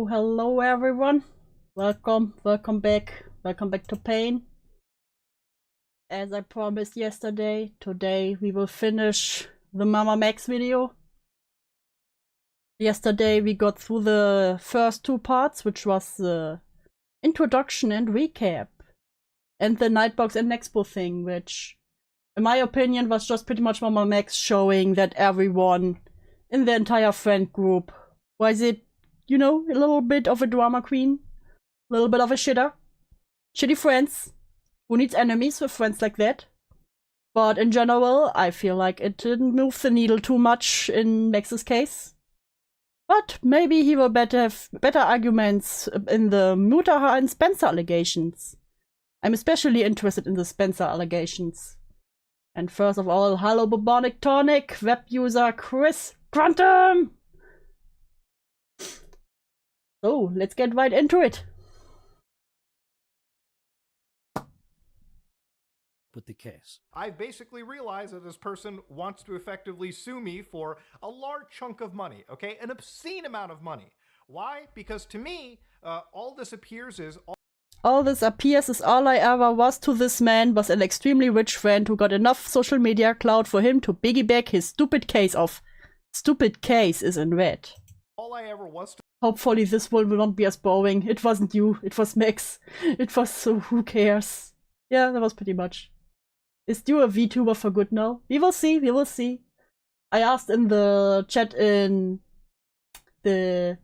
Hello everyone. Welcome back to Pain. As I promised yesterday, today we will finish the Mama Max video. Yesterday we got through the first two parts, which was the introduction and recap, and the Nightbox and Nexpo thing, which in my opinion was just pretty much Mama Max showing that everyone in the entire friend group was it, you know, a little bit of a drama queen, a little bit of a shitter. Shitty friends. Who needs enemies with friends like that? But in general, I feel like it didn't move the needle too much in Max's case. But maybe he will have better arguments in the Mutaha and Spencer allegations. I'm especially interested in the Spencer allegations. And first of all, hello Bubonic Tonic, web user Chris Quantum! So, let's get right into it. With the case. I basically realized that this person wants to effectively sue me for a large chunk of money, okay? An obscene amount of money. Why? Because to me, all this appears is... All this appears is all I ever was to this man was an extremely rich friend who got enough social media clout for him to piggyback his stupid case of... Stupid case is in red. All I ever was to... Hopefully this one will not be as boring. It wasn't you, it was Max. It was so who cares? Yeah, that was pretty much. Is Dew a VTuber for good now? We will see, we will see. I asked in the chat in the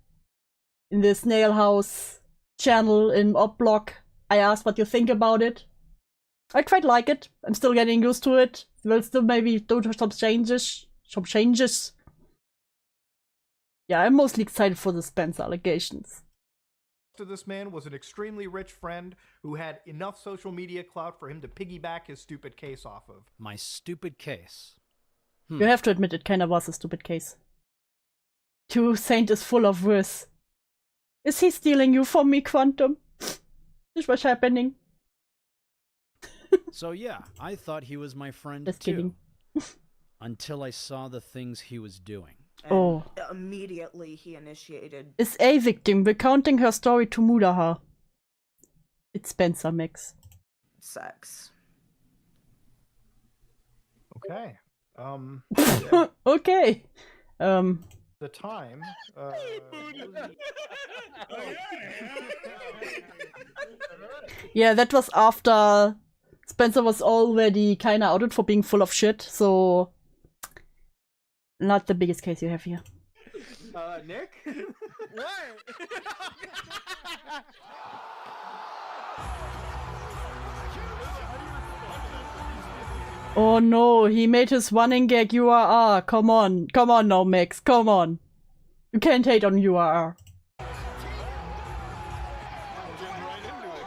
DewsSnailHouse channel in Oblog. I asked what you think about it. I quite like it. I'm still getting used to it. We'll still maybe do some changes. Yeah, I'm mostly excited for the Spencer allegations. To this man was an extremely rich friend who had enough social media clout for him to piggyback his stupid case off of. My stupid case. You have to admit it kinda was a stupid case. Too Saint is full of words. Is he stealing you from me, Quantum? This was happening. So yeah, I thought he was my friend Just too. kidding. Until I saw the things he was doing. Oh. Immediately he initiated. Is a victim recounting her story to Mudaha. It's Spencer, Max. Sex. Okay. Okay. The time. Yeah, that was after Spencer was already kinda outed for being full of shit, so not the biggest case you have here. Nick? What? Oh no, he made his running gag URR. Come on now, Max, come on. You can't hate on URR.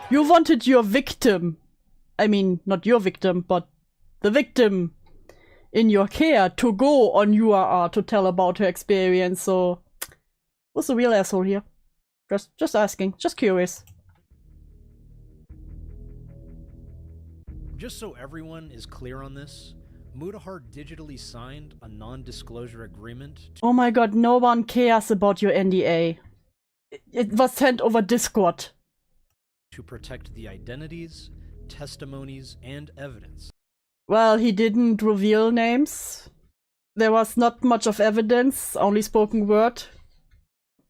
You wanted your victim. I mean, not your victim, but the victim in your care to go on URR to tell about her experience, so what's the real asshole here? Just asking, just curious. Just so everyone is clear on this, Mutahar digitally signed a non-disclosure agreement Oh my god, no one cares about your NDA. It was sent over Discord. to protect the identities, testimonies, and evidence. Well, he didn't reveal names. There was not much of evidence, only spoken word.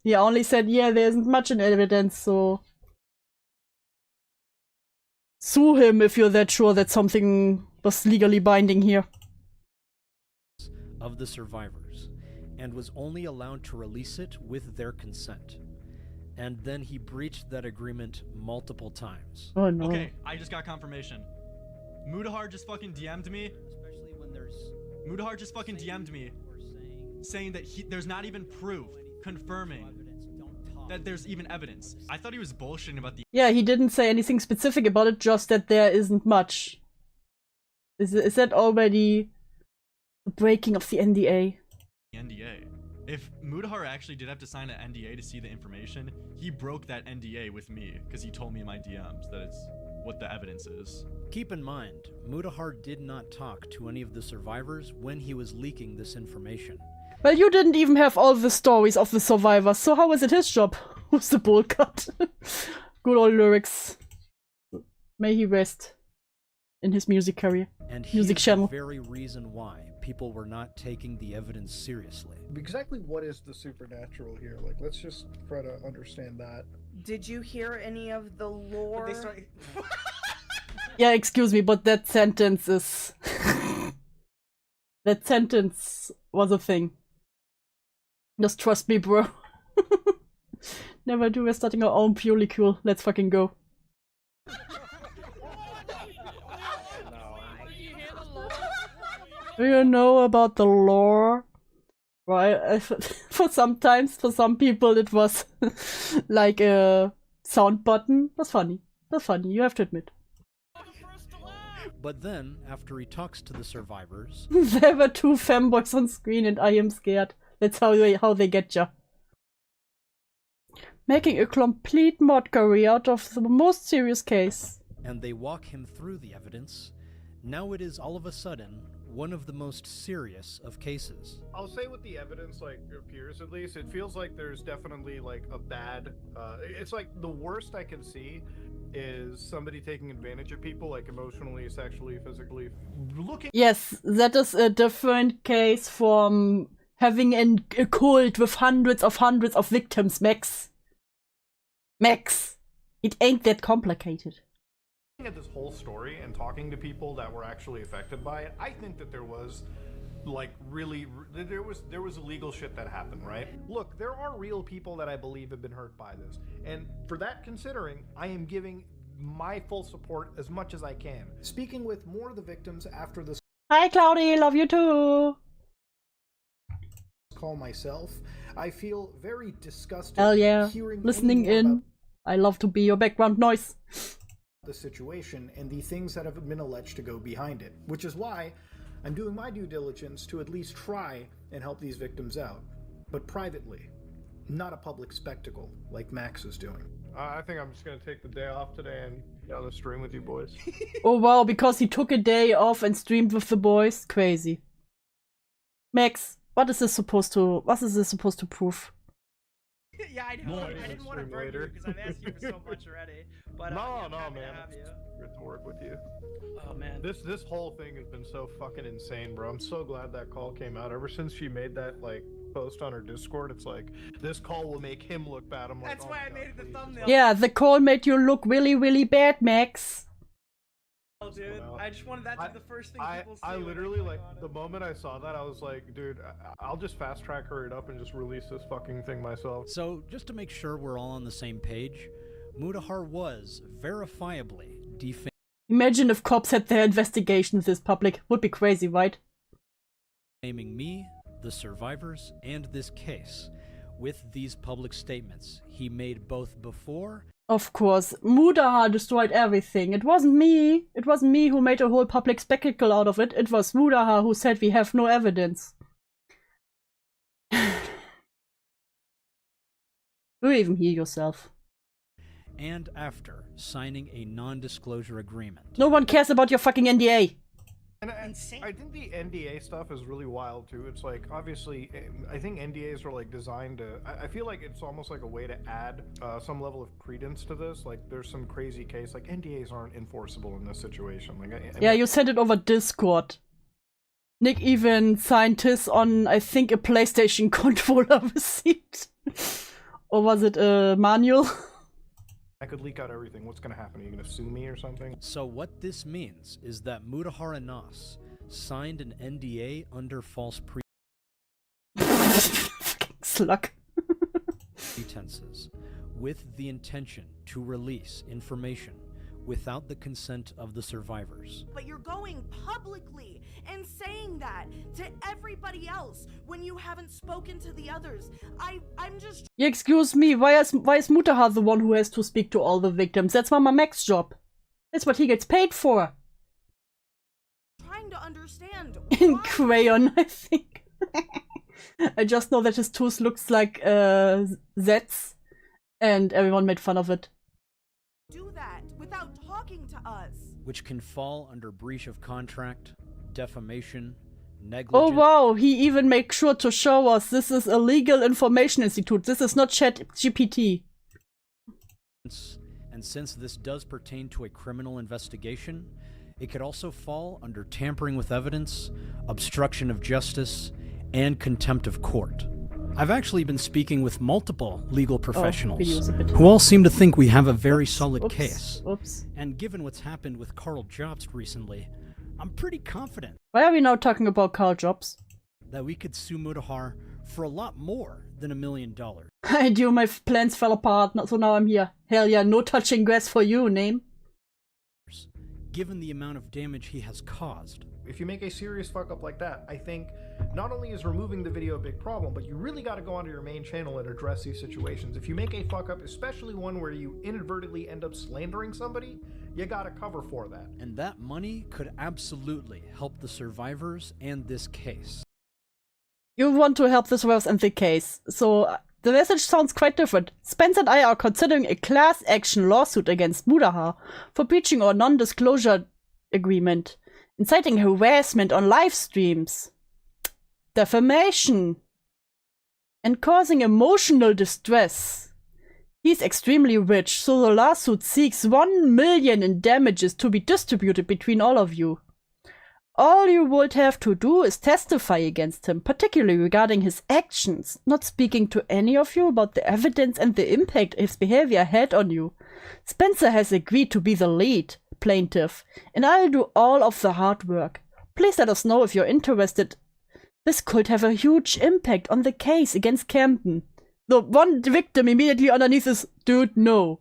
He only said, yeah, there isn't much in evidence, so sue him if you're that sure that something was legally binding here. Of the survivors, and was only allowed to release it with their consent. And then he breached that agreement multiple times. Oh no. Okay, I just got confirmation. Mutahar just fucking DM'd me. Especially when there's Mutahar just fucking DM'd me saying that there's not even proof confirming that there's even evidence. I thought he was bullshitting about the Yeah, he didn't say anything specific about it, just that there isn't much. Is that already the breaking of the NDA? NDA. If Mudahar actually did have to sign an NDA to see the information, he broke that NDA with me because he told me in my DMs that it's what the evidence is. Keep in mind, Mudahar did not talk to any of the survivors when he was leaking this information. Well, you didn't even have all the stories of the survivors, so how is it his job? With the bowl cut. Good old lyrics. May he rest in his music career. And Music here's channel. the very reason why people were not taking the evidence seriously. Exactly what is the supernatural here? Like, let's just try to understand that. Did you hear any of the lore? But they started. Yeah, excuse me, but that sentence is... that sentence was a thing. Just trust me, bro. Never do, we're starting our own purely cool. Let's fucking go. Do you know about the lore? Right, for some people it was like a sound button. That's funny. That's funny, you have to admit. But then, after he talks to the survivors, There were two femboys on screen and I am scared. That's how they get ya. Making a complete mockery out of the most serious case. and they walk him through the evidence, now it is all of a sudden one of the most serious of cases. I'll say with the evidence, like, appears at least, it feels like there's definitely, like, a bad, it's like the worst I can see is somebody taking advantage of people, like, emotionally, sexually, physically, looking. Yes, that is a different case from having a cult with hundreds of victims, Max. Max, it ain't that complicated. At this whole story and talking to people that were actually affected by it, I think that there was, like, really, there was illegal shit that happened, right? Look, there are real people that I believe have been hurt by this, and for that considering, I am giving my full support as much as I can. Speaking with more of the victims after this Hi, Cloudy, love you too. call myself, I feel very disgusted Hell yeah, hearing listening any more in. about I love to be your background noise. the situation and the things that have been alleged to go behind it, which is why I'm doing my due diligence to at least try and help these victims out, but privately, not a public spectacle like Max is doing. I think I'm just gonna take the day off today and get on the stream with you boys. Oh wow, because he took a day off and streamed with the boys? Crazy. Max, what is this supposed to prove? Yeah, I know. No, I didn't want to stream burn later. you because I've asked you for so much already. But No, I'm no, happy man. to have you. Good to work with you. Oh man. This whole thing has been so fucking insane, bro. I'm so glad that call came out. Ever since she made that, like, post on her Discord, it's like, this call will make him look bad. I'm like, That's oh why my I God, made it the please. thumbnail. Yeah, the call made you look really, really bad, Max. Dude, Well, I just wanted that to be the first thing people see. I when they literally, click like, on it. the moment I saw that, I was like, dude, I'll just fast track her it up and just release this fucking thing myself. So, just to make sure we're all on the same page, Mudahar was verifiably defaming Imagine if cops had their investigations this public. Would be crazy, right? me, the survivors, and this case with these public statements he made both before Of course, Mudahar destroyed everything. It wasn't me. It wasn't me who made a whole public spectacle out of it. It was Mudahar who said we have no evidence. Do you even hear yourself? and after signing a non-disclosure agreement. No one cares about your fucking NDA. And Insane. I think the NDA stuff is really wild too. It's like, obviously, I think NDAs are like designed to. I feel like it's almost like a way to add some level of credence to this. Like, there's some crazy case. Like, NDAs aren't enforceable in this situation. Like, Yeah, you sent it over Discord. Nick even signed his on, I think, a PlayStation controller receipt. Or was it a manual? I could leak out everything. What's gonna happen? Are you gonna sue me or something? So what this means is that Mudahar Anas signed an NDA under false Fucking slug. pretenses with the intention to release information without the consent of the survivors. But you're going publicly and saying that to everybody else when you haven't spoken to the others. I'm just Excuse me, why is Mutahar the one who has to speak to all the victims? That's Mama Mac's job. That's what he gets paid for. trying to understand. In why crayon, I think. I just know that his tooth looks like Zets, and everyone made fun of it. you do that without talking to us. Which can fall under breach of contract, defamation, Oh negligence. wow, he even makes sure to show us this is a legal information institute. This is not Chat GPT. And since this does pertain to a criminal investigation, it could also fall under tampering with evidence, obstruction of justice, and contempt of court. I've actually been speaking with multiple legal professionals who all seem to think we have a very solid case. Oops. And given what's happened with Karl Jobst recently, I'm pretty confident Why are we now talking about Karl Jobst? that we could sue Mutahar for a lot more than $1 million. I do, my plans fell apart, so now I'm here. Hell yeah, no touching grass for you, name. Given the amount of damage he has caused. If you make a serious fuck up like that, I think not only is removing the video a big problem, but you really got to go onto your main channel and address these situations. If you make a fuck up, especially one where you inadvertently end up slandering somebody, you got to cover for that. And that money could absolutely help the survivors and this case. You want to help the survivors and the case, so the message sounds quite different. Spence and I are considering a class action lawsuit against Mutahar for breaching our non-disclosure agreement, inciting harassment on live streams, defamation, and causing emotional distress. He's extremely rich, so the lawsuit seeks 1 million in damages to be distributed between all of you. All you would have to do is testify against him, particularly regarding his actions, not speaking to any of you about the evidence and the impact his behavior had on you. Spencer has agreed to be the lead plaintiff, and I'll do all of the hard work. Please let us know if you're interested. This could have a huge impact on the case against Camden. The one victim immediately underneath is, dude, no.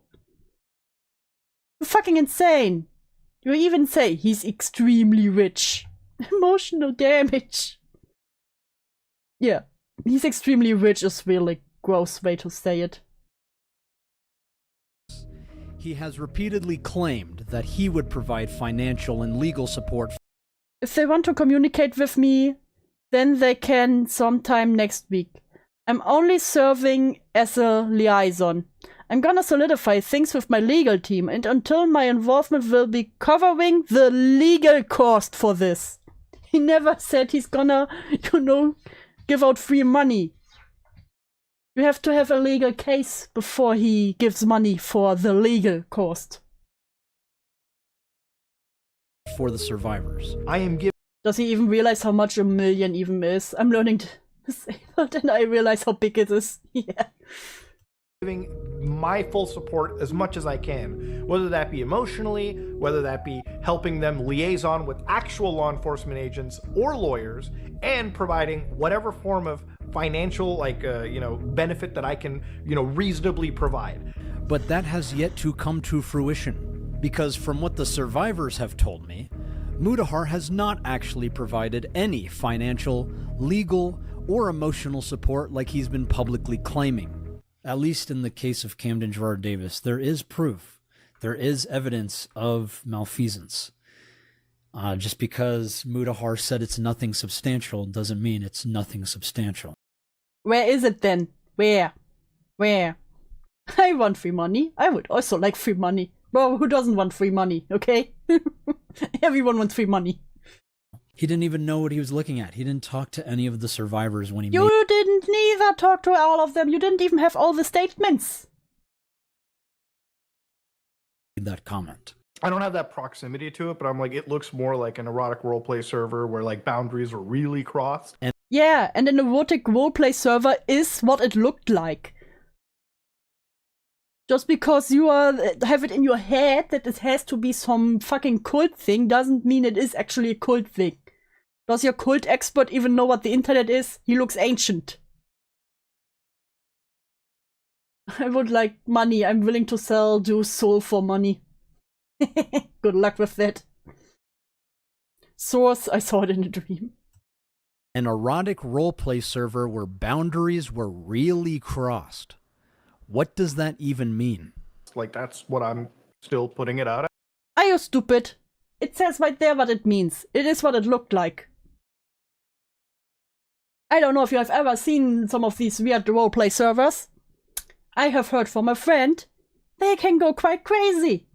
You're fucking insane. You even say he's extremely rich. Emotional damage. Yeah, he's extremely rich is really a gross way to say it. He has repeatedly claimed that he would provide financial and legal support. If they want to communicate with me, then they can sometime next week. I'm only serving as a liaison. I'm gonna solidify things with my legal team, and until my involvement will be covering the legal cost for this. He never said he's gonna, give out free money. You have to have a legal case before he gives money for the legal cost. For the survivors. I am giving Does he even realize how much 1 million even is? I'm learning to say that and I realize how big it is. Yeah. my full support as much as I can, whether that be emotionally, whether that be helping them liaison with actual law enforcement agents or lawyers, and providing whatever form of financial, benefit that I can, reasonably provide. But that has yet to come to fruition, because from what the survivors have told me, Mutahar has not actually provided any financial, legal, or emotional support like he's been publicly claiming. At least in the case of Camden Gerard Davis, there is proof. There is evidence of malfeasance. Just because Mutahar said it's nothing substantial doesn't mean it's nothing substantial. Where is it then? Where? I want free money. I would also like free money. Well, who doesn't want free money, okay? Everyone wants free money. He didn't even know what he was looking at. He didn't talk to any of the survivors when he You didn't neither talk to all of them. You didn't even have all the statements. made that comment. I don't have that proximity to it, but I'm like, it looks more like an erotic roleplay server where like boundaries are really crossed. Yeah, and an erotic roleplay server is what it looked like. Just because you have it in your head that it has to be some fucking cult thing doesn't mean it is actually a cult thing. Does your cult expert even know what the internet is? He looks ancient. I would like money. I'm willing to sell Dew's soul for money. Good luck with that. Source, I saw it in a dream. An erotic roleplay server where boundaries were really crossed. What does that even mean? Like, that's what I'm still putting it out at. Are you stupid? It says right there what it means. It is what it looked like. I don't know if you have ever seen some of these weird roleplay servers. I have heard from a friend, they can go quite crazy.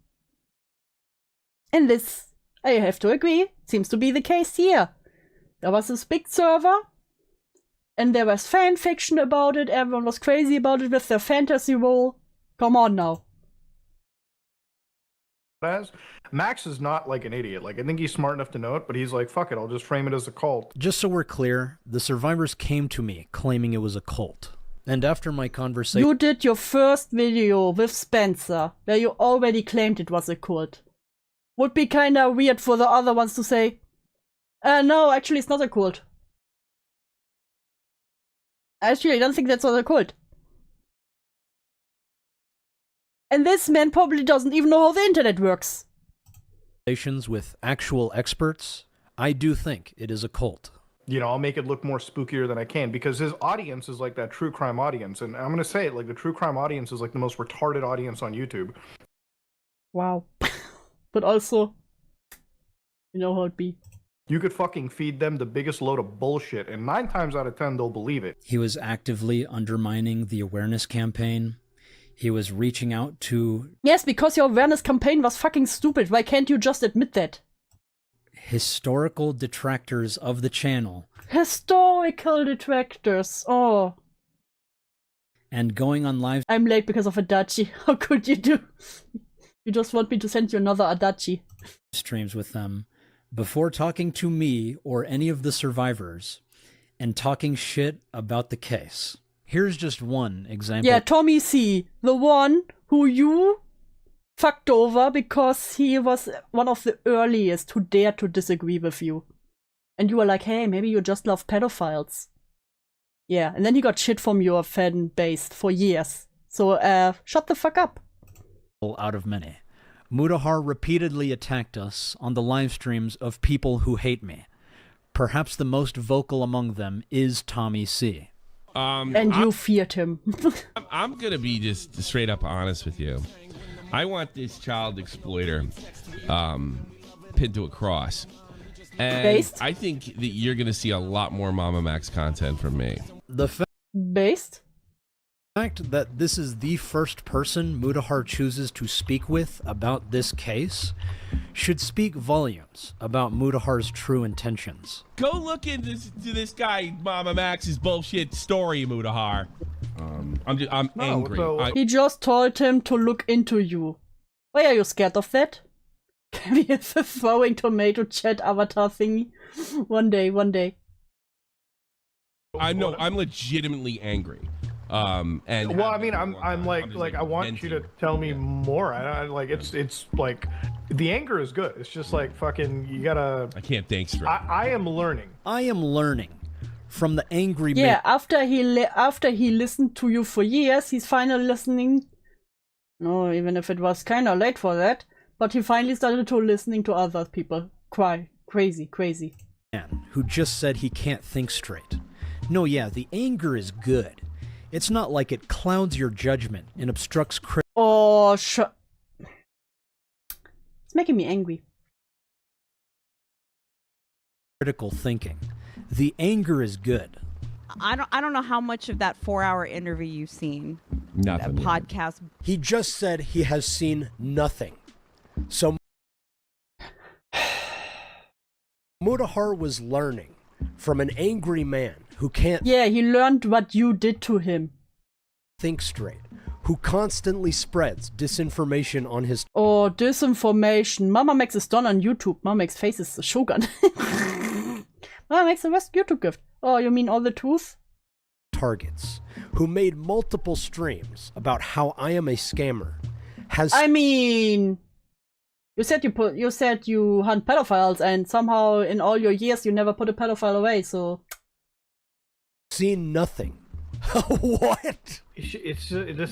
And this, I have to agree, seems to be the case here. There was this big server, and there was fan fiction about it, everyone was crazy about it with their fantasy role. Come on now. Max is not like an idiot. Like, I think he's smart enough to know it, but he's like, fuck it, I'll just frame it as a cult. Just so we're clear, the survivors came to me claiming it was a cult. And after my conversation... You did your first video with Spencer, where you already claimed it was a cult. Would be kinda weird for the other ones to say, no, actually it's not a cult. Actually, I don't think that's not a cult. And this man probably doesn't even know how the internet works. With actual experts, I do think it is a cult. You know, I'll make it look more spookier than I can, because his audience is like that true crime audience. And I'm going to say it, like, the true crime audience is like the most retarded audience on YouTube. Wow. But also, you know how it be. You could fucking feed them the biggest load of bullshit, and 9 times out of 10, they'll believe it. He was actively undermining the awareness campaign. He was reaching out to... Yes, because your awareness campaign was fucking stupid. Why can't you just admit that? Historical detractors of the channel. Historical detractors. Oh. And going on live... I'm late because of Adachi. How could you do? You just want me to send you another Adachi. Streams with them before talking to me or any of the survivors and talking shit about the case. Here's just one example. Yeah, Tommy C. The one who you fucked over because he was one of the earliest who dared to disagree with you. And you were like, hey, maybe you just love pedophiles. Yeah, and then he got shit from your fan base for years. So, shut the fuck up. Out of many. Mutahar repeatedly attacked us on the live streams of people who hate me. Perhaps the most vocal among them is Tommy C. And you feared him. I'm going to be just straight up honest with you. I want this child exploiter pinned to a cross. And Based? I think that you're going to see a lot more Mama Max content from me. The Based? fact that this is the first person Mutahar chooses to speak with about this case should speak volumes about Mutahar's true intentions. Go look into this guy Mama Max's bullshit story, Mutahar. I'm angry. He just told him to look into you. Why are you scared of that? Can we have a throwing tomato chat avatar thingy? One day. I know, I'm legitimately angry. And well, I mean, I'm like I want you to tell me more. I like it's like the anger is good. It's just like fucking you gotta. I can't think straight. I am learning. I am learning from the angry man. Yeah, after he listened to you for years, he's finally listening. No, even if it was kind of late for that, but he finally started to listening to other people cry crazy. Man who just said he can't think straight. No, yeah, the anger is good. It's not like it clouds your judgment and obstructs Oh, it's making me angry. critical thinking. The anger is good. I don't know how much of that 4-hour interview you've seen. Nothing. That podcast. He just said he has seen nothing. So Mutahar was learning from an angry man who can't he learned what you did to him. think straight, who constantly spreads disinformation on his Oh, disinformation. Mama Max is done on YouTube. Mama Max faces the Shogun. Mama Max the best YouTube gift. Oh, you mean all the truth? targets, who made multiple streams about how I am a scammer, has I mean, you said you hunt pedophiles, and somehow in all your years you never put a pedophile away. So seen nothing. What? It's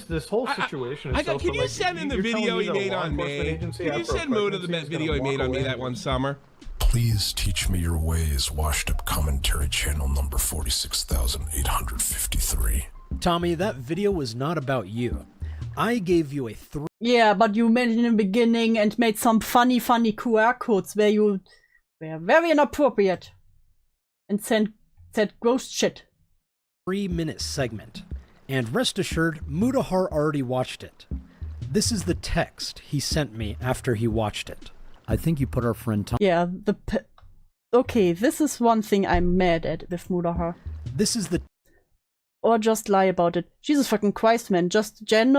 this whole situation. Can you send in the video he made on me? Can you send Muda the video he made on me that one summer? Please teach me your ways, washed up commentary channel number 46,853. Tommy, that video was not about you. I gave you a Yeah, but you mentioned in the beginning and made some funny QR codes where you were very inappropriate and said gross shit. 3-minute segment. And rest assured, Mudahar already watched it. This is the text he sent me after he watched it. I think you put our friend Tom. Yeah, okay, this is one thing I'm mad at with Mudahar. This is the. Or just lie about it. Jesus fucking Christ, man. Just Jen,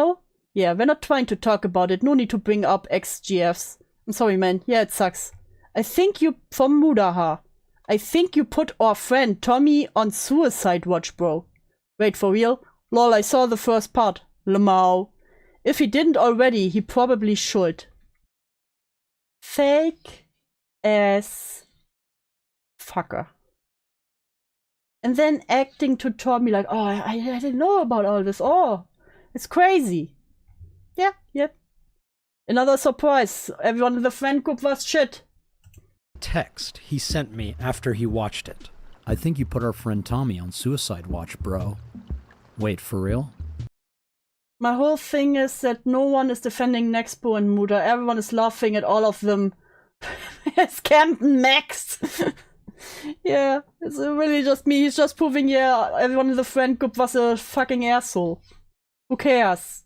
yeah, we're not trying to talk about it. No need to bring up XGFs. I'm sorry, man. Yeah, it sucks. I think you, from Mudahar, I think you put our friend Tommy on suicide watch, bro. Wait, for real? Lol, I saw the first part. Lamau. If he didn't already, he probably should. Fake ass fucker. And then acting to Tommy like, oh, I didn't know about all this. Oh, it's crazy. Yeah, yep. Another surprise. Everyone in the friend group was shit. Text he sent me after he watched it. I think you put our friend Tommy on suicide watch, bro. Wait, for real? My whole thing is that no one is defending Nexpo and Muda. Everyone is laughing at all of them. It's Camden Max. Yeah, it's really just me. He's just proving, yeah, everyone in the friend group was a fucking asshole. Who cares?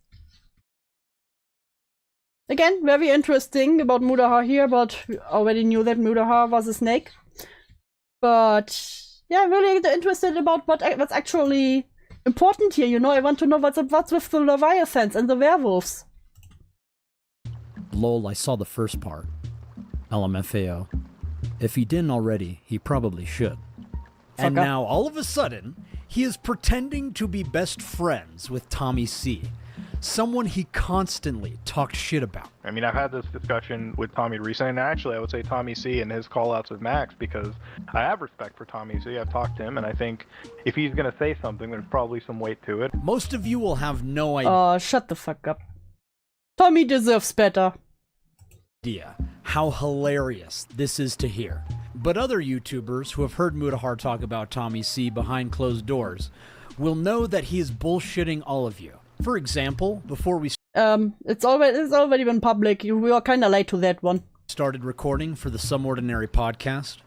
Again, very interesting about Mudahar here, but we already knew that Mudahar was a snake. But yeah, really interested about what's actually important here, you know. I want to know what's with the Leviathans and the werewolves. Lol, I saw the first part. LMFAO. If he didn't already, he probably should. And now, all of a sudden, he is pretending to be best friends with Tommy C. Someone he constantly talked shit about. I mean, I've had this discussion with Tommy recently, and actually I would say Tommy C and his call-outs with Max, because I have respect for Tommy C. I've talked to him, and I think if he's going to say something, there's probably some weight to it. Most of you will have no idea. Oh, shut the fuck up. Tommy deserves better. How hilarious this is to hear. But other YouTubers who have heard Mudahar talk about Tommy C behind closed doors will know that he is bullshitting all of you. For example, before we it's already been public. We were kind of late to that one. Started recording for the Some Ordinary podcast,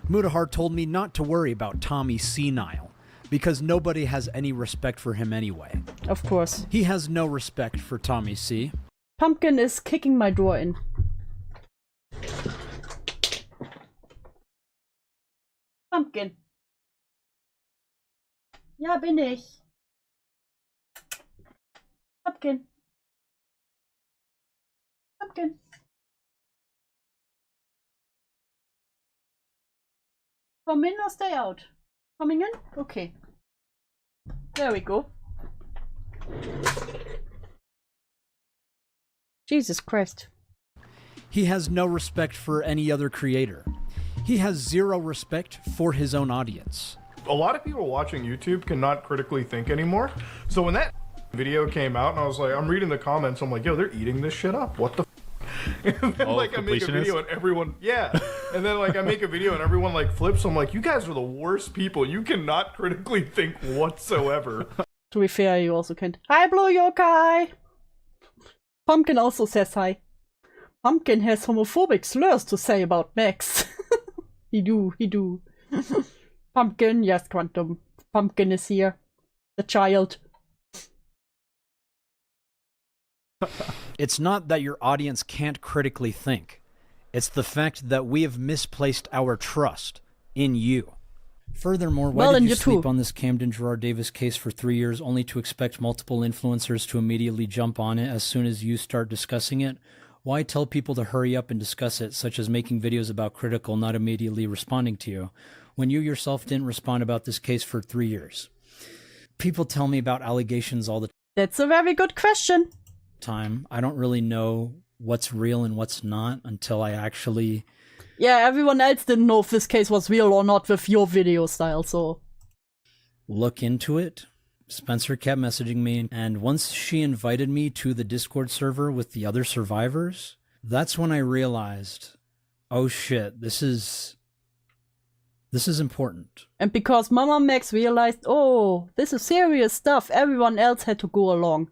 Mudahar told me not to worry about Tommy Senile, because nobody has any respect for him anyway. Of course. He has no respect for Tommy C. Pumpkin is kicking my door in. Pumpkin. Ja, bin ich. Pumpkin. Pumpkin. Come in or stay out? Coming in? Okay. There we go. Jesus Christ. He has no respect for any other creator. He has zero respect for his own audience. A lot of people watching YouTube cannot critically think anymore. So when that video came out and I was like, I'm reading the comments, I'm like, yo, they're eating this shit up. What the and then like I make a video and everyone and then like I make a video and everyone like flips. I'm like, you guys are the worst people. You cannot critically think whatsoever. To be fair, you also can't. Hi, Blue Yokai! Pumpkin also says hi. Pumpkin has homophobic slurs to say about Max. He do. Pumpkin, yes, Quantum. Pumpkin is here. The child. It's not that your audience can't critically think. It's the fact that we have misplaced our trust in you. Furthermore, why did you sleep on this Camden Gerard Davis case for 3 years only to expect multiple influencers to immediately jump on it as soon as you start discussing it? Why tell people to hurry up and discuss it, such as making videos about Critical not immediately responding to you, when you yourself didn't respond about this case for 3 years? People tell me about allegations all the time. That's a very good question. I don't really know what's real and what's not until I actually... Yeah, everyone else didn't know if this case was real or not with your video style, so... look into it. Spencer kept messaging me, and once she invited me to the Discord server with the other survivors, that's when I realized, oh shit, this is important. And because Mama Max realized, oh, this is serious stuff, everyone else had to go along.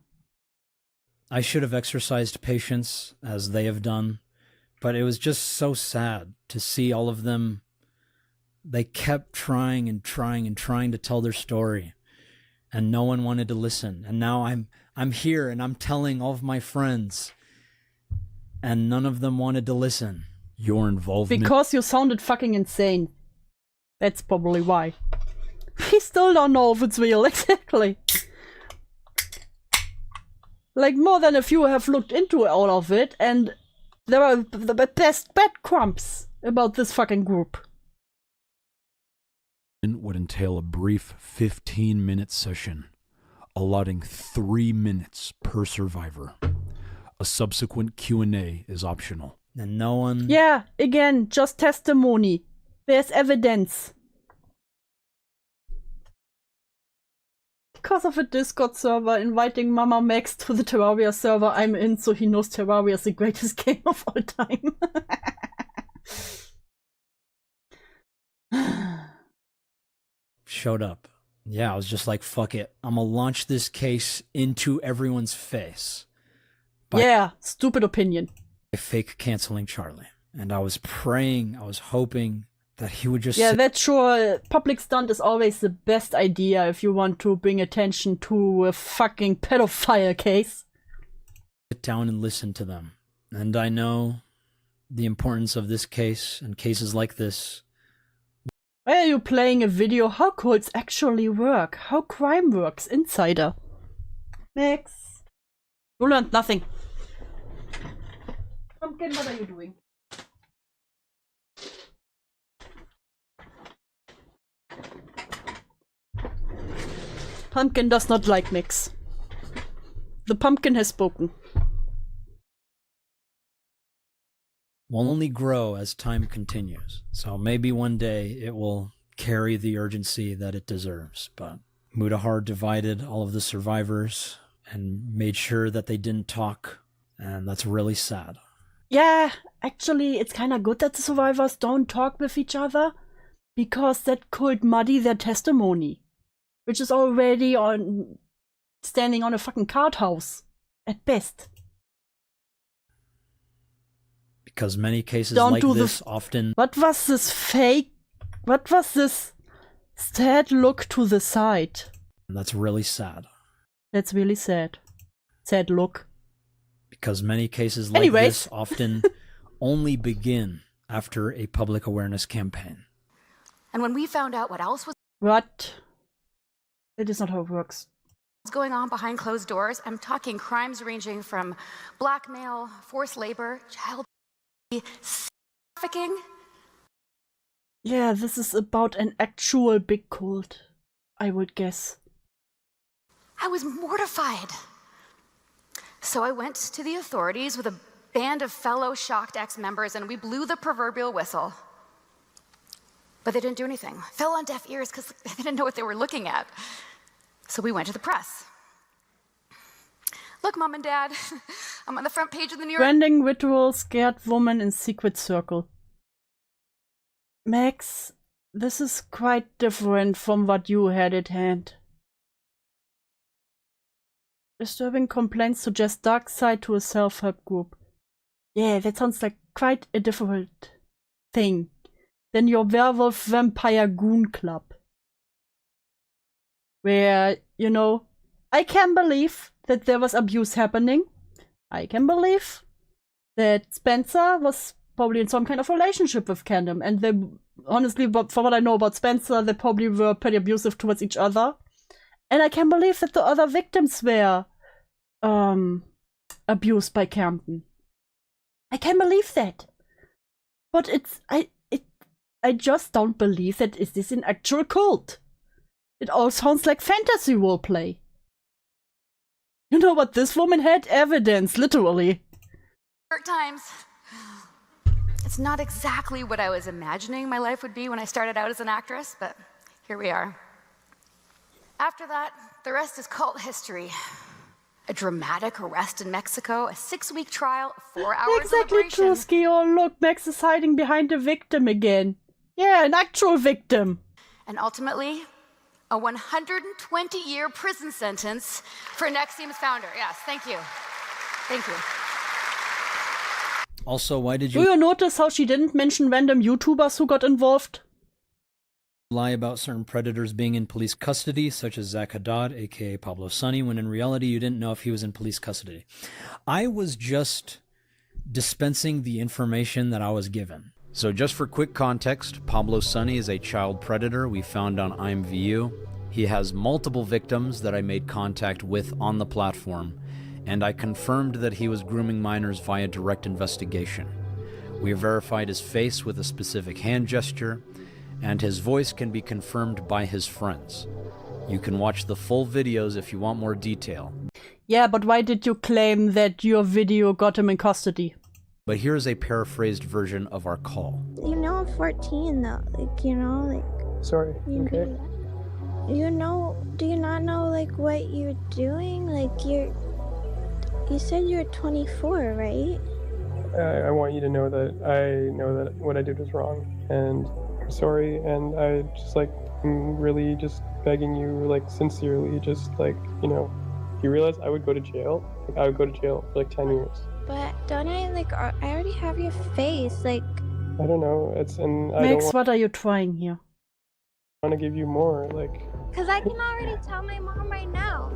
I should have exercised patience, as they have done, but it was just so sad to see all of them. They kept trying and trying and trying to tell their story, and no one wanted to listen. And now I'm here and I'm telling all of my friends, and none of them wanted to listen. Your involvement... Because you sounded fucking insane. That's probably why. We still don't know if it's real, exactly. Like, more than a few have looked into all of it, and there are the best breadcrumbs about this fucking group. Would entail a brief 15-minute session, allotting 3 minutes per survivor. A subsequent Q&A is optional. And no one... Yeah, again, just testimony. There's evidence. Because of a Discord server inviting Mama Max to the Terraria server I'm in, so he knows Terraria is the greatest game of all time. Showed up. Yeah, I was just like, fuck it. I'm gonna launch this case into everyone's face. Yeah, stupid opinion. Fake canceling Charlie. And I was praying, I was hoping that he would just... Yeah, that's sure. Public stunt is always the best idea if you want to bring attention to a fucking pedophile case. Sit down and listen to them. And I know the importance of this case and cases like this. Why are you playing a video how codes actually work? How crime works, Insider? Max. You learned nothing. Pumpkin, what are you doing? Pumpkin does not like Mix. The pumpkin has spoken. Will only grow as time continues. So maybe one day it will carry the urgency that it deserves. But Mudahar divided all of the survivors and made sure that they didn't talk. And that's really sad. Yeah, actually, it's kind of good that the survivors don't talk with each other, because that could muddy their testimony, which is already standing on a fucking card house, at best. Because many cases like this often... What was this fake... What was this sad look to the side? That's really sad. That's really sad. Sad look. Because many cases like this often only begin after a public awareness campaign. And when we found out what else was... What? It is not how it works. Going on behind closed doors, I'm talking crimes ranging from blackmail, forced labor, child trafficking. Yeah, this is about an actual big cult, I would guess. I was mortified. So I went to the authorities with a band of fellow shocked ex-members, and we blew the proverbial whistle. But they didn't do anything. Fell on deaf ears because they didn't know what they were looking at. So we went to the press. Look, Mom and Dad, I'm on the front page of the New York... Branding ritual, scared woman in secret circle. Max, this is quite different from what you had at hand. Disturbing complaints suggest dark side to a self-help group. Yeah, that sounds like quite a different thing than your werewolf vampire goon club. Where, you know, I can believe that there was abuse happening. I can believe that Spencer was probably in some kind of relationship with Candom. And they, honestly, from what I know about Spencer, they probably were pretty abusive towards each other. And I can believe that the other victims were abused by Camden. I can believe that. But I just don't believe that is this an actual cult. It all sounds like fantasy roleplay. You know what this woman had? Evidence, literally. New York Times. It's not exactly what I was imagining my life would be when I started out as an actress, but here we are. After that, the rest is cult history. A dramatic arrest in Mexico, a 6-week trial, 4 hours Exactly, Trusky. Oh, look, Max is hiding behind a victim again. Yeah, an actual victim. And ultimately, a 120-year prison sentence for Nexium's founder. Yes, thank you. Thank you. Also, why did Do you notice how she didn't mention random YouTubers who got involved? Lie about certain predators being in police custody, such as Zach Haddad, aka Pablo Sonny, when in reality you didn't know if he was in police custody? I was just dispensing the information that I was given. So just for quick context, Pablo Sonny is a child predator we found on IMVU. He has multiple victims that I made contact with on the platform, and I confirmed that he was grooming minors via direct investigation. We verified his face with a specific hand gesture, and his voice can be confirmed by his friends. You can watch the full videos if you want more detail. Yeah, but why did you claim that your video got him in custody? But here's a paraphrased version of our call. You know I'm 14 though, like, you know, like... Sorry, okay. You know, do you not know, like, what you're doing? Like, you said you're 24, right? I want you to know that I know that what I did was wrong, and I'm sorry, and I just, like, I'm really just begging you, like, sincerely, just, like, you know, you realize I would go to jail? Like, I would go to jail for, like, 10 years. But don't I, like, I already have your face, like... I don't know, and I Max, don't what are you trying here? want to give you more, like... Because I can already tell my mom right now.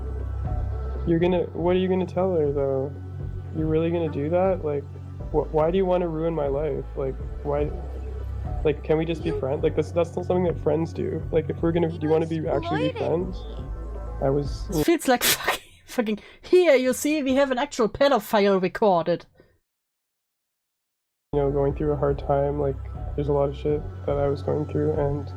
What are you gonna tell her, though? You're really gonna do that? Like, why do you want to ruin my life? Like, why... Like, can we just be friends? Like, that's not something that friends do. Like, if we're gonna... Do you want to be actually be friends? I was... It feels like fucking... Here, you see, we have an actual pedophile recorded. You know, going through a hard time, like, there's a lot of shit that I was going through, and,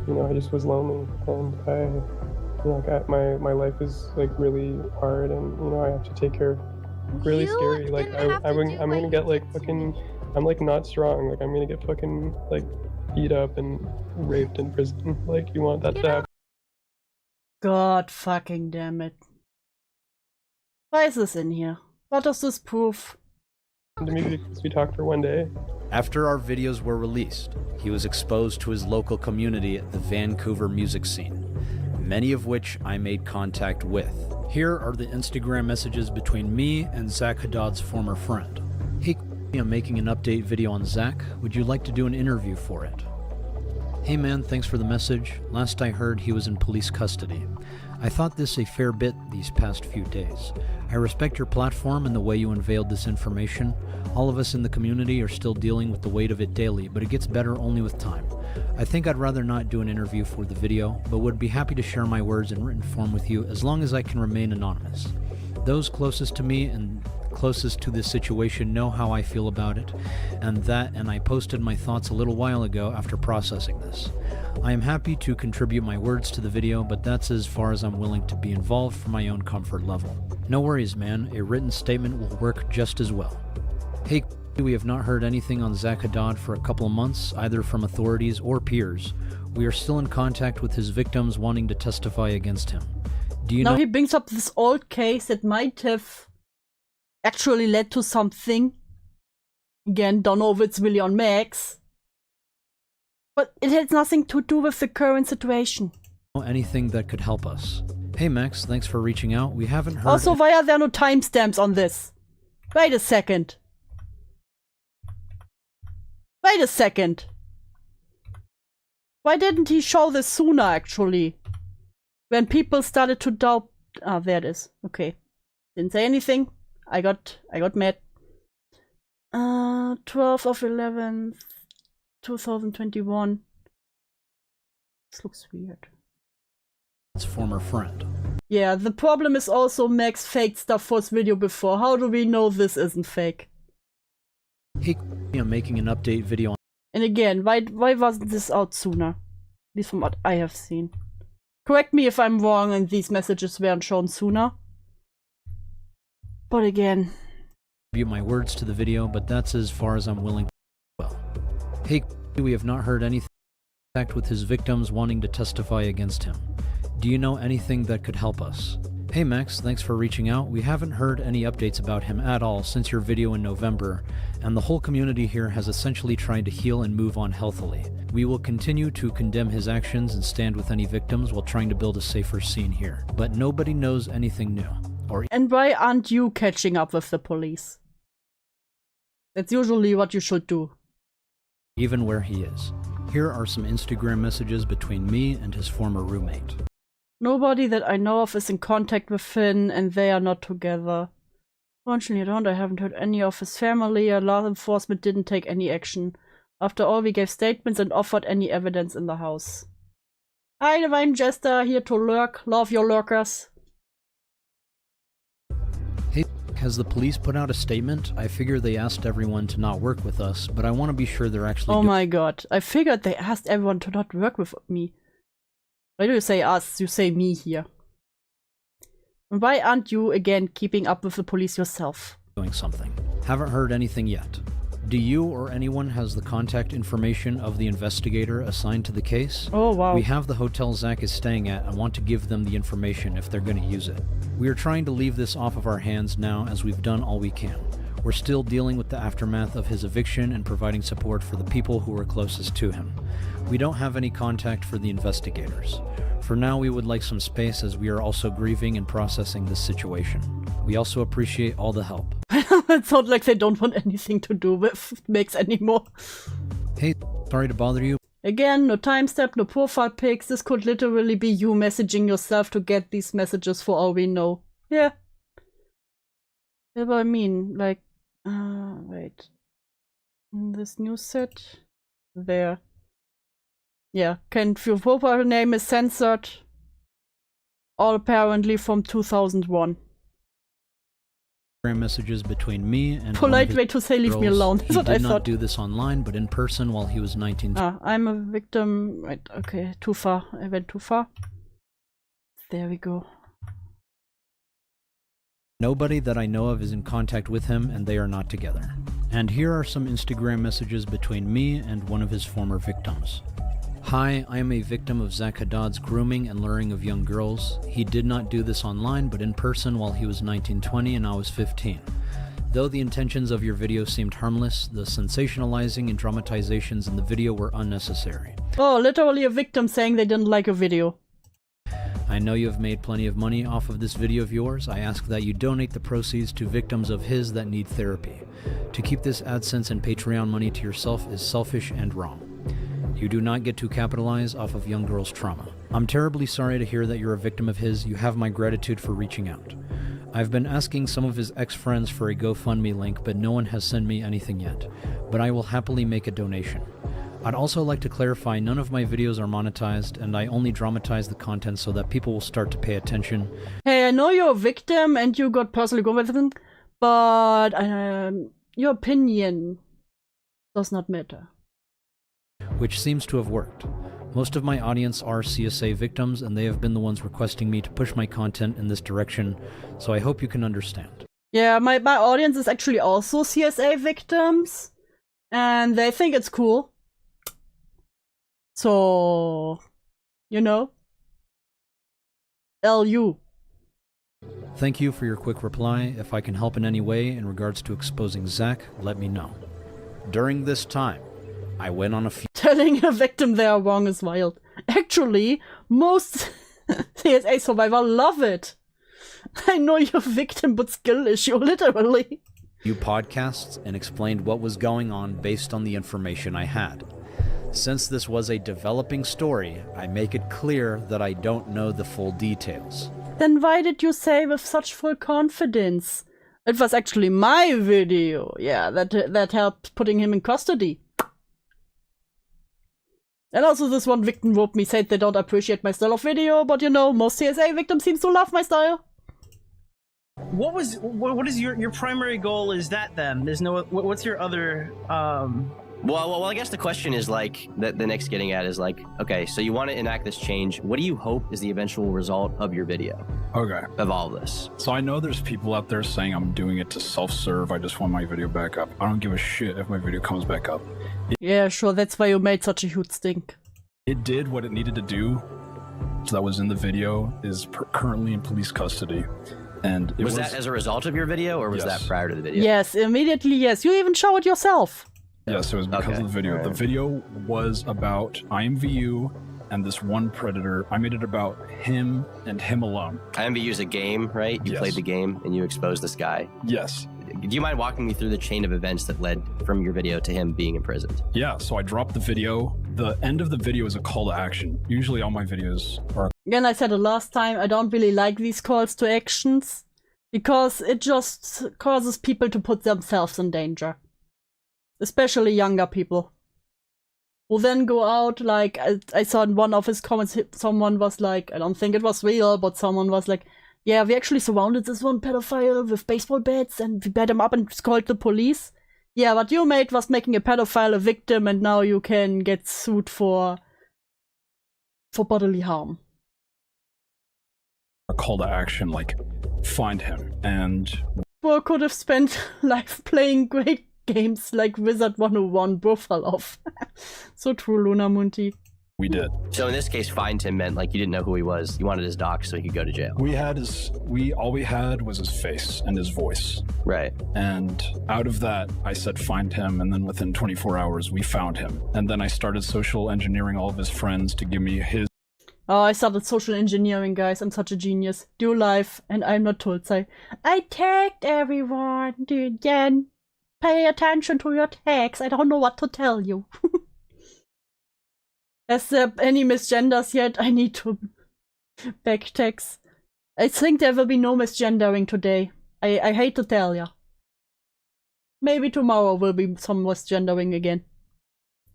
you know, I just was lonely, and I, you know, like, my life is, like, really hard, and, you know, I have to take care of really scary, like, I'm gonna get, like, fucking, I'm, like, not strong, like, I'm gonna get fucking, like, beat up and raped in prison, like, you want that to happen? God fucking damn it. Why is this in here? What does this prove? Maybe because we talked for one day. After our videos were released, he was exposed to his local community at the Vancouver music scene, many of which I made contact with. Here are the Instagram messages between me and Zach Haddad's former friend. Hey, I'm making an update video on Zach. Would you like to do an interview for it? Hey man, thanks for the message. Last I heard, he was in police custody. I thought this a fair bit these past few days. I respect your platform and the way you unveiled this information. All of us in the community are still dealing with the weight of it daily, but it gets better only with time. I think I'd rather not do an interview for the video, but would be happy to share my words in written form with you as long as I can remain anonymous. Those closest to me and closest to this situation know how I feel about it, and I posted my thoughts a little while ago after processing this. I am happy to contribute my words to the video, but that's as far as I'm willing to be involved for my own comfort level. No worries, man. A written statement will work just as well. Hey, we have not heard anything on Zach Haddad for a couple of months, either from authorities or peers. We are still in contact with his victims wanting to testify against him. Do you know? Now he brings up this old case that might have actually led to something. Again, don't know if it's really on Max. But it has nothing to do with the current situation. Anything that could help us. Hey Max, thanks for reaching out. We haven't heard... Also, why are there no timestamps on this? Wait a second. Wait a second. Why didn't he show this sooner, actually? When people started to doubt... Ah, there it is. Okay. Didn't say anything. I got mad. 12th of 11th, 2021. This looks weird. His former friend. Yeah, the problem is also Max faked stuff for his video before. How do we know this isn't fake? Hey, I'm making an update video on... And again, why wasn't this out sooner? At least from what I have seen. Correct me if I'm wrong and these messages weren't shown sooner. But again... my words to the video, but that's as far as I'm willing to... Well. Hey, we have not heard anything with his victims wanting to testify against him. Do you know anything that could help us? Hey Max, thanks for reaching out. We haven't heard any updates about him at all since your video in November, and the whole community here has essentially tried to heal and move on healthily. We will continue to condemn his actions and stand with any victims while trying to build a safer scene here. But nobody knows anything new. And why aren't you catching up with the police? That's usually what you should do. Even where he is. Here are some Instagram messages between me and his former roommate. Nobody that I know of is in contact with Finn, and they are not together. Fortunately, I haven't heard any of his family, or law enforcement didn't take any action. After all, we gave statements and offered any evidence in the house. Hi, I'm Jester, here to lurk. Love your lurkers. Hey, has the police put out a statement? I figure they asked everyone to not work with us, but I want to be sure they're actually— Oh my god, I figured they asked everyone to not work with me. Why do you say us? You say me here. And why aren't you, again, keeping up with the police yourself? Doing something. Haven't heard anything yet. Do you or anyone has the contact information of the investigator assigned to the case? Oh wow. We have the hotel Zach is staying at and want to give them the information if they're going to use it. We are trying to leave this off of our hands now as we've done all we can. We're still dealing with the aftermath of his eviction and providing support for the people who are closest to him. We don't have any contact for the investigators. For now, we would like some space as we are also grieving and processing this situation. We also appreciate all the help. It sounds like they don't want anything to do with Mix anymore. Hey, sorry to bother you. Again, no time step, no profile pics. This could literally be you messaging yourself to get these messages for all we know. Yeah. Yeah, but I mean, like, wait. This new set? There. Yeah, your profile name is censored. All apparently from 2001. Messages between me and polite way to say leave me alone. That's what I thought. He did not do this online, but in person while he was 19. I'm a victim. Right, okay, too far. I went too far. There we go. Nobody that I know of is in contact with him, and they are not together. And here are some Instagram messages between me and one of his former victims. Hi, I am a victim of Zach Haddad's grooming and luring of young girls. He did not do this online, but in person while he was 19-20 and I was 15. Though the intentions of your video seemed harmless, the sensationalizing and dramatizations in the video were unnecessary. Oh, literally a victim saying they didn't like a video. I know you have made plenty of money off of this video of yours. I ask that you donate the proceeds to victims of his that need therapy. To keep this AdSense and Patreon money to yourself is selfish and wrong. You do not get to capitalize off of young girls' trauma. I'm terribly sorry to hear that you're a victim of his. You have my gratitude for reaching out. I've been asking some of his ex-friends for a GoFundMe link, but no one has sent me anything yet. But I will happily make a donation. I'd also like to clarify none of my videos are monetized, and I only dramatize the content so that people will start to pay attention. Hey, I know you're a victim and you got personally go with them, but your opinion does not matter. Which seems to have worked. Most of my audience are CSA victims, and they have been the ones requesting me to push my content in this direction, so I hope you can understand. Yeah, my audience is actually also CSA victims, and they think it's cool. So, you know, LU. Thank you for your quick reply. If I can help in any way in regards to exposing Zach, let me know. During this time, I went on a few— Telling a victim they are wrong is wild. Actually, most CSA survivors love it. I know you're a victim, but skill issue, literally. few podcasts and explained what was going on based on the information I had. Since this was a developing story, I make it clear that I don't know the full details. Then why did you say with such full confidence? It was actually my video. Yeah, that helped putting him in custody. And also this one victim wrote me, said they don't appreciate my style of video, but you know, most CSA victims seem to love my style. What is your primary goal is that then? There's no, what's your other, Well, I guess the question is like, that the Nick's getting at is like, okay, so you want to enact this change. What do you hope is the eventual result of your video? Okay. Of all this. So I know there's people out there saying I'm doing it to self-serve. I just want my video back up. I don't give a shit if my video comes back up. Yeah, sure, that's why you made such a huge stink. It did what it needed to do. that was in the video is currently in police custody. And it was that as a result of your video, or was that prior to the video? Yes, immediately, yes. You even show it yourself. Yes, it was because of the video. Right. The video was about IMVU and this one predator. I made it about him and him alone. IMVU is a game, right? You played the game and you exposed this guy. Yes. Do you mind walking me through the chain of events that led from your video to him being imprisoned? Yeah, so I dropped the video. The end of the video is a call to action. Usually all my videos are... Again, I said it last time, I don't really like these calls to actions because it just causes people to put themselves in danger. Especially younger people. Who then go out, like, I saw in one of his comments, someone was like, I don't think it was real, but someone was like, yeah, we actually surrounded this one pedophile with baseball bats and we bet him up and called the police. Yeah, what you made was making a pedophile a victim and now you can get sued for bodily harm. A call to action, like, find him, and... Or could have spent life playing great games like Wizard 101 Buffalo. So true, Luna Munti. We did. So in this case, find him meant like you didn't know who he was. You wanted his doc so he could go to jail. All we had was his face and his voice. Right. And out of that, I said find him, and then within 24 hours, we found him. And then I started social engineering all of his friends to give me his... Oh, I started social engineering, guys. I'm such a genius. Do life, and I'm not told. I tagged everyone, dude. Again, pay attention to your tags. I don't know what to tell you. Has there any misgenders yet? I need to back tags. I think there will be no misgendering today. I hate to tell ya. Maybe tomorrow will be some misgendering again.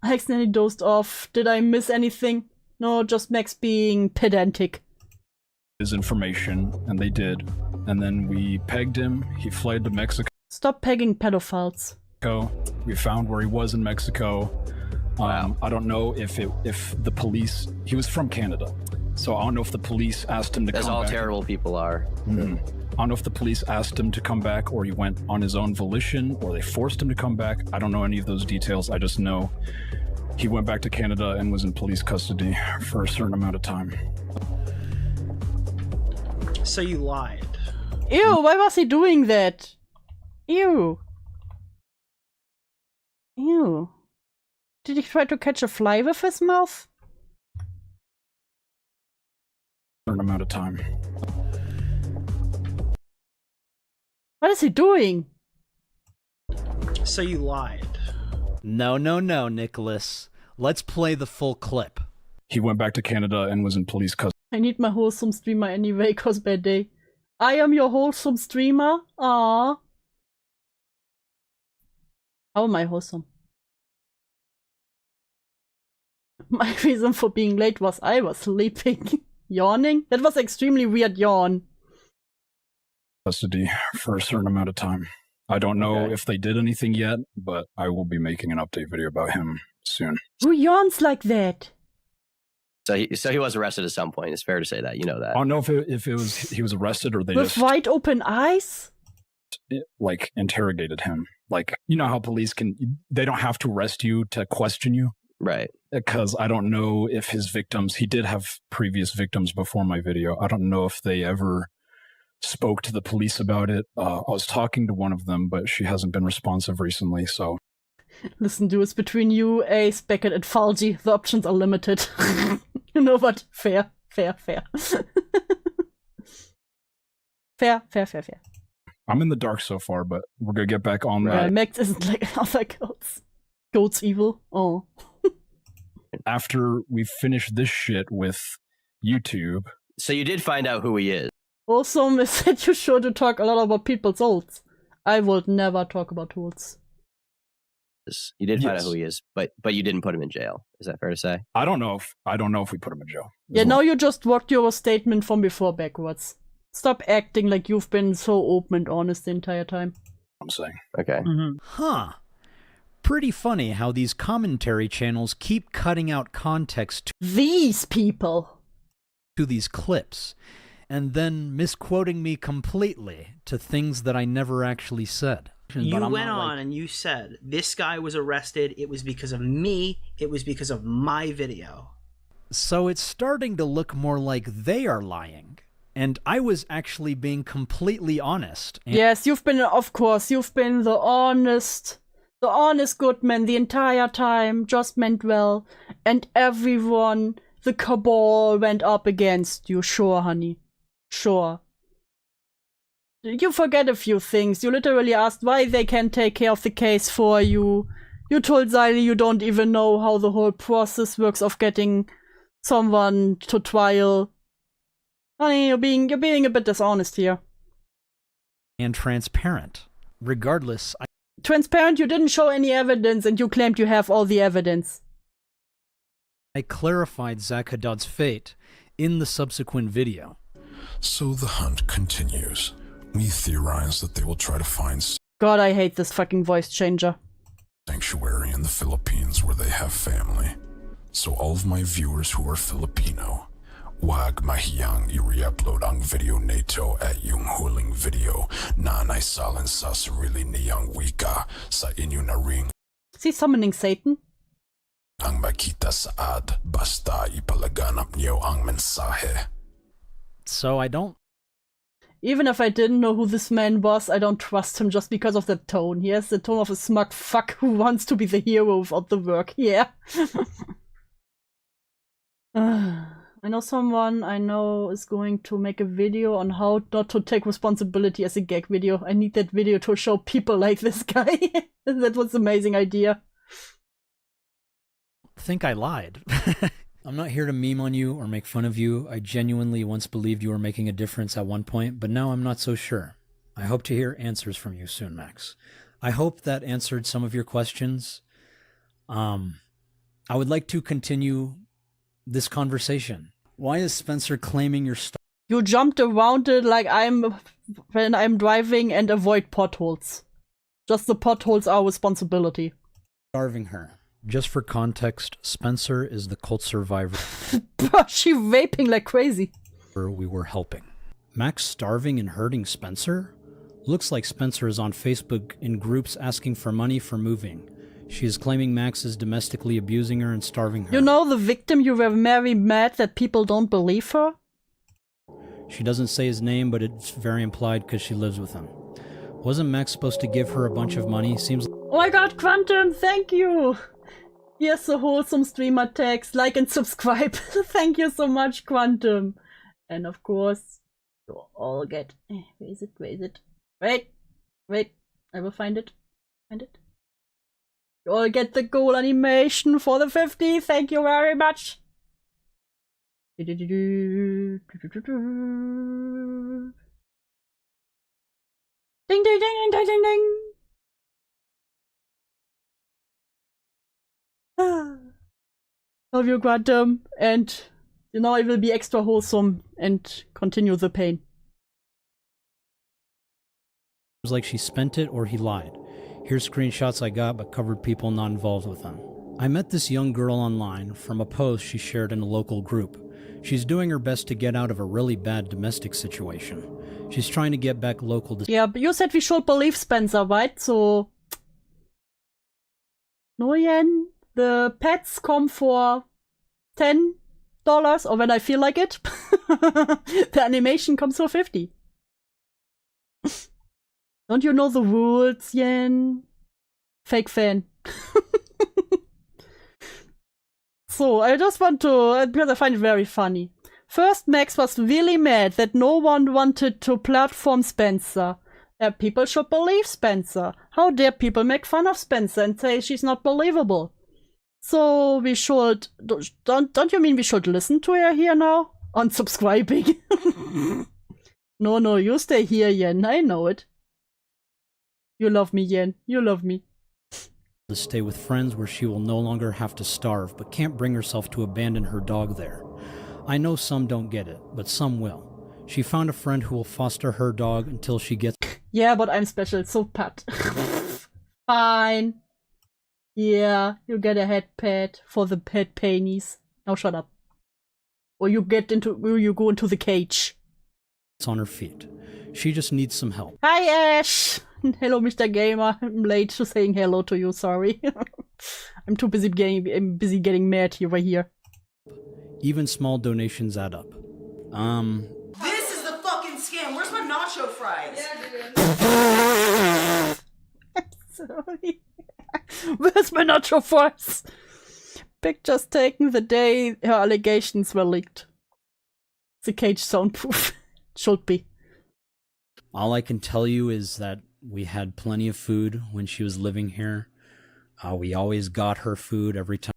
I accidentally dozed off. Did I miss anything? No, just Max being pedantic. His information, and they did. And then we pegged him. He fled to Mexico. Stop pegging pedophiles. We found where he was in Mexico. I don't know if the police... He was from Canada. So I don't know if the police asked him to come back. As all terrible people are. Mm-hmm. I don't know if the police asked him to come back or he went on his own volition or they forced him to come back. I don't know any of those details. I just know he went back to Canada and was in police custody for a certain amount of time. So you lied. Ew, why was he doing that? Ew. Ew. Did he try to catch a fly with his mouth? Certain amount of time. What is he doing? So you lied. No, Nicholas. Let's play the full clip. He went back to Canada and was in police custody. I need my wholesome streamer anyway, cause bad day. I am your wholesome streamer. Aww. How am I wholesome? My reason for being late was I was sleeping. Yawning? That was extremely weird yawn. Custody for a certain amount of time. I don't know if they did anything yet, but I will be making an update video about him soon. Who yawns like that? So he was arrested at some point. It's fair to say that. You know that. I don't know if it was he was arrested or they with just... wide open eyes? Like, interrogated him. Like, you know how police they don't have to arrest you to question you? Right. Because I don't know if his victims, he did have previous victims before my video. I don't know if they ever spoke to the police about it. I was talking to one of them, but she hasn't been responsive recently, so. Listen, dude, it's between you, Ace, Beckett, and Falgi. The options are limited. You know what? Fair. Fair. I'm in the dark so far, but we're gonna get back on that. Max isn't like other goats. Goat's evil. Oh. After we finish this shit with YouTube. So you did find out who he is. Also, Miss said you sure to talk a lot about people's souls. I would never talk about tools. You did find out who he is, but you didn't put him in jail. Is that fair to say? I don't know if we put him in jail. Yeah, now you just walked your statement from before backwards. Stop acting like you've been so open and honest the entire time. I'm saying. Okay. Mm-hmm. Huh. Pretty funny how these commentary channels keep cutting out context to these people. To these clips, and then misquoting me completely to things that I never actually said. You went on and you said, this guy was arrested, it was because of me, it was because of my video. So it's starting to look more like they are lying. And I was actually being completely honest. Yes, you've been, of course, you've been the honest good man the entire time, just meant well. And everyone, the cabal went up against you. Sure, honey. Sure. You forget a few things. You literally asked why they can't take care of the case for you. You told Xylee you don't even know how the whole process works of getting someone to trial. Honey, you're being a bit dishonest here. And transparent. Regardless, Transparent, you didn't show any evidence and you claimed you have all the evidence. I clarified Zach Haddad's fate in the subsequent video. So the hunt continues. We theorize that they will try to find God, I hate this fucking voice changer. sanctuary in the Philippines where they have family. So all of my viewers who are Filipino, wag mahiyang i-re-upload ang video nito at yung huling video na naisalin sa sarili niyang wika sa inyo na ring. Is he summoning Satan? Ang makita sa ad, basta ipalaganap niyo ang mensahe. So I don't... Even if I didn't know who this man was, I don't trust him just because of the tone. He has the tone of a smug fuck who wants to be the hero of the work. Yeah. I know someone I know is going to make a video on how not to take responsibility as a gag video. I need that video to show people like this guy. That was an amazing idea. I think I lied. I'm not here to meme on you or make fun of you. I genuinely once believed you were making a difference at one point, but now I'm not so sure. I hope to hear answers from you soon, Max. I hope that answered some of your questions. I would like to continue this conversation. Why is Spencer claiming your stuff? You jumped around it like when I'm driving and avoid potholes. Just the potholes are responsibility. Starving her. Just for context, Spencer is the cult survivor. She vaping like crazy. We were helping. Max starving and hurting Spencer? Looks like Spencer is on Facebook in groups asking for money for moving. She is claiming Max is domestically abusing her and starving her. You know the victim you were very mad that people don't believe her? She doesn't say his name, but it's very implied because she lives with him. Wasn't Max supposed to give her a bunch of money? Seems Oh my god, Quantum, thank you! Here's a wholesome streamer text. Like and subscribe. Thank you so much, Quantum. And of course, you all get... Where is it? Where is it? Wait. I will find it. Find it. You all get the goal animation for the 50. Thank you very much. Ding, ding, ding, ding, ding, ding, ding. Love you, Quantum, and you know I will be extra wholesome and continue the pain. It was like she spent it or he lied. Here's screenshots I got but covered people not involved with them. I met this young girl online from a post she shared in a local group. She's doing her best to get out of a really bad domestic situation. She's trying to get back local to... Yeah, but you said we should believe Spencer, right? So... No, Yen. The pets come for $10, or when I feel like it. The animation comes for 50. Don't you know the rules, Yen? Fake fan. So, I just want to, because I find it very funny. First, Max was really mad that no one wanted to platform Spencer. That people should believe Spencer. How dare people make fun of Spencer and say she's not believable? So we should... Don't you mean we should listen to her here now? Unsubscribing. No, you stay here, Yen. I know it. You love me, Yen. You love me. To stay with friends where she will no longer have to starve, but can't bring herself to abandon her dog there. I know some don't get it, but some will. She found a friend who will foster her dog until she gets... Yeah, but I'm special, so pat. Fine. Yeah, you get a head pet for the pet painies. Now shut up. Or you go into the cage. It's on her feet. She just needs some help. Hi, Ash! Hello, Mr. Gamer. I'm late to saying hello to you, sorry. I'm too busy getting mad over here. Even small donations add up. This is the fucking scam. Where's my nacho fries? Sorry. Where's my nacho fries? Pictures taken the day her allegations were leaked. The cage soundproof. Should be. All I can tell you is that we had plenty of food when she was living here. We always got her food every time.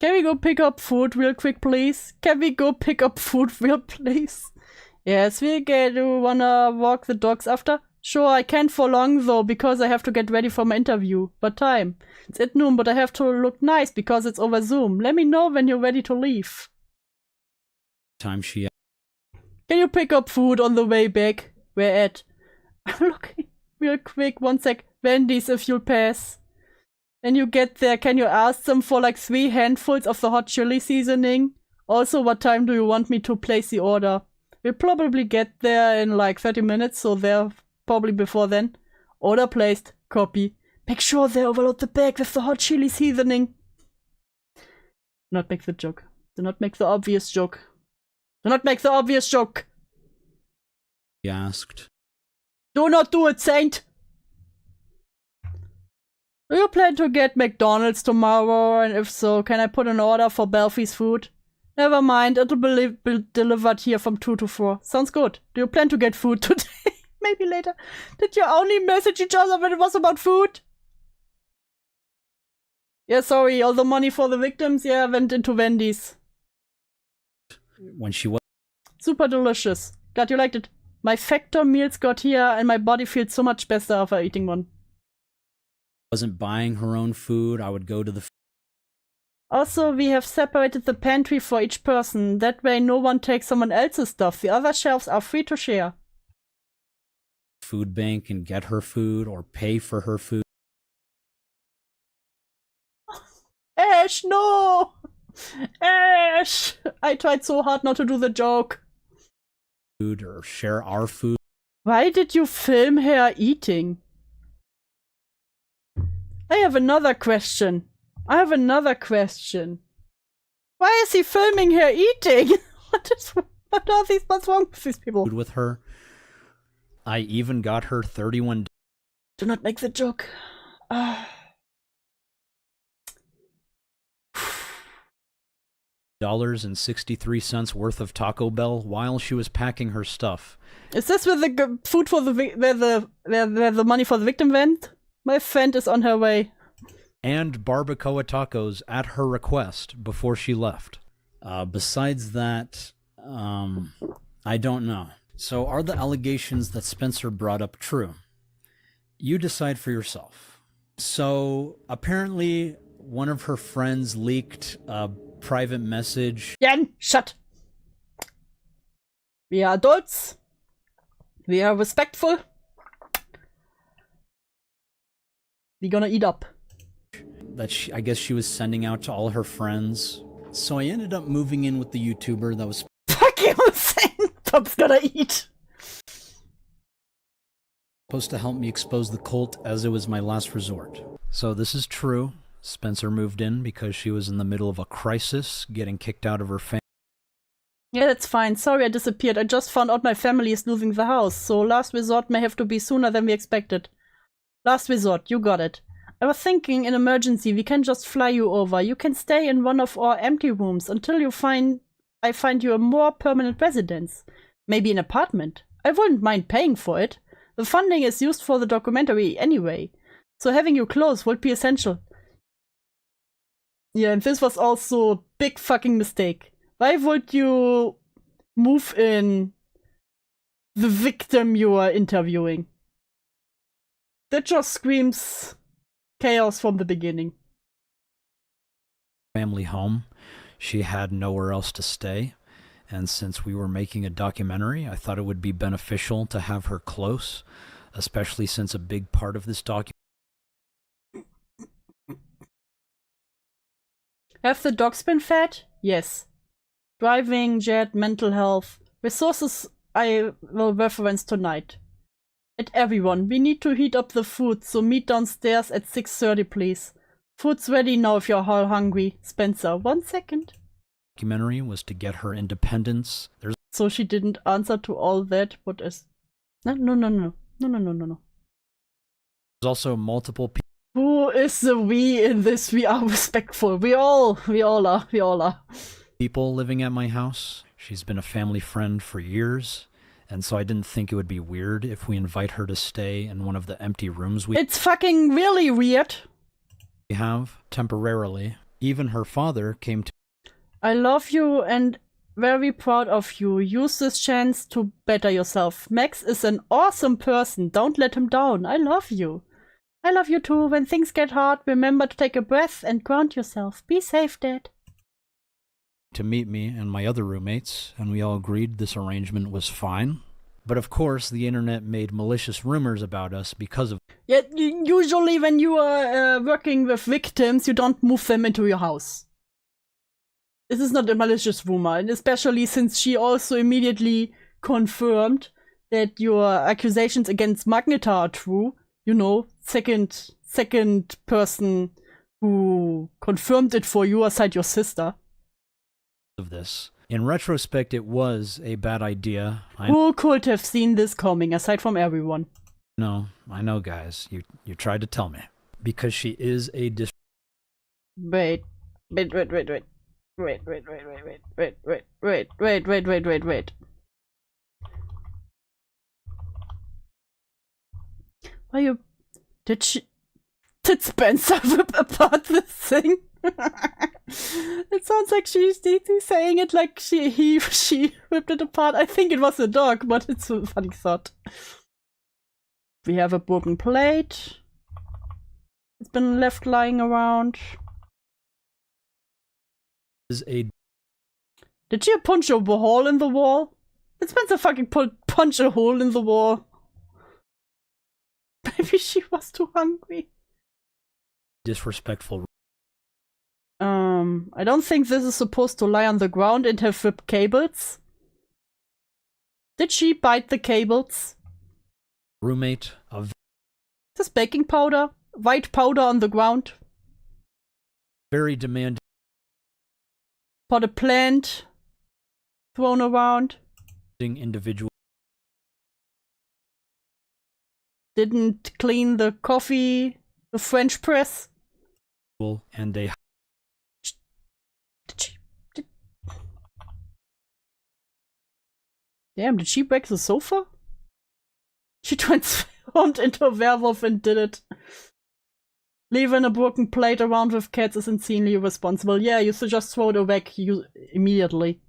Can we go pick up food real quick, please? Can we go pick up food real please? Yes, we wanna walk the dogs after? Sure, I can't for long though, because I have to get ready for my interview. But time. It's at noon, but I have to look nice because it's over Zoom. Let me know when you're ready to leave. Time she... Can you pick up food on the way back? Where at? I'm looking real quick, 1 sec. Wendy's if you'll pass. When you get there, can you ask them for like 3 handfuls of the hot chili seasoning? Also, what time do you want me to place the order? We'll probably get there in like 30 minutes, so they're probably before then. Order placed. Copy. Make sure they overload the bag with the hot chili seasoning. Do not make the joke. Do not make the obvious joke. Do not make the obvious joke. He asked. Do not do it, Saint! Do you plan to get McDonald's tomorrow? And if so, can I put an order for Belfie's food? Never mind, it'll be delivered here from 2 to 4. Sounds good. Do you plan to get food today? Maybe later. Did you only message each other when it was about food? Yeah, sorry, all the money for the victims, yeah, went into Wendy's. When she was... Super delicious. Glad you liked it. My factor meals got here and my body feels so much better after eating one. Wasn't buying her own food, I would go to the... Also, we have separated the pantry for each person. That way no one takes someone else's stuff. The other shelves are free to share. Food bank and get her food or pay for her food. Ash, no! Ash! I tried so hard not to do the joke. Food or share our food. Why did you film her eating? I have another question. Why is he filming her eating? What's wrong with these people? Food with her. I even got her 31. Do not make the joke. $63 worth of Taco Bell while she was packing her stuff. Is this where the food for the where the money for the victim went? My friend is on her way. And barbacoa tacos at her request before she left. Besides that, I don't know. So are the allegations that Spencer brought up true? You decide for yourself. So apparently one of her friends leaked a private message. Jan, shut! We are adults. We are respectful. We're gonna eat up. That I guess she was sending out to all her friends. So I ended up moving in with the YouTuber that was... Fuck you, saying Top's gonna eat. Supposed to help me expose the cult as it was my last resort. So this is true. Spencer moved in because she was in the middle of a crisis, getting kicked out of her family. Yeah, that's fine. Sorry I disappeared. I just found out my family is losing the house, so last resort may have to be sooner than we expected. Last resort, you got it. I was thinking in emergency we can just fly you over. You can stay in one of our empty rooms until I find you a more permanent residence. Maybe an apartment. I wouldn't mind paying for it. The funding is used for the documentary anyway, so having you close would be essential. Yeah, and this was also a big fucking mistake. Why would you move in the victim you are interviewing? That just screams chaos from the beginning. Family home. She had nowhere else to stay. And since we were making a documentary, I thought it would be beneficial to have her close, especially since a big part of this documentary... Have the dogs been fed? Yes. Driving, jet, mental health. Resources I will reference tonight. And everyone, we need to heat up the food, so meet downstairs at 6:30, please. Food's ready now if you're all hungry. Spencer, 1 second. documentary was to get her independence. There's So she didn't answer to all that. What is? No. There's also multiple people. Who is the we in this? We are respectful. We all are. People living at my house. She's been a family friend for years, and so I didn't think it would be weird if we invite her to stay in one of the empty rooms It's fucking really weird. we have temporarily. Even her father came to. I love you and very proud of you. Use this chance to better yourself. Max is an awesome person. Don't let him down. I love you. I love you too. When things get hard, remember to take a breath and ground yourself. Be safe, Dad. To meet me and my other roommates, and we all agreed this arrangement was fine. But of course, the internet made malicious rumors about us because of. Yeah, usually when you are working with victims, you don't move them into your house. This is not a malicious rumor, and especially since she also immediately confirmed that your accusations against Magneta are true. You know, second person who confirmed it for you aside your sister. Of this. In retrospect, it was a bad idea. Who could have seen this coming, aside from everyone? No, I know, guys. You tried to tell me. Because she is a Wait. Why you... Did Spencer rip apart this thing? It sounds like she's saying it like she ripped it apart. I think it was a dog, but it's a funny thought. We have a broken plate. It's been left lying around. Did she punch a hole in the wall? Did Spencer fucking punch a hole in the wall? Maybe she was too hungry. Disrespectful. I don't think this is supposed to lie on the ground and have ripped cables. Did she bite the cables? Roommate of. This baking powder? White powder on the ground? Very demanding. Pot a plant thrown around. Individual. Didn't clean the coffee, the French press. And they. Damn, did she break the sofa? She transformed into a werewolf and did it. Leaving a broken plate around with cats is insanely irresponsible. Yeah, you should just throw it away immediately.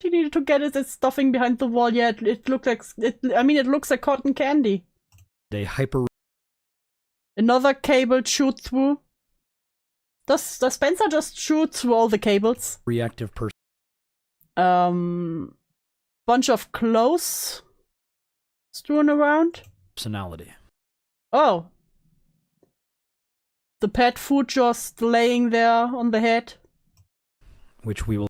She needed to get its stuffing behind the wall. Yeah, it looks like it looks like cotton candy. They hyper. Another cable chewed through. Does Spencer just shoot through all the cables? Reactive person. Bunch of clothes strewn around. Personality. Oh. The pet food just laying there on the head. Which we will.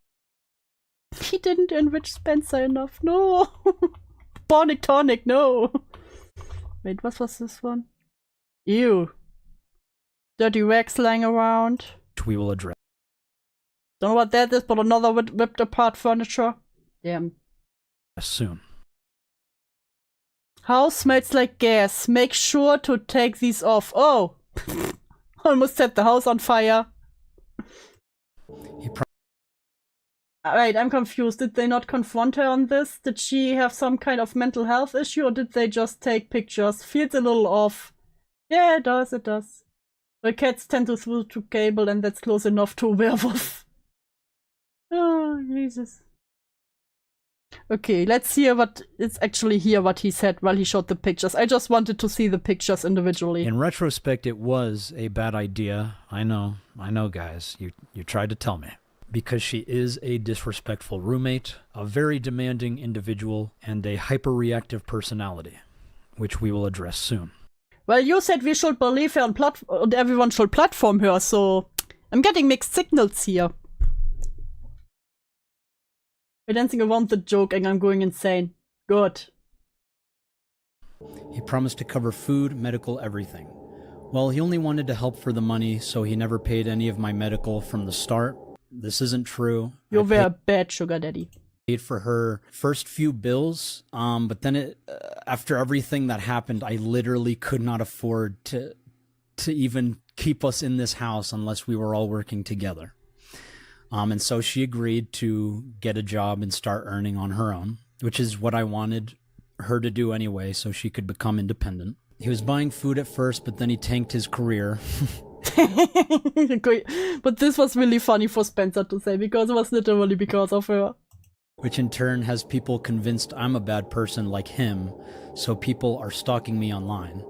He didn't enrich Spencer enough. No. Bonic tonic, no. Wait, what was this one? Ew. Dirty rags lying around. Which we will address. Don't know what that is, but another ripped apart furniture. Damn. Soon. House smells like gas. Make sure to take these off. Oh! Almost set the house on fire. Alright, I'm confused. Did they not confront her on this? Did she have some kind of mental health issue, or did they just take pictures? Feels a little off. Yeah, it does, it does. The cats tend to through to cable, and that's close enough to a werewolf. Oh, Jesus. Okay, let's hear what he said while he showed the pictures. I just wanted to see the pictures individually. In retrospect, it was a bad idea. I know, guys. You tried to tell me. Because she is a disrespectful roommate, a very demanding individual, and a hyper-reactive personality, which we will address soon. Well, you said we should believe her and everyone should platform her, so I'm getting mixed signals here. We're dancing around the joke and I'm going insane. Good. He promised to cover food, medical, everything. Well, he only wanted to help for the money, so he never paid any of my medical from the start. this isn't true. You were a bad sugar daddy. Paid for her first few bills, but then after everything that happened, I literally could not afford to even keep us in this house unless we were all working together. And so she agreed to get a job and start earning on her own, which is what I wanted her to do anyway, so she could become independent. He was buying food at first, but then he tanked his career. But this was really funny for Spencer to say, because it was literally because of her. Which in turn has people convinced I'm a bad person like him, so people are stalking me online.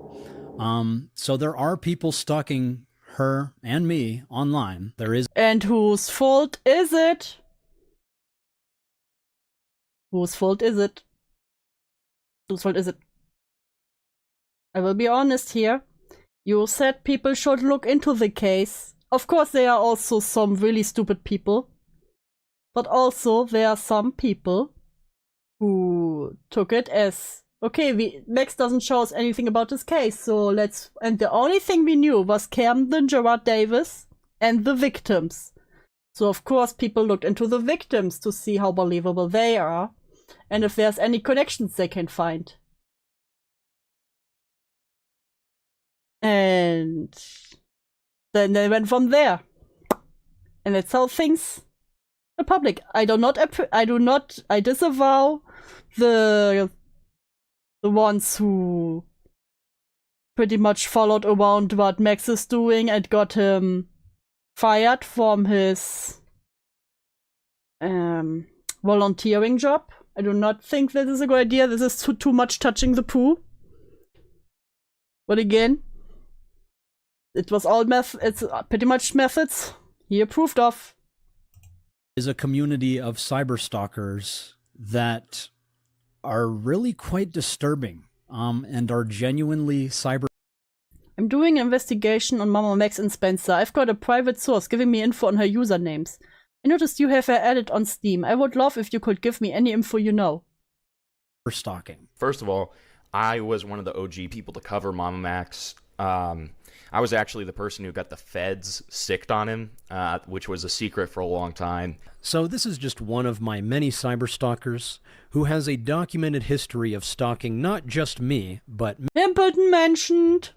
So there are people stalking her and me online. There is. And whose fault is it? Whose fault is it? Whose fault is it? I will be honest here. You said people should look into the case. Of course, there are also some really stupid people. But also, there are some people who took it as, okay, Max doesn't show us anything about this case, so let's... And the only thing we knew was Camden Gerard Davis and the victims. So, of course, people looked into the victims to see how believable they are, and if there's any connections they can find. And then they went from there. And that's how things are public. I disavow the ones who pretty much followed around what Max is doing and got him fired from his volunteering job. I do not think this is a good idea. This is too much touching the poo. But again, it was all it's pretty much methods he approved of. Is a community of cyberstalkers that are really quite disturbing, and are genuinely cyber. I'm doing an investigation on Mama Max and Spencer. I've got a private source giving me info on her usernames. I noticed you have her added on Steam. I would love if you could give me any info you know. Stalking. First of all, I was one of the OG people to cover Mama Max. I was actually the person who got the feds sicked on him, which was a secret for a long time. So this is just one of my many cyberstalkers who has a documented history of stalking not just me, but Impleton mentioned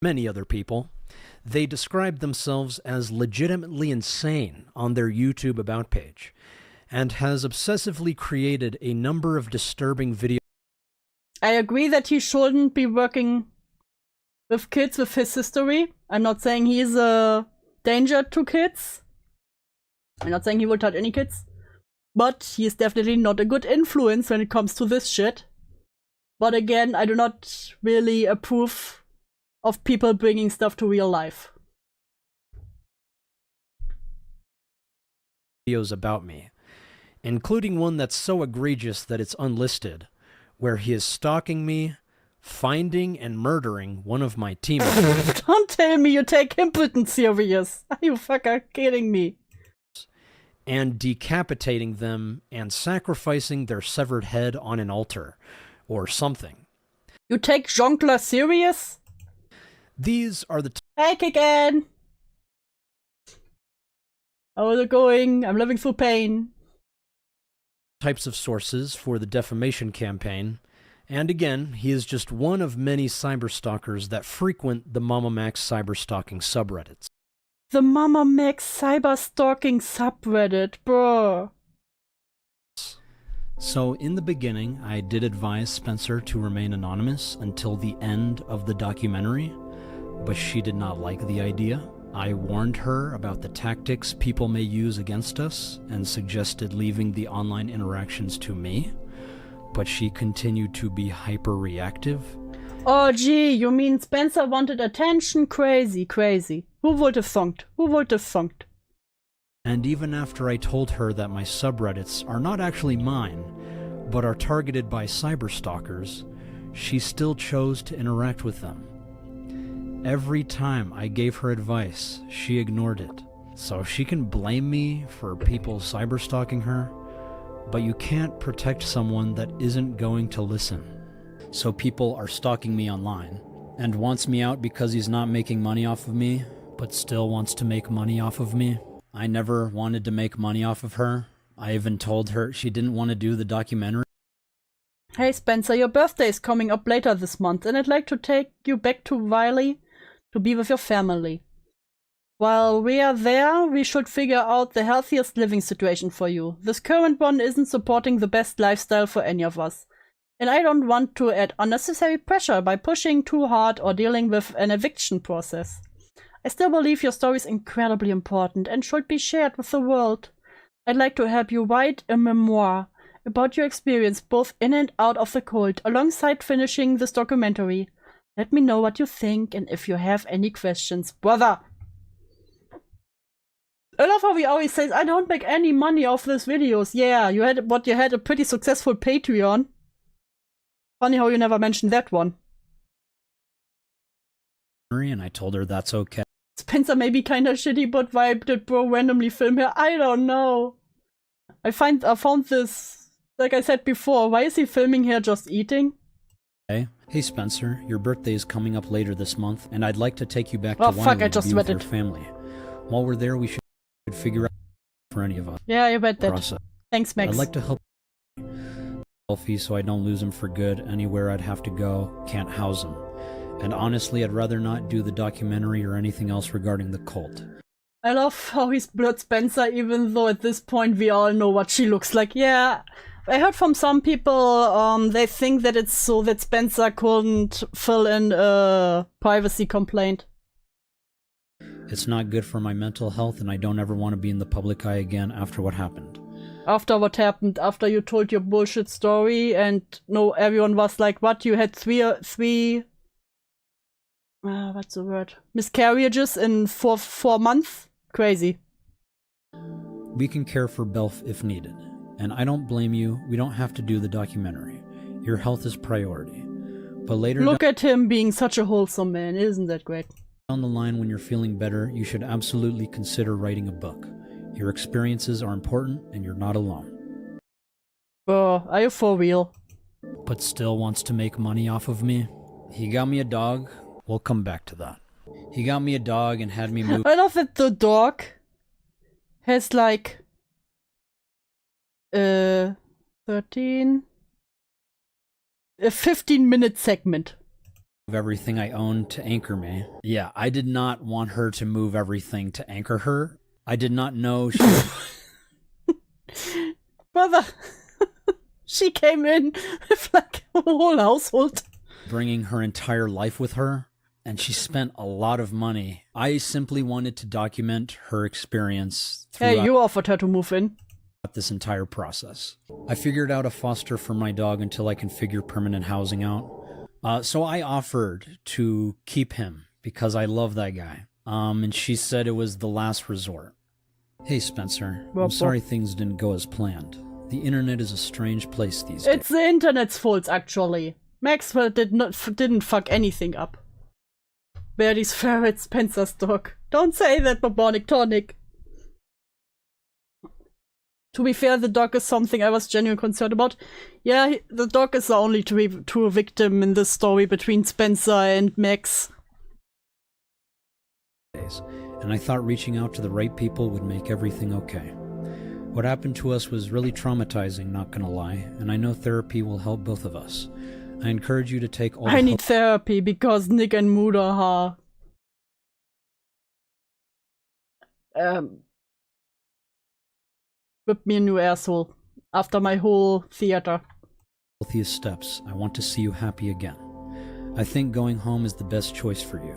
many other people. They described themselves as legitimately insane on their YouTube About page, and has obsessively created a number of disturbing videos. I agree that he shouldn't be working with kids with his history. I'm not saying he's a danger to kids. I'm not saying he will touch any kids. But he is definitely not a good influence when it comes to this shit. But again, I do not really approve of people bringing stuff to real life. Videos about me, including one that's so egregious that it's unlisted, where he is stalking me, finding and murdering one of my teammates. Don't tell me you take Impleton serious. Are you fucking kidding me? And decapitating them and sacrificing their severed head on an altar or something. You take Jongleur serious? These are the Hey, again. How is it going? I'm living through pain. Types of sources for the defamation campaign. And again, he is just one of many cyberstalkers that frequent the Mama Max cyberstalking subreddits. The Mama Max cyberstalking subreddit, bro. So in the beginning, I did advise Spencer to remain anonymous until the end of the documentary, but she did not like the idea. I warned her about the tactics people may use against us and suggested leaving the online interactions to me, but she continued to be hyper-reactive. Oh gee, you mean Spencer wanted attention? Crazy, crazy. Who would have thunk? Who would have thunk? And even after I told her that my subreddits are not actually mine, but are targeted by cyberstalkers, she still chose to interact with them. Every time I gave her advice, she ignored it. So she can blame me for people cyberstalking her, but you can't protect someone that isn't going to listen. So people are stalking me online, and wants me out because he's not making money off of me, but still wants to make money off of me. I never wanted to make money off of her. I even told her she didn't want to do the documentary. Hey Spencer, your birthday is coming up later this month, and I'd like to take you back to Wiley to be with your family. While we are there, we should figure out the healthiest living situation for you. This current one isn't supporting the best lifestyle for any of us. And I don't want to add unnecessary pressure by pushing too hard or dealing with an eviction process. I still believe your story is incredibly important and should be shared with the world. I'd like to help you write a memoir about your experience both in and out of the cult, alongside finishing this documentary. Let me know what you think and if you have any questions. Brother! I love how he always says, I don't make any money off these videos. Yeah, you had a pretty successful Patreon. Funny how you never mentioned that one. And I told her that's okay. Spencer may be kinda shitty, but why did bro randomly film here? I don't know. I found this, like I said before, why is he filming here just eating? Hey Spencer, your birthday is coming up later this month, and I'd like to take you back to Wiley to be with your family. While we're there, we should figure out for any of us. Yeah, I read that. Process. Thanks, Max. I'd like to help Elfie so I don't lose him for good. Anywhere I'd have to go, can't house him. And honestly, I'd rather not do the documentary or anything else regarding the cult. I love how he's blurred Spencer, even though at this point we all know what she looks like. Yeah, I heard from some people, they think that it's so that Spencer couldn't fill in a privacy complaint. It's not good for my mental health, and I don't ever want to be in the public eye again after what happened. After what happened, after you told your bullshit story, and no, everyone was like, what, you had three what's the word? Miscarriages in four months? Crazy. We can care for Belf if needed. And I don't blame you. We don't have to do the documentary. Your health is priority. But later... Look at him being such a wholesome man. Isn't that great? Down the line, when you're feeling better, you should absolutely consider writing a book. Your experiences are important, and you're not alone. Oh, are you for real? But still wants to make money off of me? He got me a dog. We'll come back to that. He got me a dog and had me move... I love that the dog has like... 13... a 15-minute segment. Everything I owned to anchor me. Yeah, I did not want her to move everything to anchor her. I did not know she... Brother, she came in with like a whole household. Bringing her entire life with her. And she spent a lot of money. I simply wanted to document her experience Hey, you offered her to move in. This entire process. I figured out a foster for my dog until I can figure permanent housing out. So I offered to keep him because I love that guy. And she said it was the last resort. Hey Spencer, I'm sorry things didn't go as planned. The internet is a strange place these days. It's the internet's fault, actually. Maxwell didn't fuck anything up. Barry's ferret, Spencer's dog. Don't say that, Bubonic Tonic. To be fair, the dog is something I was genuinely concerned about. Yeah, the dog is the only true victim in this story between Spencer and Max. And I thought reaching out to the right people would make everything okay. What happened to us was really traumatizing, not gonna lie, and I know therapy will help both of us. I encourage you to take all I need therapy because Nick and Mudaha whipped me a new asshole after my whole theater. Healthiest steps. I want to see you happy again. I think going home is the best choice for you.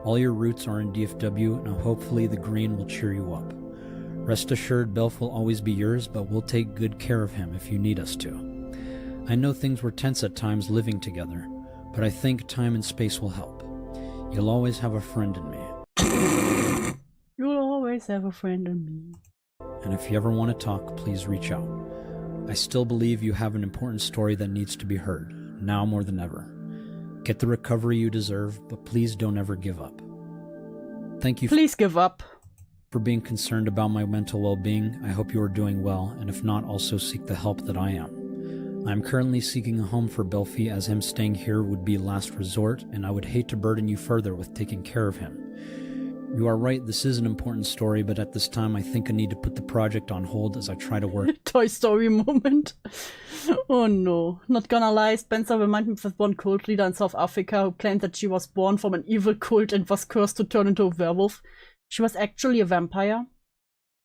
All your roots are in DFW, and hopefully the green will cheer you up. Rest assured, Belf will always be yours, but we'll take good care of him if you need us to. I know things were tense at times living together, but I think time and space will help. You'll always have a friend in me. You'll always have a friend in me. And if you ever want to talk, please reach out. I still believe you have an important story that needs to be heard, now more than ever. Get the recovery you deserve, but please don't ever give up. Thank you. Please give up. For being concerned about my mental well-being. I hope you are doing well, and if not, also seek the help that I am. I am currently seeking a home for Belfie, as him staying here would be last resort, and I would hate to burden you further with taking care of him. You are right, this is an important story, but at this time I think I need to put the project on hold as I try to work. Toy Story moment. Oh no. Not gonna lie, Spencer reminded me of one cult leader in South Africa who claimed that she was born from an evil cult and was cursed to turn into a werewolf. She was actually a vampire.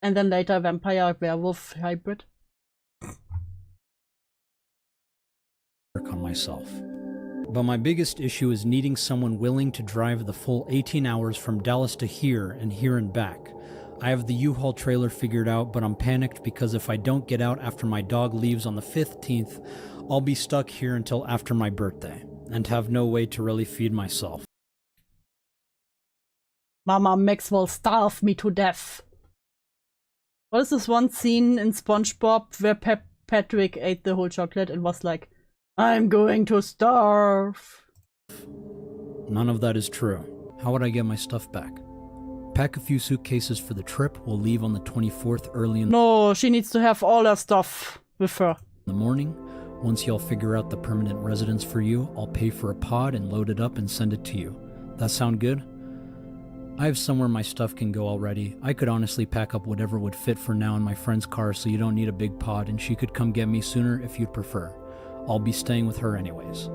And then later a vampire-werewolf hybrid. Work on myself. But my biggest issue is needing someone willing to drive the full 18 hours from Dallas to here and back. I have the U-Haul trailer figured out, but I'm panicked because if I don't get out after my dog leaves on the 15th, I'll be stuck here until after my birthday, and have no way to really feed myself. Mama Max will starve me to death. What is this one scene in SpongeBob where Patrick ate the whole chocolate and was like, I'm going to starve. None of that is true. How would I get my stuff back? Pack a few suitcases for the trip. We'll leave on the 24th early in No, she needs to have all her stuff with her. the morning. Once y'all figure out the permanent residence for you, I'll pay for a pod and load it up and send it to you. That sound good? I have somewhere my stuff can go already. I could honestly pack up whatever would fit for now in my friend's car, so you don't need a big pod, and she could come get me sooner if you'd prefer. I'll be staying with her anyways.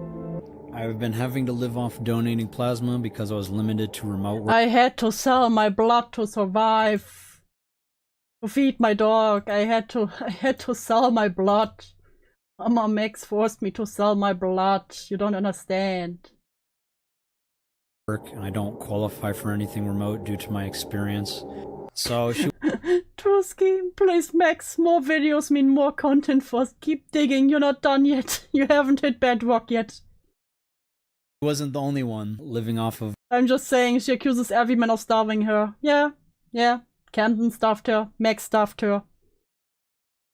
I've been having to live off donating plasma because I was limited to remote work. I had to sell my blood to survive. To feed my dog. I had to sell my blood. Mama Max forced me to sell my blood. You don't understand. And I don't qualify for anything remote due to my experience. So she True scheme. Please, Max. More videos mean more content for us. Keep digging. You're not done yet. You haven't hit bedrock yet. wasn't the only one living off of I'm just saying, she accuses every man of starving her. Yeah. Camden starved her. Max starved her.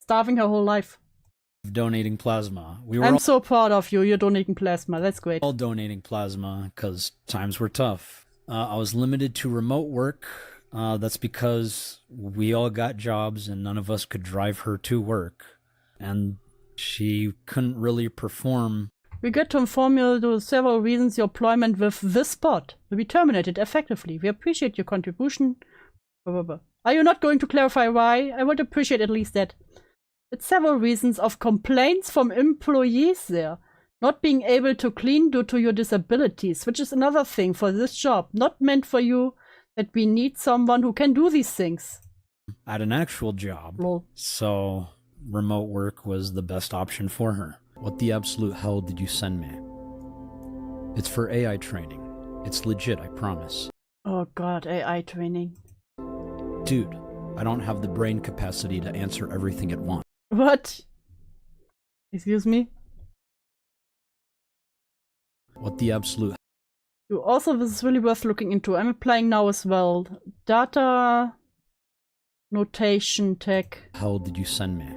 Starving her whole life. donating plasma. We were I'm all so proud of you. You're donating plasma. That's great. all donating plasma because times were tough. I was limited to remote work. That's because we all got jobs and none of us could drive her to work. And she couldn't really perform. We get to inform you to several reasons your employment with this spot will be terminated effectively. We appreciate your contribution. Blah, blah, blah. Are you not going to clarify why? I would appreciate at least that. It's several reasons of complaints from employees there. Not being able to clean due to your disabilities, which is another thing for this job. Not meant for you, that we need someone who can do these things. At an actual job. Lol. So remote work was the best option for her. What the absolute hell did you send me? It's for AI training. It's legit, I promise. Oh god, AI training. Dude, I don't have the brain capacity to answer everything at once. What? Excuse me? What the absolute Also, this is really worth looking into. I'm applying now as well. Data notation tech. hell did you send me?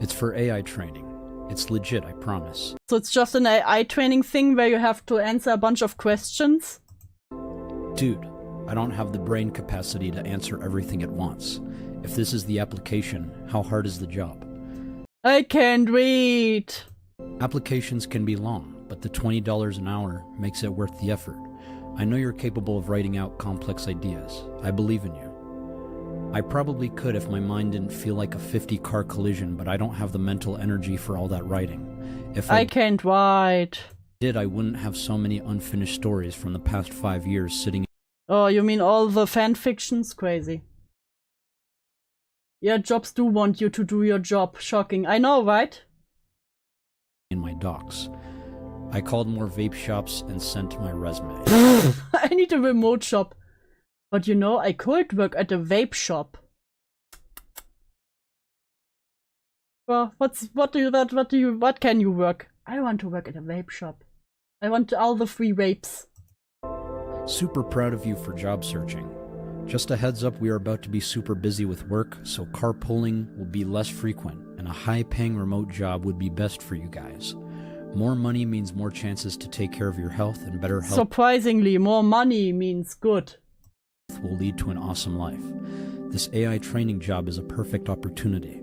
It's for AI training. It's legit, I promise. So it's just an AI training thing where you have to answer a bunch of questions? Dude, I don't have the brain capacity to answer everything at once. If this is the application, how hard is the job? I can't read. Applications can be long, but the $20 an hour makes it worth the effort. I know you're capable of writing out complex ideas. I believe in you. I probably could if my mind didn't feel like a 50-car collision, but I don't have the mental energy for all that writing. If I can't write. did, I wouldn't have so many unfinished stories from the past 5 years sitting Oh, you mean all the fan fictions? Crazy. Yeah, jobs do want you to do your job. Shocking. I know, right? in my docs. I called more vape shops and sent my resume. I need a remote shop. But you know, I could work at a vape shop. Well, what can you work? I want to work at a vape shop. I want all the free vapes. Super proud of you for job searching. Just a heads up, we are about to be super busy with work, so carpooling will be less frequent, and a high-paying remote job would be best for you guys. More money means more chances to take care of your health, and better health Surprisingly, more money means good. will lead to an awesome life. This AI training job is a perfect opportunity.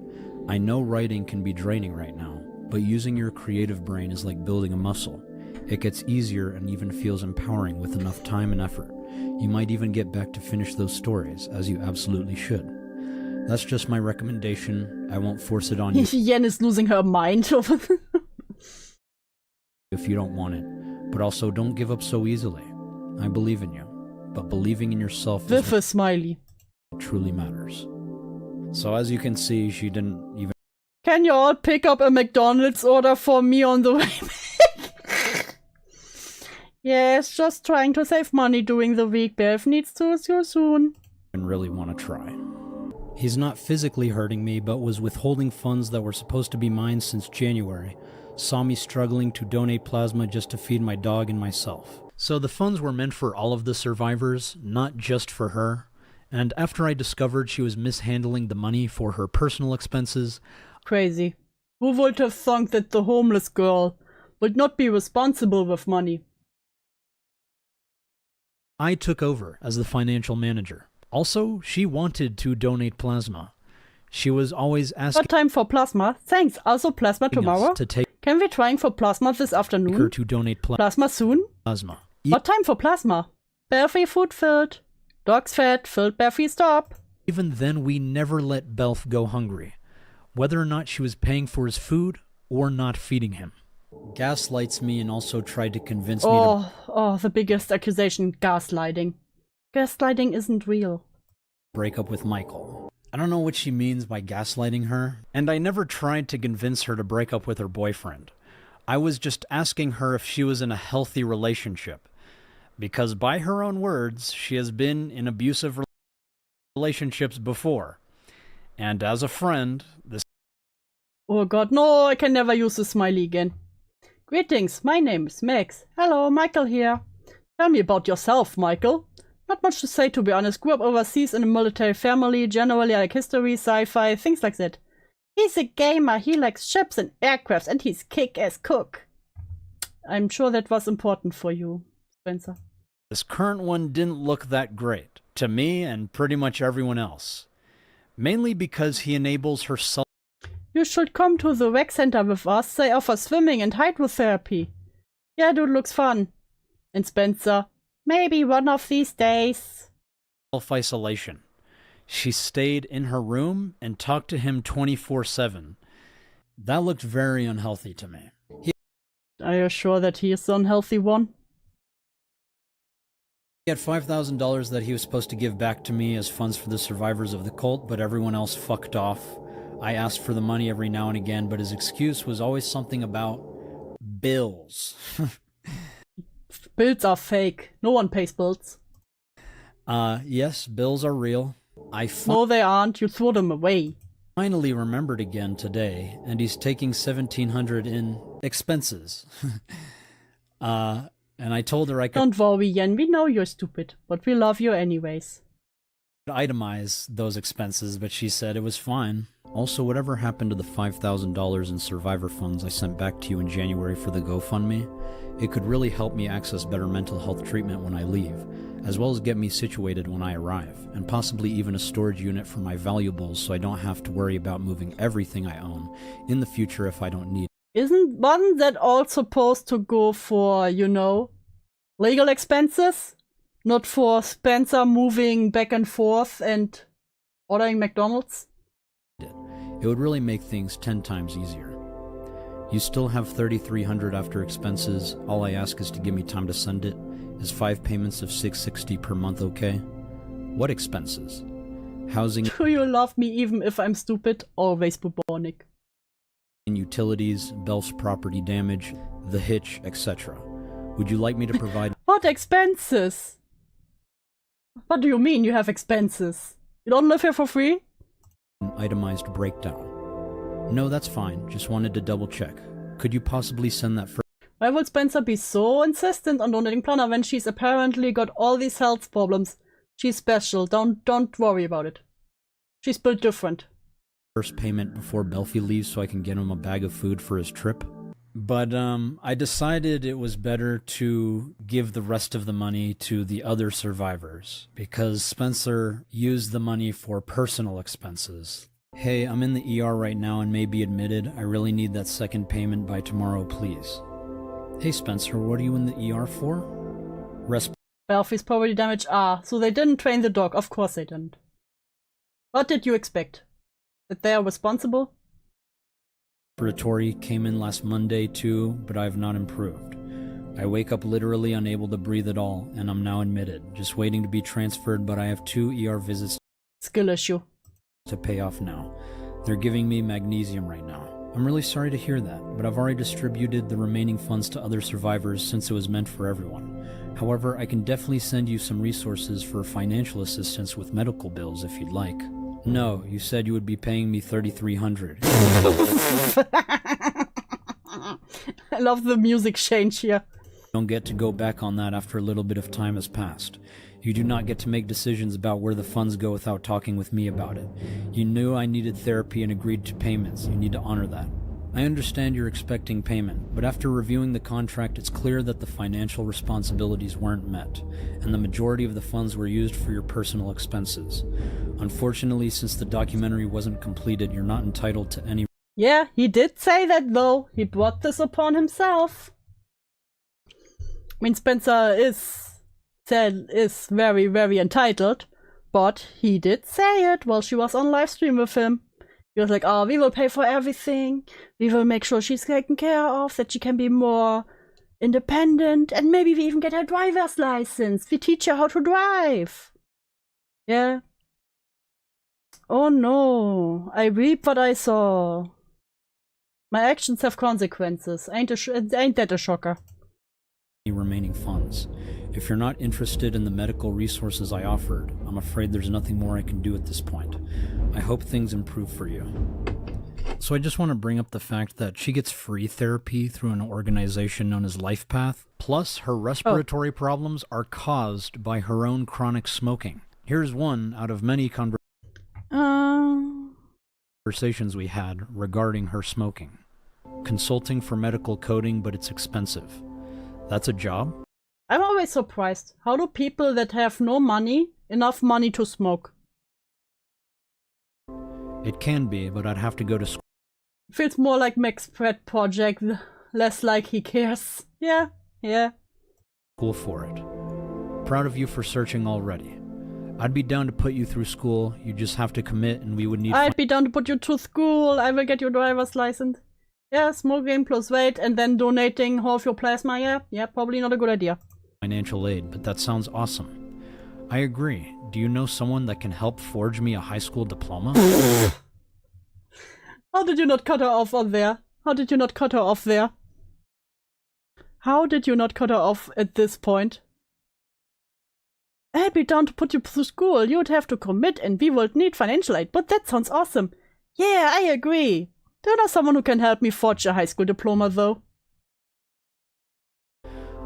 I know writing can be draining right now, but using your creative brain is like building a muscle. It gets easier and even feels empowering with enough time and effort. You might even get back to finish those stories, as you absolutely should. That's just my recommendation. I won't force it on you. Yen is losing her mind over if you don't want it. But also, don't give up so easily. I believe in you. But believing in yourself with a smiley truly matters. So as you can see, she didn't even... Can you all pick up a McDonald's order for me on the way back? Yes, just trying to save money during the week. Bev needs to see you soon. And really want to try. He's not physically hurting me, but was withholding funds that were supposed to be mine since January. Saw me struggling to donate plasma just to feed my dog and myself. So the funds were meant for all of the survivors, not just for her. And after I discovered she was mishandling the money for her personal expenses... Crazy. Who would have thunk that the homeless girl would not be responsible with money? I took over as the financial manager. Also, she wanted to donate plasma. She was always asking... What time for plasma? Thanks. Also plasma tomorrow? Can we try for plasma this afternoon? Her to donate plasma soon? Plasma. What time for plasma? Belfie food filled. Dog's fed. Filled Belfie stop. Even then, we never let Belf go hungry. Whether or not she was paying for his food or not feeding him. Gaslights me and also tried to convince me to... Oh, the biggest accusation, gaslighting. Gaslighting isn't real. Break up with Michael. I don't know what she means by gaslighting her, and I never tried to convince her to break up with her boyfriend. I was just asking her if she was in a healthy relationship, because by her own words, she has been in abusive relationships before. And as a friend, this... Oh god, no, I can never use the smiley again. Greetings, my name is Max. Hello, Michael here. Tell me about yourself, Michael. Not much to say, to be honest. Grew up overseas in a military family. Generally I like history, sci-fi, things like that. He's a gamer. He likes ships and aircrafts, and he's kick-ass cook. I'm sure that was important for you, Spencer. This current one didn't look that great. To me and pretty much everyone else. Mainly because he enables her self... You should come to the rec center with us. They offer swimming and hydrotherapy. Yeah, dude, looks fun. And Spencer... Maybe one of these days. Self-isolation. She stayed in her room and talked to him 24/7. That looked very unhealthy to me. Are you sure that he is the unhealthy one? He had $5,000 that he was supposed to give back to me as funds for the survivors of the cult, but everyone else fucked off. I asked for the money every now and again, but his excuse was always something about bills. Bills are fake. No one pays bills. Yes, bills are real. No, they aren't. You threw them away. Finally remembered again today, and he's taking $1,700 in expenses. And I told her I could... Don't worry, Yen. We know you're stupid, but we love you anyways. Itemize those expenses, but she said it was fine. Also, whatever happened to the $5,000 in survivor funds I sent back to you in January for the GoFundMe, it could really help me access better mental health treatment when I leave, as well as get me situated when I arrive, and possibly even a storage unit for my valuables so I don't have to worry about moving everything I own in the future if I don't need it. Wasn't that all supposed to go for, you know, legal expenses? Not for Spencer moving back and forth and ordering McDonald's? It would really make things 10 times easier. You still have $3,300 after expenses. All I ask is to give me time to send it. Is 5 payments of $660 per month okay? What expenses? Housing... Do you love me even if I'm stupid? Always bubonic. Utilities, Belf's property damage, the hitch, etc. Would you like me to provide... What expenses? What do you mean you have expenses? You don't live here for free? An itemized breakdown. No, that's fine. Just wanted to double check. Could you possibly send that for... Why would Spencer be so insistent on donating Plana when she's apparently got all these health problems? She's special. Don't worry about it. She's built different. First payment before Belfie leaves so I can get him a bag of food for his trip. But I decided it was better to give the rest of the money to the other survivors because Spencer used the money for personal expenses. Hey, I'm in the ER right now and may be admitted. I really need that second payment by tomorrow, please. Hey Spencer, what are you in the ER for? Belfie's property damage. Ah, so they didn't train the dog. Of course they didn't. What did you expect? That they are responsible? Respiratory came in last Monday too, but I have not improved. I wake up literally unable to breathe at all, and I'm now admitted. Just waiting to be transferred, but I have 2 ER visits. Skill issue. To pay off now. They're giving me magnesium right now. I'm really sorry to hear that, but I've already distributed the remaining funds to other survivors since it was meant for everyone. However, I can definitely send you some resources for financial assistance with medical bills if you'd like. No, you said you would be paying me $3,300. I love the music change here. Don't get to go back on that after a little bit of time has passed. You do not get to make decisions about where the funds go without talking with me about it. You knew I needed therapy and agreed to payments. You need to honor that. I understand you're expecting payment, but after reviewing the contract, it's clear that the financial responsibilities weren't met, and the majority of the funds were used for your personal expenses. Unfortunately, since the documentary wasn't completed, you're not entitled to any... Yeah, he did say that though. He brought this upon himself. I mean, Spencer is very, very entitled, but he did say it while she was on live stream with him. He was like, oh, we will pay for everything. We will make sure she's taken care of, that she can be more independent, and maybe we even get her driver's license. We teach her how to drive. Yeah. Oh no, I reap what I saw. My actions have consequences. Ain't that a shocker? Remaining funds. If you're not interested in the medical resources I offered, I'm afraid there's nothing more I can do at this point. I hope things improve for you. So I just want to bring up the fact that she gets free therapy through an organization known as LifePath, plus her respiratory problems are caused by her own chronic smoking. Here's one out of many conversations we had regarding her smoking. Consulting for medical coding, but it's expensive. That's a job? I'm always surprised. How do people that have no money, enough money to smoke? It can be, but I'd have to go to school. Feels more like Mac's pet project, less like he cares. Yeah. School for it. Proud of you for searching already. I'd be down to put you through school. You just have to commit and we would need... I'd be down to put you to school. I will get your driver's license. Yeah, smoking plus weight and then donating half your plasma, yeah, probably not a good idea. Financial aid, but that sounds awesome. I agree. Do you know someone that can help forge me a high school diploma? How did you not cut her off on there? How did you not cut her off there? How did you not cut her off at this point? I'd be down to put you through school. You'd have to commit and we would need financial aid, but that sounds awesome. Yeah, I agree. Do you know someone who can help me forge a high school diploma, though?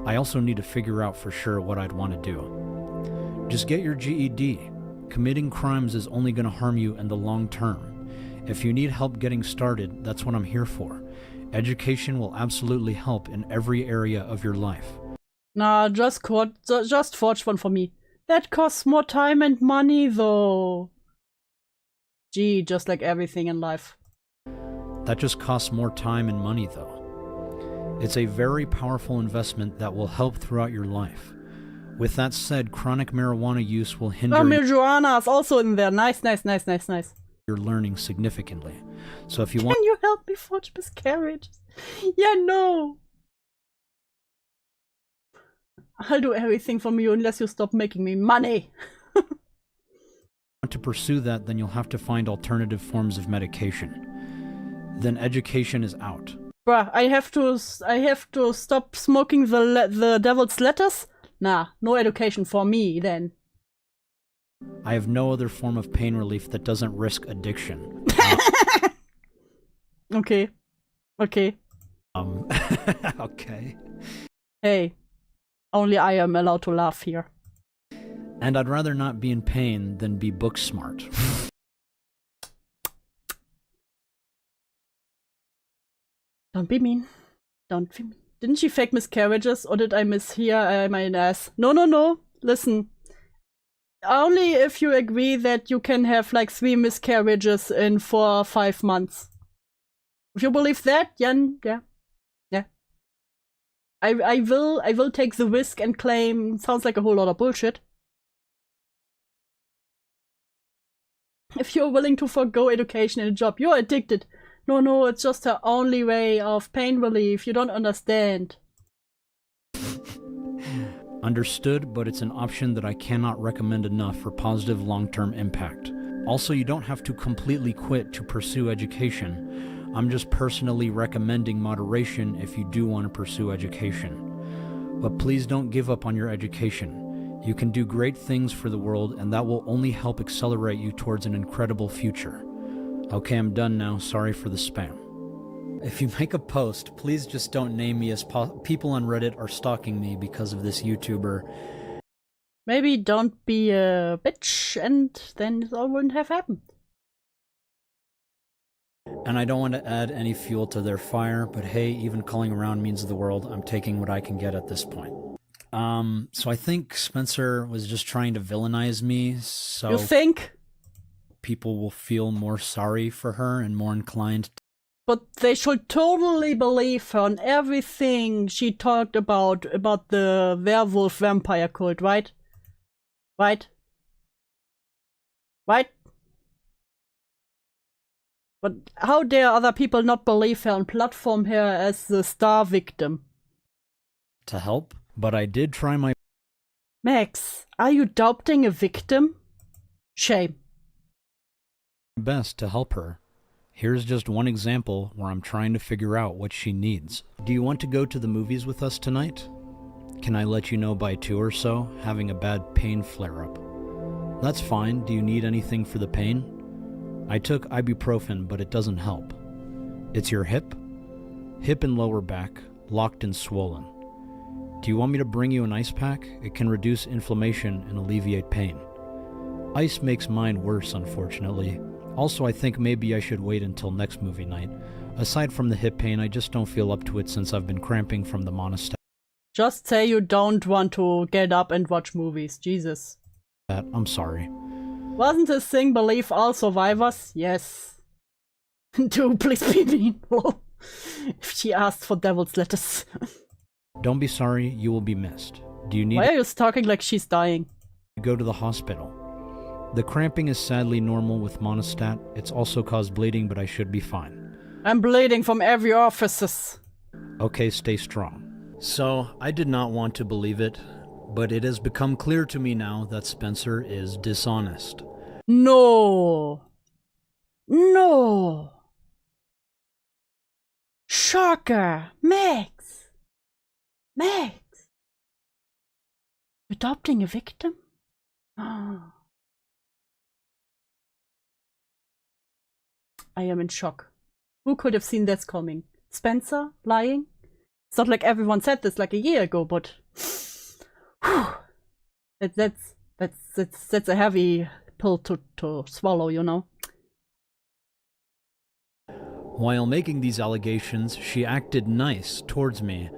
I also need to figure out for sure what I'd want to do. Just get your GED. Committing crimes is only going to harm you in the long term. If you need help getting started, that's what I'm here for. Education will absolutely help in every area of your life. Nah, just forge one for me. That costs more time and money, though. Gee, just like everything in life. That just costs more time and money, though. It's a very powerful investment that will help throughout your life. With that said, chronic marijuana use will hinder... marijuana is also in there. Nice. Your learning significantly. So if you want... Can you help me forge miscarriages? Yeah, no. I'll do everything from you unless you stop making me money. To pursue that, then you'll have to find alternative forms of medication. Then education is out. Bruh, I have to stop smoking the devil's lettuce? Nah, no education for me, then. I have no other form of pain relief that doesn't risk addiction. Okay. Okay. Hey, only I am allowed to laugh here. And I'd rather not be in pain than be book smart. Don't be mean. Didn't she fake miscarriages, or did I mishear my ass? No. Listen. Only if you agree that you can have like 3 miscarriages in 4 or 5 months. If you believe that, then yeah. I will take the risk and claim sounds like a whole lot of bullshit. If you're willing to forgo education and a job, you're addicted. No, it's just her only way of pain relief. You don't understand. Understood, but it's an option that I cannot recommend enough for positive long-term impact. Also, you don't have to completely quit to pursue education. I'm just personally recommending moderation if you do want to pursue education. But please don't give up on your education. You can do great things for the world, and that will only help accelerate you towards an incredible future. Okay, I'm done now. Sorry for the spam. If you make a post, please just don't name me, as people on Reddit are stalking me because of this YouTuber. Maybe don't be a bitch, and then it all wouldn't have happened. And I don't want to add any fuel to their fire, but hey, even calling around means the world. I'm taking what I can get at this point. So I think Spencer was just trying to villainize me, so... You think? People will feel more sorry for her and more inclined. But they should totally believe her on everything she talked about the werewolf vampire cult, right? Right? Right? But how dare other people not believe her and platform her as the star victim? To help, but I did try my Max, are you doubting a victim? Shame. best to help her. Here's just one example where I'm trying to figure out what she needs. Do you want to go to the movies with us tonight? Can I let you know by 2 or so, having a bad pain flare-up? That's fine. Do you need anything for the pain? I took ibuprofen, but it doesn't help. It's your hip? Hip and lower back, locked and swollen. Do you want me to bring you an ice pack? It can reduce inflammation and alleviate pain. Ice makes mine worse, unfortunately. Also, I think maybe I should wait until next movie night. Aside from the hip pain, I just don't feel up to it since I've been cramping from the monastery. Just say you don't want to get up and watch movies, Jesus. I'm sorry. Wasn't this thing believe all survivors? Yes. Do please be mean. If she asked for devil's lettuce. Don't be sorry, you will be missed. Do you need Why are you talking like she's dying? to go to the hospital? The cramping is sadly normal with monostat. It's also caused bleeding, but I should be fine. I'm bleeding from every orifice. Okay, stay strong. So, I did not want to believe it, but it has become clear to me now that Spencer is dishonest. No. No. Shocker. Max. Max. Adopting a victim? I am in shock. Who could have seen this coming? Spencer? Lying? It's not like everyone said this like a year ago, but... That's a heavy pill to swallow, you know? While making these allegations, she acted nice towards me,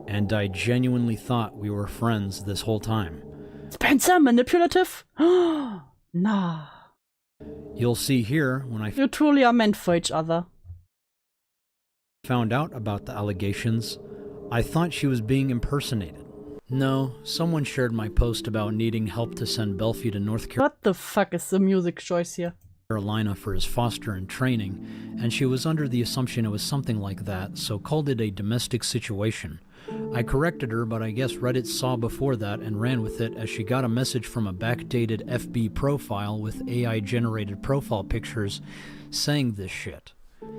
and I genuinely thought we were friends this whole time. Spencer, manipulative? Nah. You'll see here when You truly are meant for each other. found out about the allegations, I thought she was being impersonated. No, someone shared my post about needing help to send Belfi to North What the fuck is the music choice here? Carolina for his foster and training, and she was under the assumption it was something like that, so called it a domestic situation. I corrected her, but I guess Reddit saw before that and ran with it as she got a message from a backdated FB profile with AI-generated profile pictures saying this shit.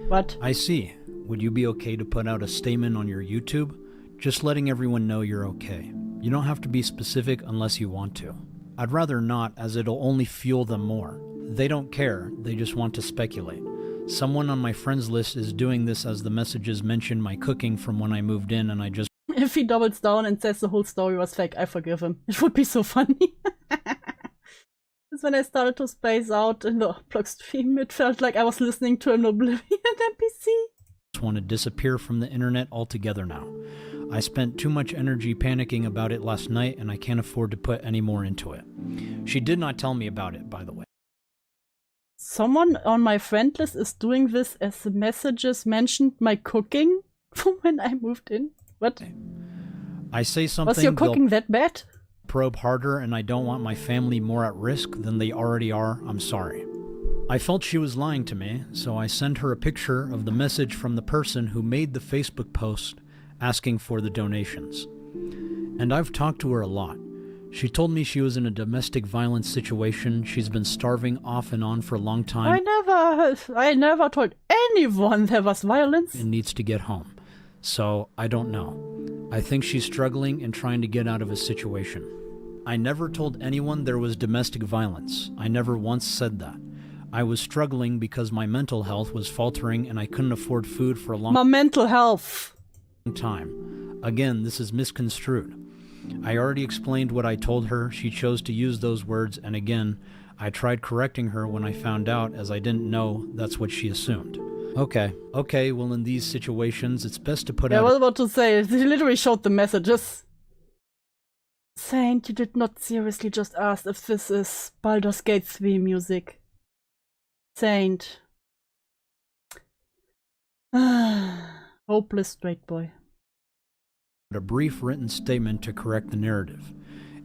What? I see. Would you be okay to put out a statement on your YouTube? Just letting everyone know you're okay. You don't have to be specific unless you want to. I'd rather not, as it'll only fuel them more. They don't care, they just want to speculate. Someone on my friends list is doing this as the messages mention my cooking from when I moved in, and I just... If he doubles down and says the whole story was fake, I forgive him. It would be so funny. Because when I started to space out in the Block stream, it felt like I was listening to an Oblivion NPC. want to disappear from the internet altogether now. I spent too much energy panicking about it last night, and I can't afford to put any more into it. She did not tell me about it, by the way. Someone on my friend list is doing this as the messages mentioned my cooking from when I moved in. What? I say something, was your cooking that bad? Probe harder, and I don't want my family more at risk than they already are. I'm sorry. I felt she was lying to me, so I sent her a picture of the message from the person who made the Facebook post asking for the donations. And I've talked to her a lot. She told me she was in a domestic violence situation. She's been starving off and on for a long time. I never told anyone there was violence. And needs to get home. So, I don't know. I think she's struggling and trying to get out of a situation. I never told anyone there was domestic violence. I never once said that. I was struggling because my mental health was faltering and I couldn't afford food for a long My mental health. time. Again, this is misconstrued. I already explained what I told her. She chose to use those words, and again, I tried correcting her when I found out, as I didn't know that's what she assumed. Okay, well, in these situations, it's best to put out... I was about to say, he literally showed the messages. Saint, you did not seriously just ask if this is Baldur's Gate 3 music. Saint. Hopeless straight boy. A brief written statement to correct the narrative.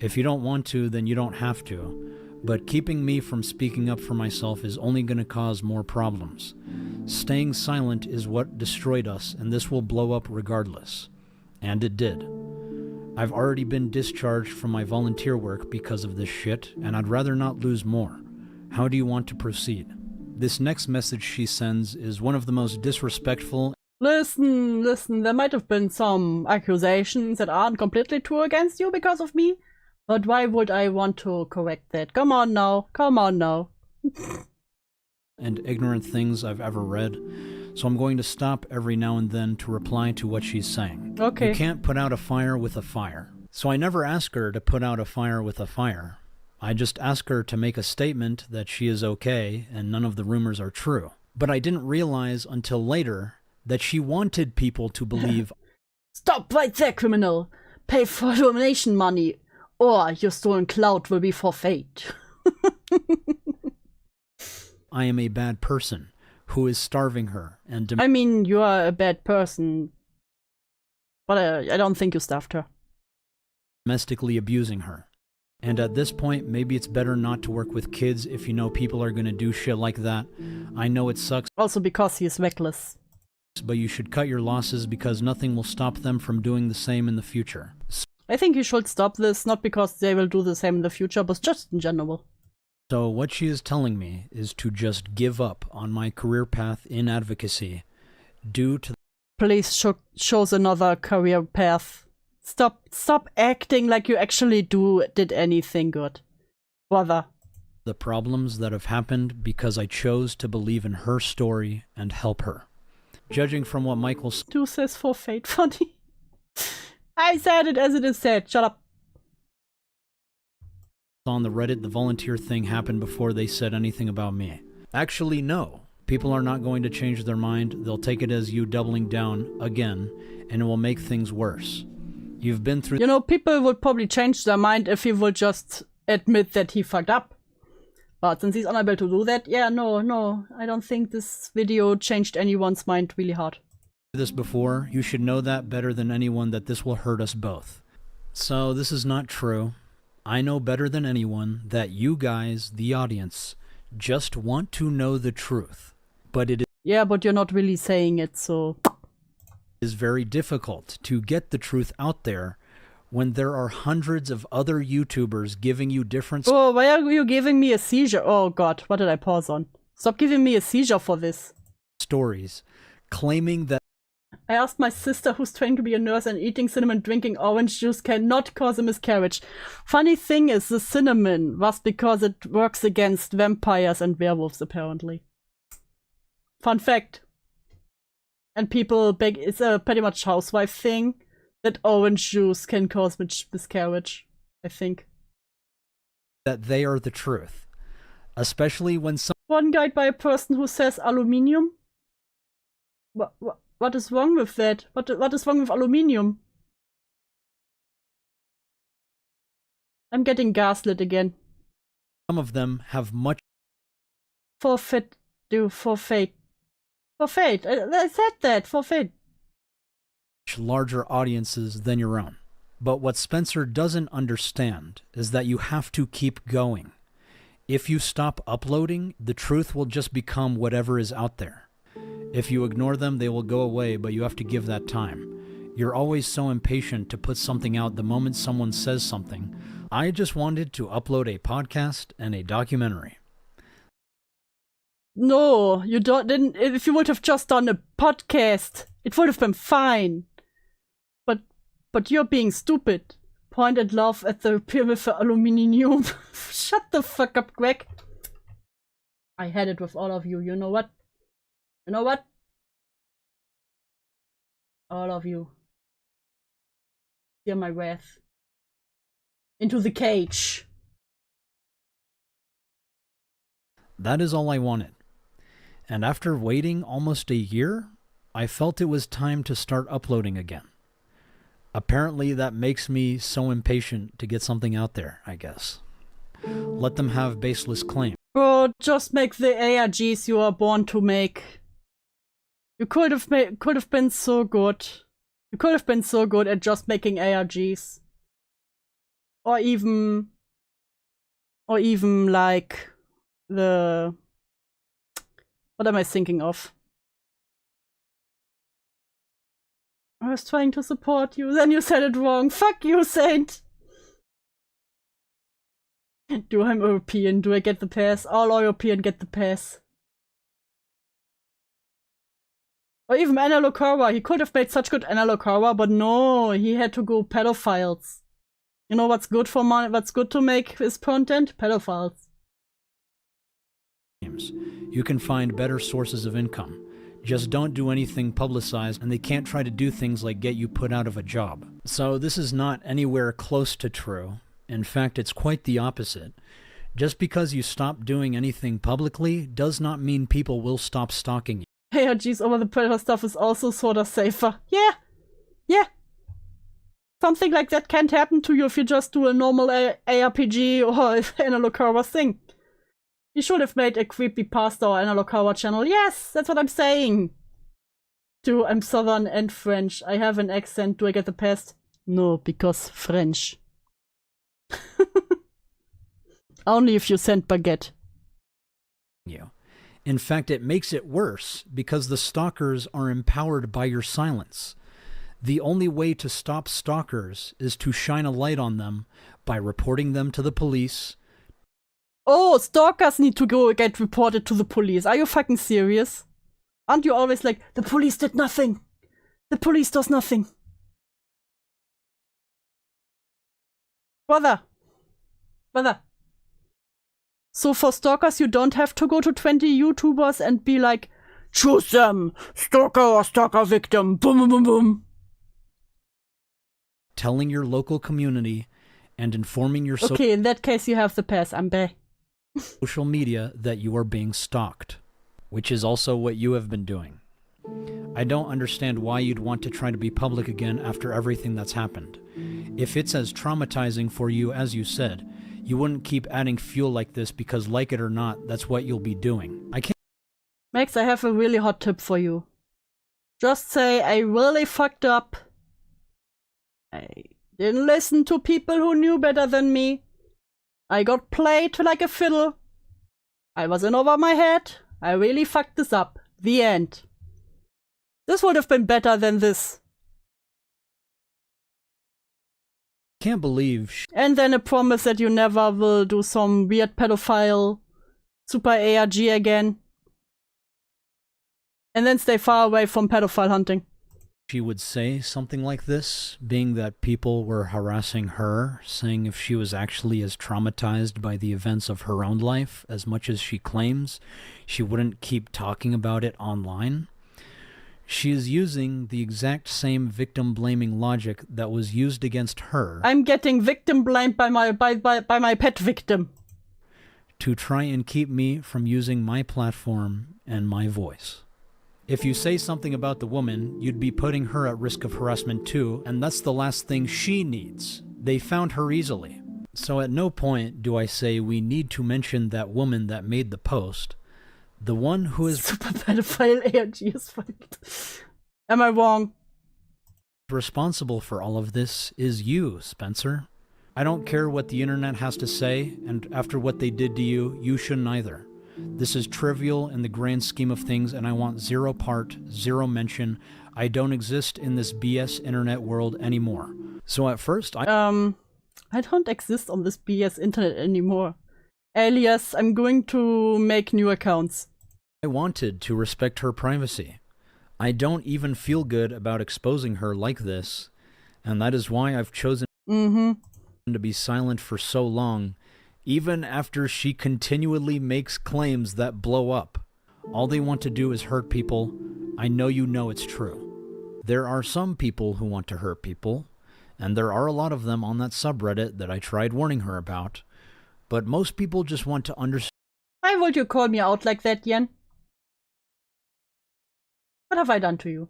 If you don't want to, then you don't have to. But keeping me from speaking up for myself is only going to cause more problems. Staying silent is what destroyed us, and this will blow up regardless. And it did. I've already been discharged from my volunteer work because of this shit, and I'd rather not lose more. How do you want to proceed? This next message she sends is one of the most disrespectful... Listen, there might have been some accusations that aren't completely true against you because of me, but why would I want to correct that? Come on now. and ignorant things I've ever read, so I'm going to stop every now and then to reply to what she's saying. Okay. You can't put out a fire with a fire. So I never ask her to put out a fire with a fire. I just ask her to make a statement that she is okay and none of the rumors are true. But I didn't realize until later that she wanted people to believe... Stop right there, criminal! Pay for donation money, or your stolen clout will be forfeit. I am a bad person who is starving her and... I mean, you are a bad person, but I don't think you starved her. Domestically abusing her. And at this point, maybe it's better not to work with kids if you know people are going to do shit like that. I know it sucks. Also because he is reckless. But you should cut your losses because nothing will stop them from doing the same in the future. I think you should stop this, not because they will do the same in the future, but just in general. So what she is telling me is to just give up on my career path in advocacy due to... Please chose another career path. Stop acting like you actually did anything good. Brother. The problems that have happened because I chose to believe in her story and help her. Judging from what Michael... Do says forfeit, funny. I said it as it is said. Shut up. On the Reddit, the volunteer thing happened before they said anything about me. Actually, no. People are not going to change their mind. They'll take it as you doubling down again, and it will make things worse. You've been through... You know, people would probably change their mind if he would just admit that he fucked up. But since he's unable to do that, yeah, no, I don't think this video changed anyone's mind really hard. This before, you should know that better than anyone that this will hurt us both. So this is not true. I know better than anyone that you guys, the audience, just want to know the truth. But it is... Yeah, but you're not really saying it, so... It is very difficult to get the truth out there when there are hundreds of other YouTubers giving you different... Oh, why are you giving me a seizure? Oh god, what did I pause on? Stop giving me a seizure for this. Stories claiming that... I asked my sister, who's trained to be a nurse, and eating cinnamon, drinking orange juice cannot cause a miscarriage. Funny thing is, the cinnamon was because it works against vampires and werewolves, apparently. Fun fact. And people beg, it's a pretty much housewife thing that orange juice can cause miscarriage, I think. That they are the truth. Especially when some... One guide by a person who says aluminium? What is wrong with that? What is wrong with aluminium? I'm getting gaslit again. Some of them have much... Forfeit. Forfeit. I said that. Forfeit. Larger audiences than your own. But what Spencer doesn't understand is that you have to keep going. If you stop uploading, the truth will just become whatever is out there. If you ignore them, they will go away, but you have to give that time. You're always so impatient to put something out the moment someone says something. I just wanted to upload a podcast and a documentary. No, you didn't. If you would have just done a podcast, it would have been fine. But you're being stupid. Point and laugh at the pyramid for aluminium. Shut the fuck up, Greg. I had it with all of you. You know what? You know what? All of you. Hear my wrath. Into the cage. That is all I wanted. And after waiting almost a year, I felt it was time to start uploading again. Apparently that makes me so impatient to get something out there, I guess. Let them have baseless claims. Bro, just make the ARGs you are born to make. You could have been so good. You could have been so good at just making ARGs. Or even like the... What am I thinking of? I was trying to support you, then you said it wrong. Fuck you, Saint! Do I'm European? Do I get the pass? All European get the pass. Or even Analog Horror. He could have made such good Analog Horror, but no, he had to go pedophiles. You know what's good for what's good to make his content? Pedophiles. You can find better sources of income. Just don't do anything publicized, and they can't try to do things like get you put out of a job. So this is not anywhere close to true. In fact, it's quite the opposite. Just because you stop doing anything publicly does not mean people will stop stalking you. ARGs over the Predator stuff is also sorta safer. Yeah. Something like that can't happen to you if you just do a normal ARPG or Analog Horror thing. You should have made a creepy pasta or Analog Horror channel. Yes, that's what I'm saying. I'm Southern and French. I have an accent. Do I get the pass? No, because French. Only if you send baguette. In fact, it makes it worse because the stalkers are empowered by your silence. The only way to stop stalkers is to shine a light on them by reporting them to the police. Oh, stalkers need to go get reported to the police. Are you fucking serious? Aren't you always like, the police did nothing? The police does nothing. Brother. So for stalkers, you don't have to go to 20 YouTubers and be like, choose them, stalker or stalker victim, boom, boom, boom, boom. Telling your local community and informing your Okay, in that case, you have the pass. I'm bae. social media that you are being stalked, which is also what you have been doing. I don't understand why you'd want to try to be public again after everything that's happened. If it's as traumatizing for you as you said, you wouldn't keep adding fuel like this because, like it or not, that's what you'll be doing. Max, I have a really hot tip for you. Just say, I really fucked up. I didn't listen to people who knew better than me. I got played like a fiddle. I was in over my head. I really fucked this up. The end. This would have been better than this. Can't believe And then a promise that you never will do some weird pedophile super ARG again. And then stay far away from pedophile hunting. she would say something like this, being that people were harassing her, saying if she was actually as traumatized by the events of her own life as much as she claims, she wouldn't keep talking about it online. She is using the exact same victim-blaming logic that was used against her. I'm getting victim-blamed by my pet victim. To try and keep me from using my platform and my voice. If you say something about the woman, you'd be putting her at risk of harassment too, and that's the last thing she needs. They found her easily. So at no point do I say we need to mention that woman that made the post. The one who is... Super pedophile ARG is funny. Am I wrong? responsible for all of this is you, Spencer. I don't care what the internet has to say, and after what they did to you, you shouldn't either. This is trivial in the grand scheme of things, and I want zero part, zero mention. I don't exist in this BS internet world anymore. So at first I don't exist on this BS internet anymore. Alias, I'm going to make new accounts. I wanted to respect her privacy. I don't even feel good about exposing her like this, and that is why I've chosen to be silent for so long, even after she continually makes claims that blow up. All they want to do is hurt people. I know you know it's true. There are some people who want to hurt people, and there are a lot of them on that subreddit that I tried warning her about, but most people just want to understand. Why would you call me out like that, Yen? What have I done to you?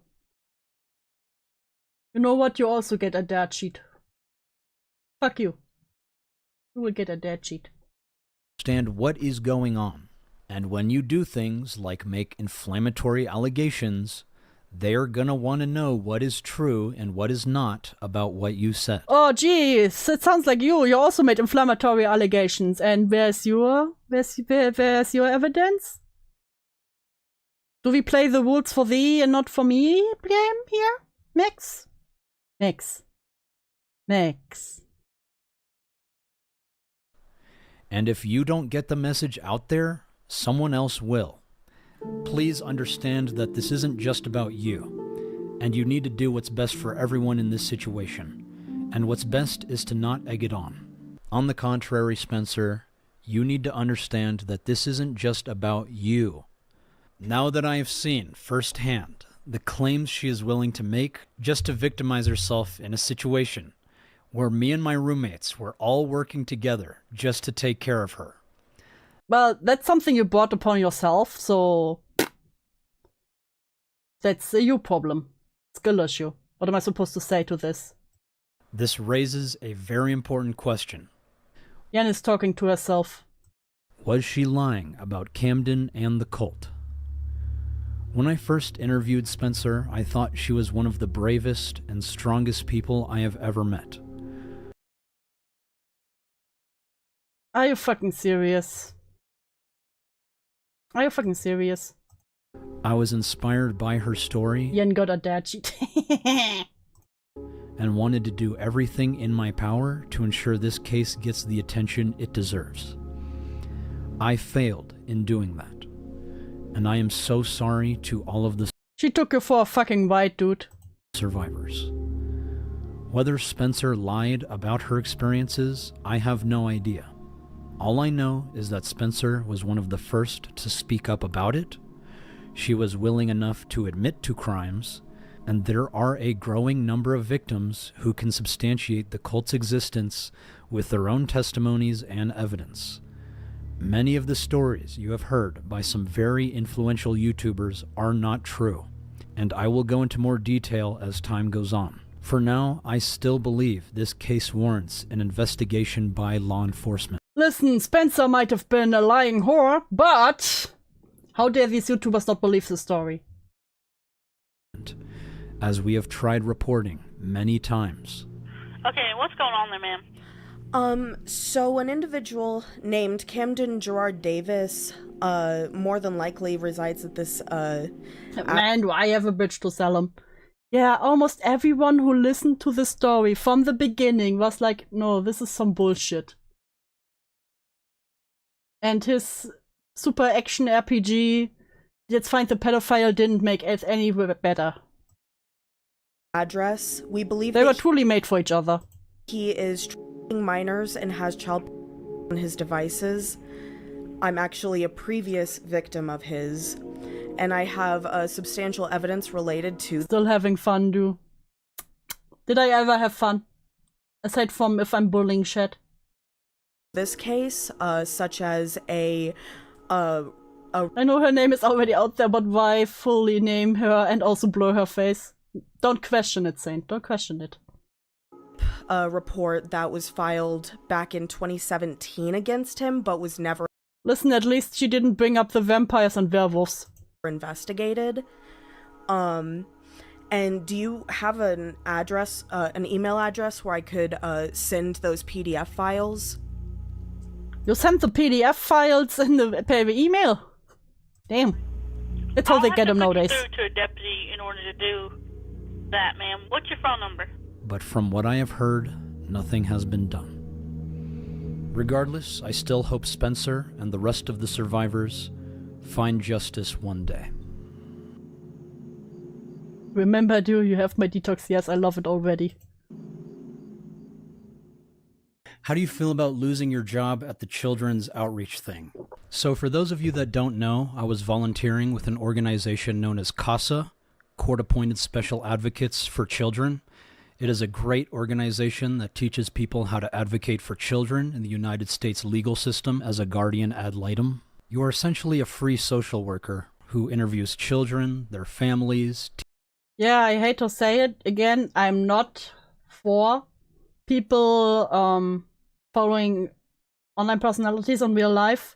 You know what? You also get a dirt sheet. Fuck you. You will get a dirt sheet. Understand what is going on. And when you do things like make inflammatory allegations, they're gonna want to know what is true and what is not about what you said. Oh jeez, it sounds like you also made inflammatory allegations. And where's your evidence? Do we play the rules for thee and not for me game here? Max? Max. Max. And if you don't get the message out there, someone else will. Please understand that this isn't just about you, and you need to do what's best for everyone in this situation. And what's best is to not egg it on. On the contrary, Spencer, you need to understand that this isn't just about you. Now that I have seen firsthand the claims she is willing to make just to victimize herself in a situation where me and my roommates were all working together just to take care of her. Well, that's something you brought upon yourself, so that's a you problem. Skill issue. What am I supposed to say to this? This raises a very important question. Yen is talking to herself. Was she lying about Camden and the cult? When I first interviewed Spencer, I thought she was one of the bravest and strongest people I have ever met. Are you fucking serious? Are you fucking serious? I was inspired by her story. Yen got a dad sheet. And wanted to do everything in my power to ensure this case gets the attention it deserves. I failed in doing that. And I am so sorry to all of the She took you for a fucking white dude. Survivors. Whether Spencer lied about her experiences, I have no idea. All I know is that Spencer was one of the first to speak up about it. She was willing enough to admit to crimes, and there are a growing number of victims who can substantiate the cult's existence with their own testimonies and evidence. Many of the stories you have heard by some very influential YouTubers are not true, and I will go into more detail as time goes on. For now, I still believe this case warrants an investigation by law enforcement. Listen, Spencer might have been a lying whore, but how dare these YouTubers not believe the story? As we have tried reporting many times. Okay, what's going on there, ma'am? So an individual named Camden Gerard Davis, more than likely resides at this, Man, do I have a bitch to sell him. Yeah, almost everyone who listened to the story from the beginning was like, no, this is some bullshit. And his super action RPG, Let's Find the Pedophile, didn't make it any better. Address, we believe they were truly made for each other. He is minors and has child on his devices. I'm actually a previous victim of his, and I have substantial evidence related to. Still having fun, dude. Did I ever have fun? Aside from if I'm bullying shit. This case, such as I know her name is already out there, but why fully name her and also blur her face? Don't question it, Saint. Don't question it. A report that was filed back in 2017 against him, but was never. Listen, at least she didn't bring up the vampires and werewolves. Investigated. And do you have an address, an email address where I could send those PDF files? You sent the PDF files in the email? Damn. That's how they get them nowadays. I'll have to put you through to a deputy in order to do that, ma'am. What's your phone number? But from what I have heard, nothing has been done. Regardless, I still hope Spencer and the rest of the survivors find justice one day. Remember, you have my detox. Yes, I love it already. How do you feel about losing your job at the children's outreach thing? So for those of you that don't know, I was volunteering with an organization known as CASA, Court-Appointed Special Advocates for Children. It is a great organization that teaches people how to advocate for children in the United States legal system as a guardian ad litem. You are essentially a free social worker who interviews children, their families. Yeah, I hate to say it. Again, I'm not for people following online personalities in real life.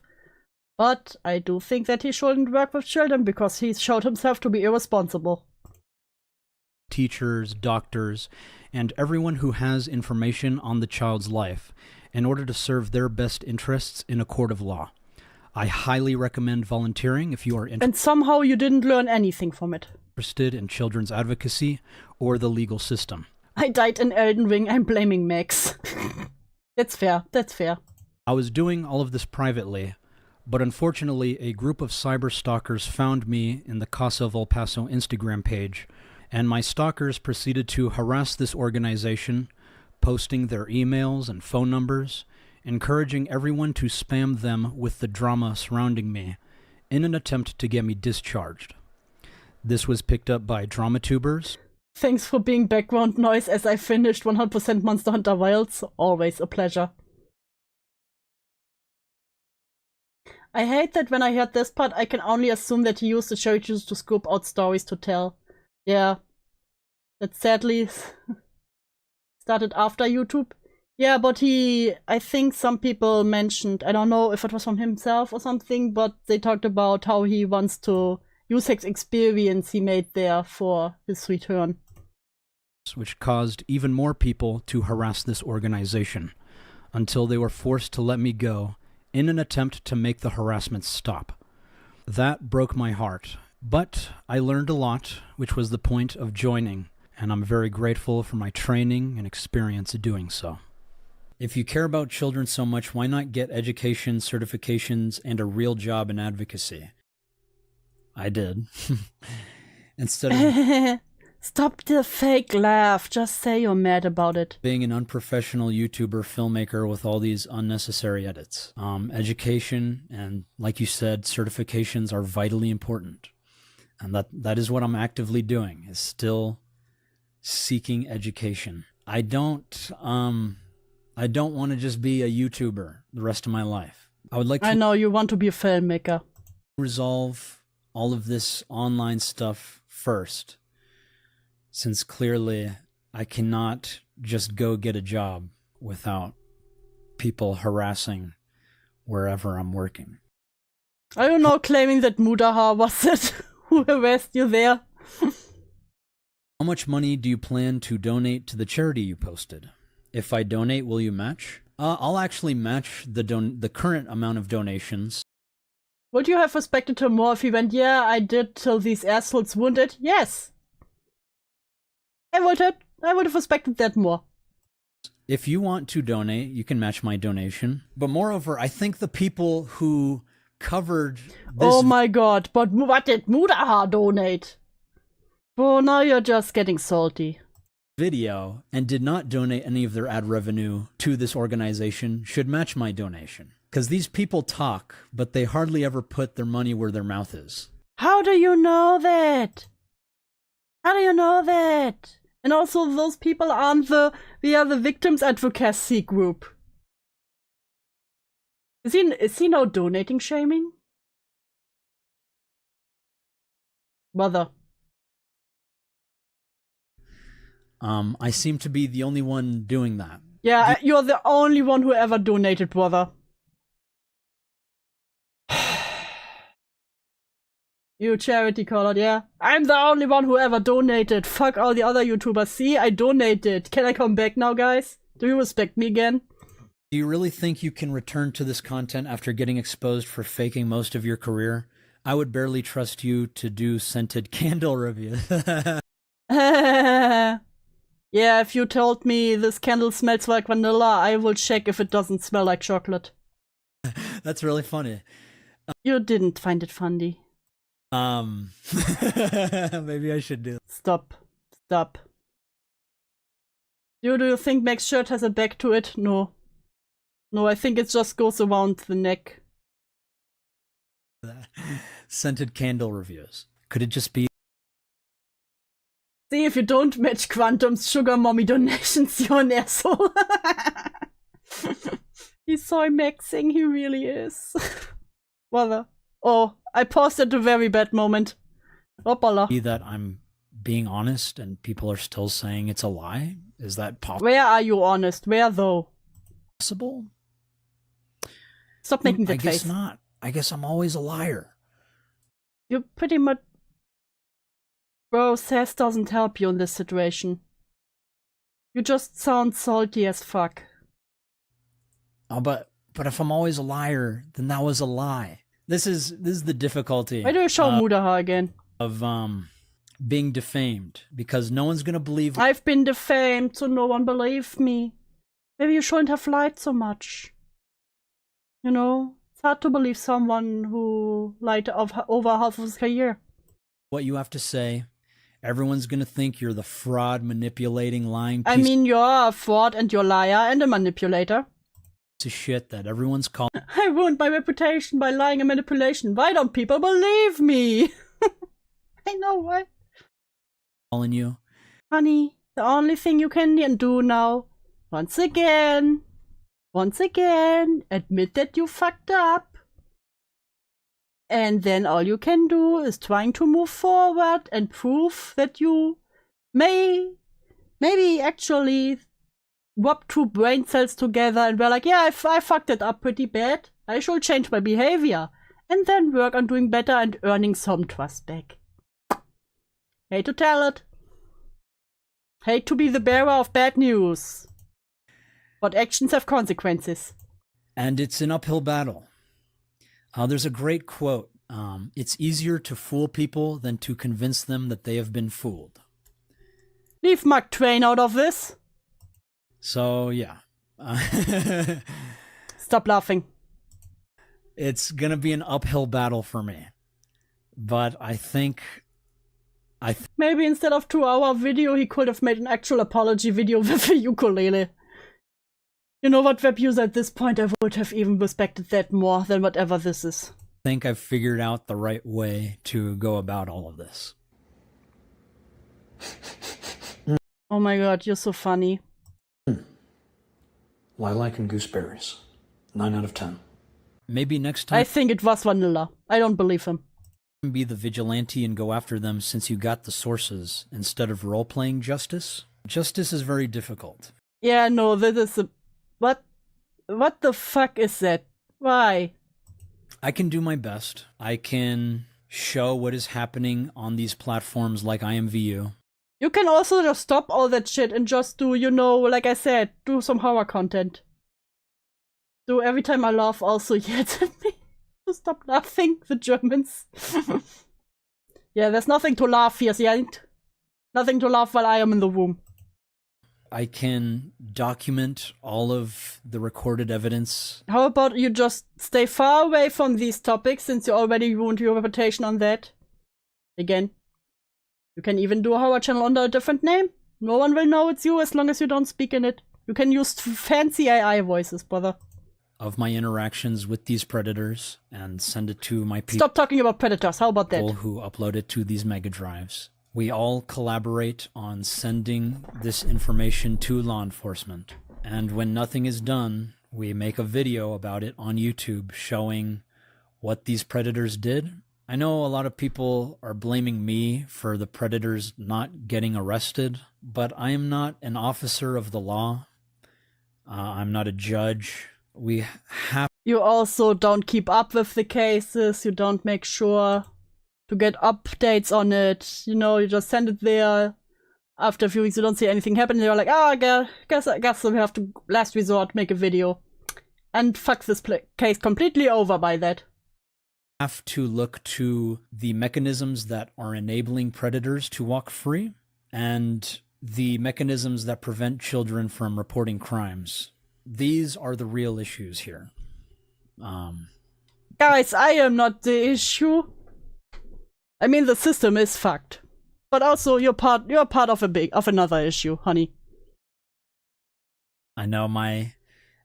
But I do think that he shouldn't work with children because he's showed himself to be irresponsible. Teachers, doctors, and everyone who has information on the child's life in order to serve their best interests in a court of law. I highly recommend volunteering if you are And somehow you didn't learn anything from it. Interested in children's advocacy or the legal system. I died in Elden Ring. I'm blaming Max. That's fair. That's fair. I was doing all of this privately, but unfortunately a group of cyber stalkers found me in the Casa of El Paso Instagram page, and my stalkers proceeded to harass this organization, posting their emails and phone numbers, encouraging everyone to spam them with the drama surrounding me in an attempt to get me discharged. This was picked up by DramaTubers. Thanks for being background noise as I finished 100% Monster Hunter Wilds. Always a pleasure. I hate that when I heard this part, I can only assume that he used the cherry juice to scoop out stories to tell. Yeah. That sadly started after YouTube. Yeah, but I think some people mentioned, I don't know if it was from himself or something, but they talked about how he wants to use his experience he made there for his return. Which caused even more people to harass this organization until they were forced to let me go in an attempt to make the harassment stop. That broke my heart, but I learned a lot, which was the point of joining, and I'm very grateful for my training and experience doing so. If you care about children so much, why not get education, certifications, and a real job in advocacy? I did. Instead of... Stop the fake laugh. Just say you're mad about it. Being an unprofessional YouTuber filmmaker with all these unnecessary edits. Education and, like you said, certifications are vitally important. And that is what I'm actively doing, is still seeking education. I don't want to just be a YouTuber the rest of my life. I would like to... I know, you want to be a filmmaker. Resolve all of this online stuff first. Since clearly I cannot just go get a job without people harassing wherever I'm working. Are you now claiming that Mudahar was it who harassed you there? How much money do you plan to donate to the charity you posted? If I donate, will you match? I'll actually match the current amount of donations. Would you have respected him more if he went, yeah, I did till these assholes wounded? Yes. I would have respected that more. If you want to donate, you can match my donation. But moreover, I think the people who covered this... Oh my god, but what did Mudahar donate? Oh, now you're just getting salty. Video and did not donate any of their ad revenue to this organization should match my donation. Because these people talk, but they hardly ever put their money where their mouth is. How do you know that? How do you know that? And also, those people aren't the victims advocacy group. Is he now donating shaming? Brother. I seem to be the only one doing that. Yeah, you're the only one who ever donated, brother. You charity caller, yeah. I'm the only one who ever donated. Fuck all the other YouTubers. See, I donated. Can I come back now, guys? Do you respect me again? Do you really think you can return to this content after getting exposed for faking most of your career? I would barely trust you to do scented candle reviews. Yeah, if you told me this candle smells like vanilla, I will check if it doesn't smell like chocolate. That's really funny. You didn't find it funny. Maybe I should do. Stop. Stop. Do you think Mac's shirt has a back to it? No. No, I think it just goes around the neck. Scented candle reviews. Could it just be? See, if you don't match Quantum's sugar mommy donations, you're an asshole. He's so maxing, he really is. Mother. Oh, I paused at a very bad moment. Hoppala. That I'm being honest and people are still saying it's a lie? Is that possible? Where are you honest? Where though? Possible? Stop making that face. I guess not. I guess I'm always a liar. You pretty much... Bro, sass doesn't help you in this situation. You just sound salty as fuck. Oh, but if I'm always a liar, then that was a lie. This is the difficulty. Why do you show Mudaha again? Of being defamed, because no one's gonna believe. I've been defamed, so no one believed me. Maybe you shouldn't have lied so much. You know, it's hard to believe someone who lied over half of his career. What you have to say. Everyone's gonna think you're the fraud, manipulating, lying piece. I mean, you're a fraud and you're a liar and a manipulator. Of shit that everyone's calling. I ruined my reputation by lying and manipulation. Why don't people believe me? I know what. Calling you. Honey, the only thing you can do now, once again, admit that you fucked up. And then all you can do is trying to move forward and prove that you maybe actually rub two brain cells together and we're like, yeah, I fucked it up pretty bad. I should change my behavior. And then work on doing better and earning some trust back. Hate to tell it. Hate to be the bearer of bad news. But actions have consequences. And it's an uphill battle. There's a great quote. It's easier to fool people than to convince them that they have been fooled. Leave Mark Twain out of this. So, yeah. Stop laughing. It's gonna be an uphill battle for me. But I think... Maybe instead of 2-hour video, he could have made an actual apology video with a ukulele. You know what, web user, at this point I would have even respected that more than whatever this is. I think I've figured out the right way to go about all of this. Oh my god, you're so funny. Lilac and gooseberries. 9 out of 10. Maybe next time... I think it was vanilla. I don't believe him. Be the vigilante and go after them since you got the sources instead of role-playing justice. Justice is very difficult. Yeah, no, that is a... What the fuck is that? Why? I can do my best. I can show what is happening on these platforms like IMVU. You can also just stop all that shit and just do, you know, like I said, do some horror content. Do every time I laugh also yet at me. Stop laughing, the Germans. Yeah, there's nothing to laugh here, see? Nothing to laugh while I am in the room. I can document all of the recorded evidence. How about you just stay far away from these topics since you already ruined your reputation on that? Again. You can even do a horror channel under a different name. No one will know it's you as long as you don't speak in it. You can use fancy AI voices, brother. Of my interactions with these predators and send it to my people. Stop talking about predators, how about that? Who upload it to these mega drives. We all collaborate on sending this information to law enforcement. And when nothing is done, we make a video about it on YouTube showing what these predators did. I know a lot of people are blaming me for the predators not getting arrested, but I am not an officer of the law. I'm not a judge. We have... You also don't keep up with the cases, you don't make sure to get updates on it. You know, you just send it there. After a few weeks, you don't see anything happen. You're like, I guess we have to last resort make a video, and fuck this case completely over by that. Have to look to the mechanisms that are enabling predators to walk free, and the mechanisms that prevent children from reporting crimes. These are the real issues here. Guys, I am not the issue. I mean, the system is fucked. But also, you're part of another issue, honey. I know my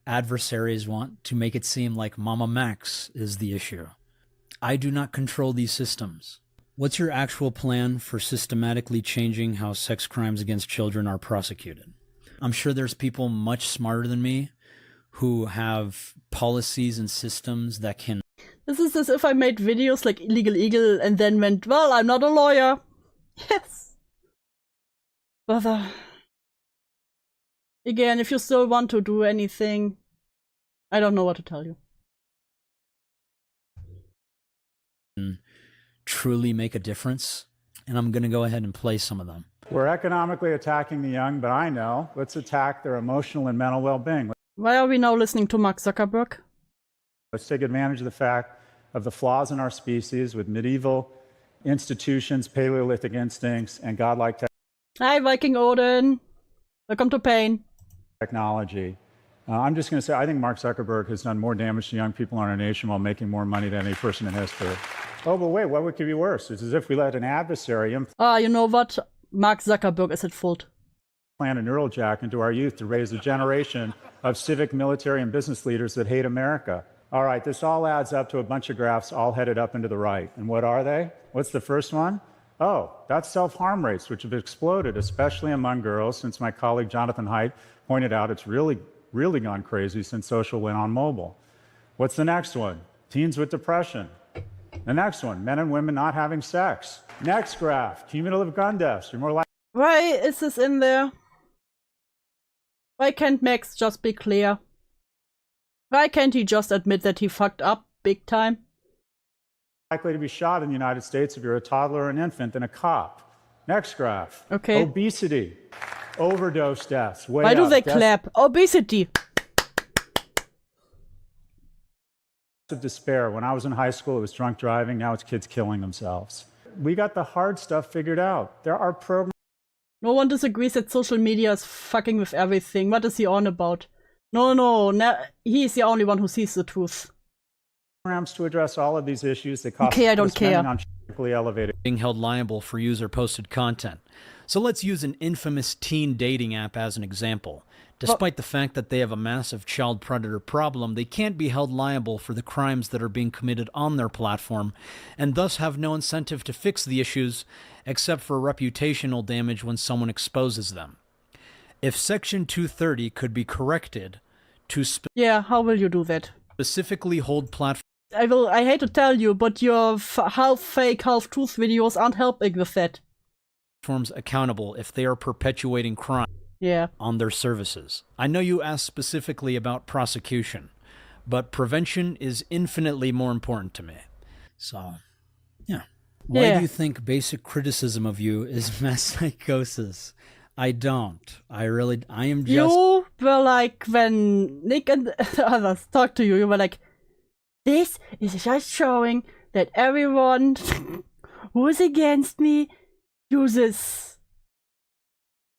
adversaries want to make it seem like Mama Max is the issue. I do not control these systems. What's your actual plan for systematically changing how sex crimes against children are prosecuted? I'm sure there's people much smarter than me who have policies and systems that can... This is as if I made videos like Illegal Eagle and then went, well, I'm not a lawyer. Yes. But again, if you still want to do anything, I don't know what to tell you. Truly make a difference, and I'm going to go ahead and play some of them. We're economically attacking the young, but I know, let's attack their emotional and mental well-being. Why are we now listening to Mark Zuckerberg? Let's take advantage of the fact of the flaws in our species with medieval institutions, Paleolithic instincts, and godlike Hi, Viking Odin. Welcome to Pain. Technology. I'm just going to say, I think Mark Zuckerberg has done more damage to young people in our nation while making more money than any person in history. Oh, but wait, what could be worse? It's as if we let an adversary you know what? Mark Zuckerberg is at fault. Plant a neural jack into our youth to raise a generation of civic, military, and business leaders that hate America. All right, this all adds up to a bunch of graphs all headed up and to the right. And what are they? What's the first one? Oh, that's self-harm rates, which have exploded, especially among girls, since my colleague Jonathan Haidt pointed out it's really gone crazy since social went on mobile. What's the next one? Teens with depression. The next one, men and women not having sex. Next graph, cumulative gun deaths. You're more likely. Why is this in there? Why can't Max just be clear? Why can't he just admit that he fucked up big time? Likely to be shot in the United States if you're a toddler or an infant than a cop. Next graph. Okay. Obesity. Overdose deaths. Why do they clap? Obesity. Of despair. When I was in high school, it was drunk driving. Now it's kids killing themselves. We got the hard stuff figured out. There are programs. No one disagrees that social media is fucking with everything. What is he on about? No, he's the only one who sees the truth. Programs to address all of these issues that cost. Okay, I don't care. Elevated. Being held liable for user-posted content. So let's use an infamous teen dating app as an example. Despite the fact that they have a massive child predator problem, they can't be held liable for the crimes that are being committed on their platform, and thus have no incentive to fix the issues, except for reputational damage when someone exposes them. If Section 230 could be corrected to yeah, how will you do that? Specifically hold platforms. I hate to tell you, but your half fake, half truth videos aren't helping with that. Accountable if they are perpetuating crime. Yeah. On their services. I know you asked specifically about prosecution, but prevention is infinitely more important to me. So, yeah. Why do you think basic criticism of you is mass psychosis? I don't. I am just... You were like, when Nick and the others talked to you, you were like, this is just showing that everyone who is against me uses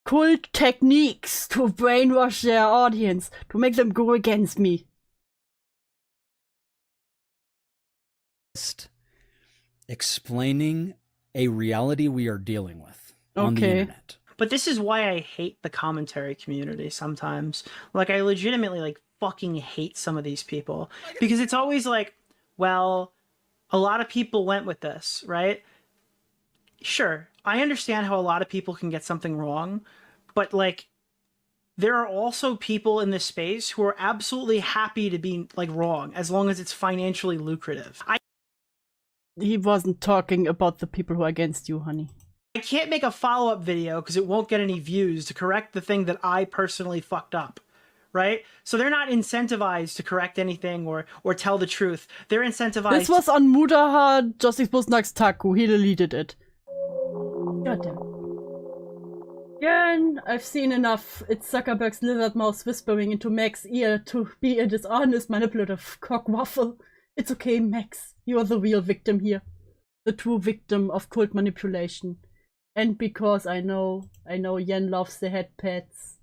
cult techniques to brainwash their audience, to make them go against me. Explaining a reality we are dealing with on the internet. But this is why I hate the commentary community sometimes. Like, I legitimately, like, fucking hate some of these people. Because it's always like, well, a lot of people went with this, right? Sure, I understand how a lot of people can get something wrong, but, like, there are also people in this space who are absolutely happy to be, like, wrong, as long as it's financially lucrative. He wasn't talking about the people who are against you, honey. I can't make a follow-up video because it won't get any views to correct the thing that I personally fucked up, right? So they're not incentivized to correct anything or tell the truth. They're incentivized. This was on Mudahar, just exposed next Taku. He deleted it. Goddamn. Again, I've seen enough. It's Zuckerberg's lizard mouse whispering into Mac's ear to be a dishonest, manipulative cockwaffle. It's okay, Max. You're the real victim here. The true victim of cult manipulation. And because I know Yen loves the head pets.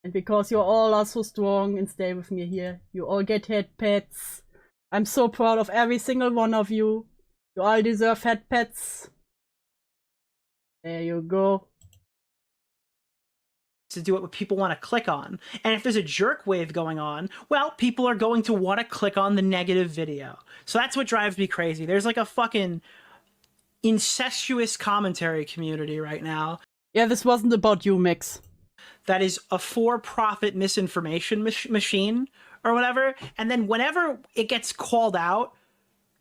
And because you all are so strong and stay with me here. You all get head pets. I'm so proud of every single one of you. You all deserve head pets. There you go. To do what people want to click on. And if there's a jerk wave going on, well, people are going to want to click on the negative video. So that's what drives me crazy. There's like a fucking incestuous commentary community right now. Yeah, this wasn't about you, Mix. That is a for-profit misinformation machine or whatever. And then whenever it gets called out,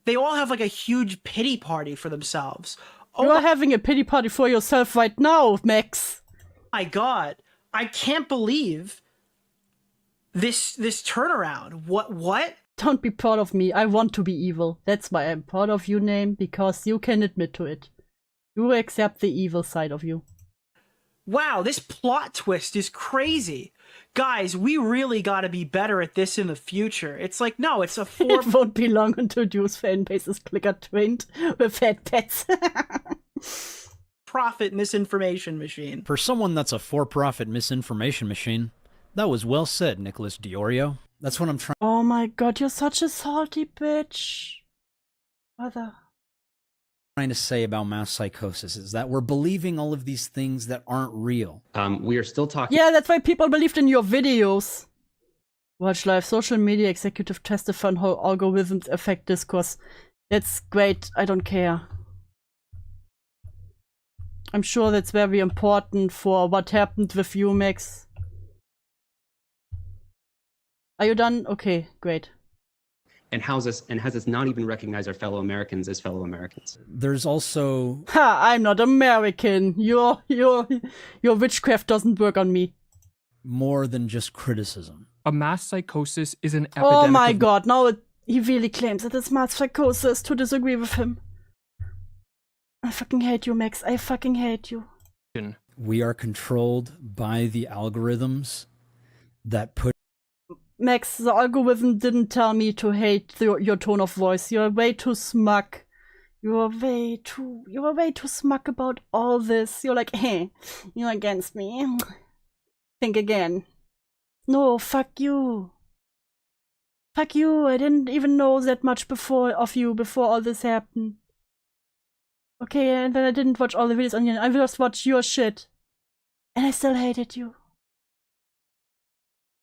they all have like a huge pity party for themselves. You are having a pity party for yourself right now, Max. My God. I can't believe this turnaround. What? Don't be proud of me. I want to be evil. That's why I'm proud of you, Name, because you can admit to it. You accept the evil side of you. Wow, this plot twist is crazy. Guys, we really gotta be better at this in the future. It's like, no, it's a It won't be long until Dews fan base is clicker-trained with head pets. Profit misinformation machine. For someone that's a for-profit misinformation machine, that was well said, Nicholas Diorio. That's what I'm trying. Oh my God, you're such a salty bitch. Mother. Trying to say about mass psychosis is that we're believing all of these things that aren't real. We are still talking. Yeah, that's why people believed in your videos. Watch live social media executive testify on how algorithms affect discourse. That's great. I don't care. I'm sure that's very important for what happened with you, Max. Are you done? Okay, great. And has us not even recognize our fellow Americans as fellow Americans. There's also... Ha! I'm not American. Your witchcraft doesn't work on me. More than just criticism. A mass psychosis is an epidemic. Oh my God! Now he really claims that it's mass psychosis to disagree with him. I fucking hate you, Max. I fucking hate you. We are controlled by the algorithms that put... Max, the algorithm didn't tell me to hate your tone of voice. You're way too smug. You are way too smug about all this. You're like, hey, you're against me. Think again. No, fuck you. Fuck you. I didn't even know that much before all this happened. Okay, and then I didn't watch all the videos on you. I just watched your shit. And I still hated you.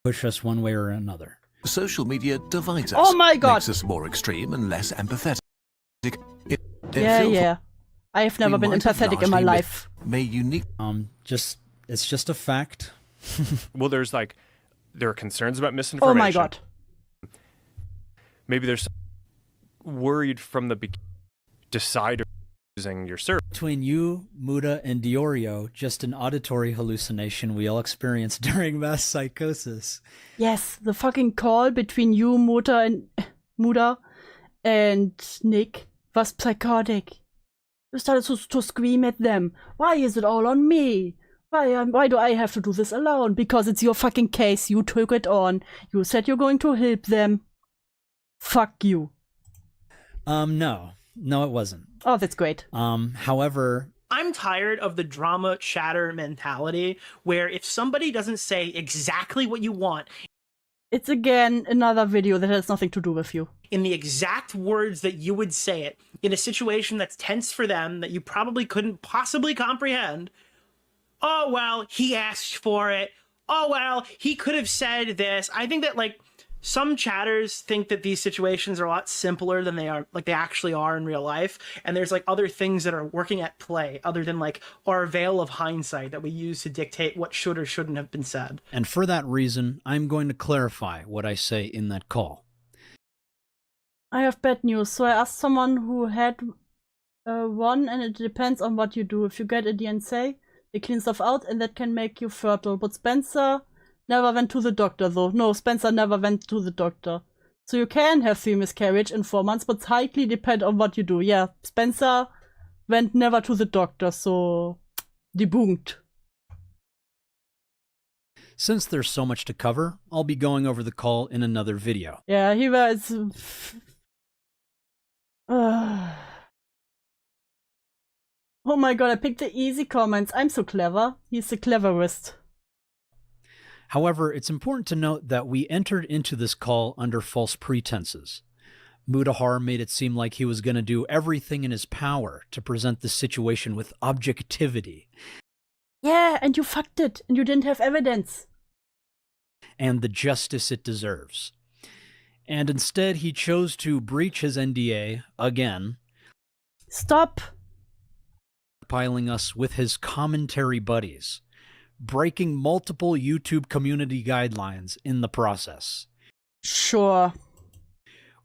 Push us one way or another. Social media divides us. Oh my God! Makes us more extreme and less empathetic. Yeah. I have never been empathetic in my life. It's just a fact. Well, there are concerns about misinformation. Oh my God. Maybe there's worried from the beginning. Decide using your service. Between you, Muda, and Diorio, just an auditory hallucination we all experienced during mass psychosis. Yes, the fucking call between you, Muda, and Nick was psychotic. You started to scream at them. Why is it all on me? Why do I have to do this alone? Because it's your fucking case. You took it on. You said you're going to help them. Fuck you. No, it wasn't. Oh, that's great. However, I'm tired of the drama chatter mentality where if somebody doesn't say exactly what you want, it's again another video that has nothing to do with you. In the exact words that you would say it, in a situation that's tense for them, that you probably couldn't possibly comprehend. Oh, well, he asked for it. Oh, well, he could have said this. I think that, some chatters think that these situations are a lot simpler than they actually are in real life. And there's other things that are working at play other than our veil of hindsight that we use to dictate what should or shouldn't have been said. And for that reason, I'm going to clarify what I say in that call. I have bad news. So I asked someone who had one, and it depends on what you do. If you get a DNC, they clean stuff out, and that can make you fertile. But Spencer never went to the doctor, though. No, Spencer never went to the doctor. So you can have 3 miscarriage in 4 months, but highly depend on what you do. Yeah, Spencer went never to the doctor, so debunked. Since there's so much to cover, I'll be going over the call in another video. Yeah, he was... Oh my god, I picked the easy comments. I'm so clever. He's the cleverest. However, it's important to note that we entered into this call under false pretenses. Mudahar made it seem like he was going to do everything in his power to present the situation with objectivity. Yeah, and you fucked it, and you didn't have evidence. And the justice it deserves. And instead, he chose to breach his NDA again. Stop! Piling us with his commentary buddies, breaking multiple YouTube community guidelines in the process. Sure.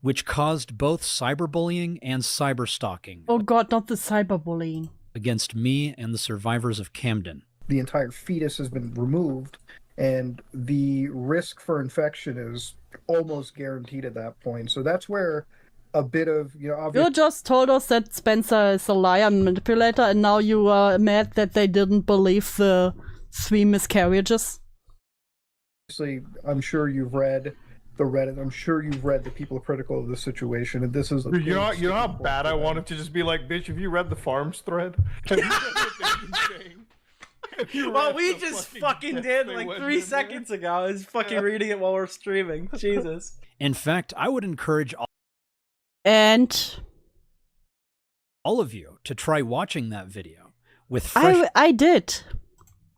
Which caused both cyberbullying and cyberstalking. Oh god, not the cyberbullying. Against me and the survivors of Camden. The entire fetus has been removed, and the risk for infection is almost guaranteed at that point. So that's where a bit of, obviously... You just told us that Spencer is a liar and manipulator, and now you are mad that they didn't believe the 3 miscarriages? Obviously, I'm sure you've read the Reddit. I'm sure you've read the people critical of the situation, and this is... You know how bad I wanted to just be like, bitch, have you read the Farms thread? Have you read what they've been saying? Well, we just fucking did like 3 seconds ago. I was fucking reading it while we're streaming. Jesus. In fact, I would encourage all of you to try watching that video with fresh I did.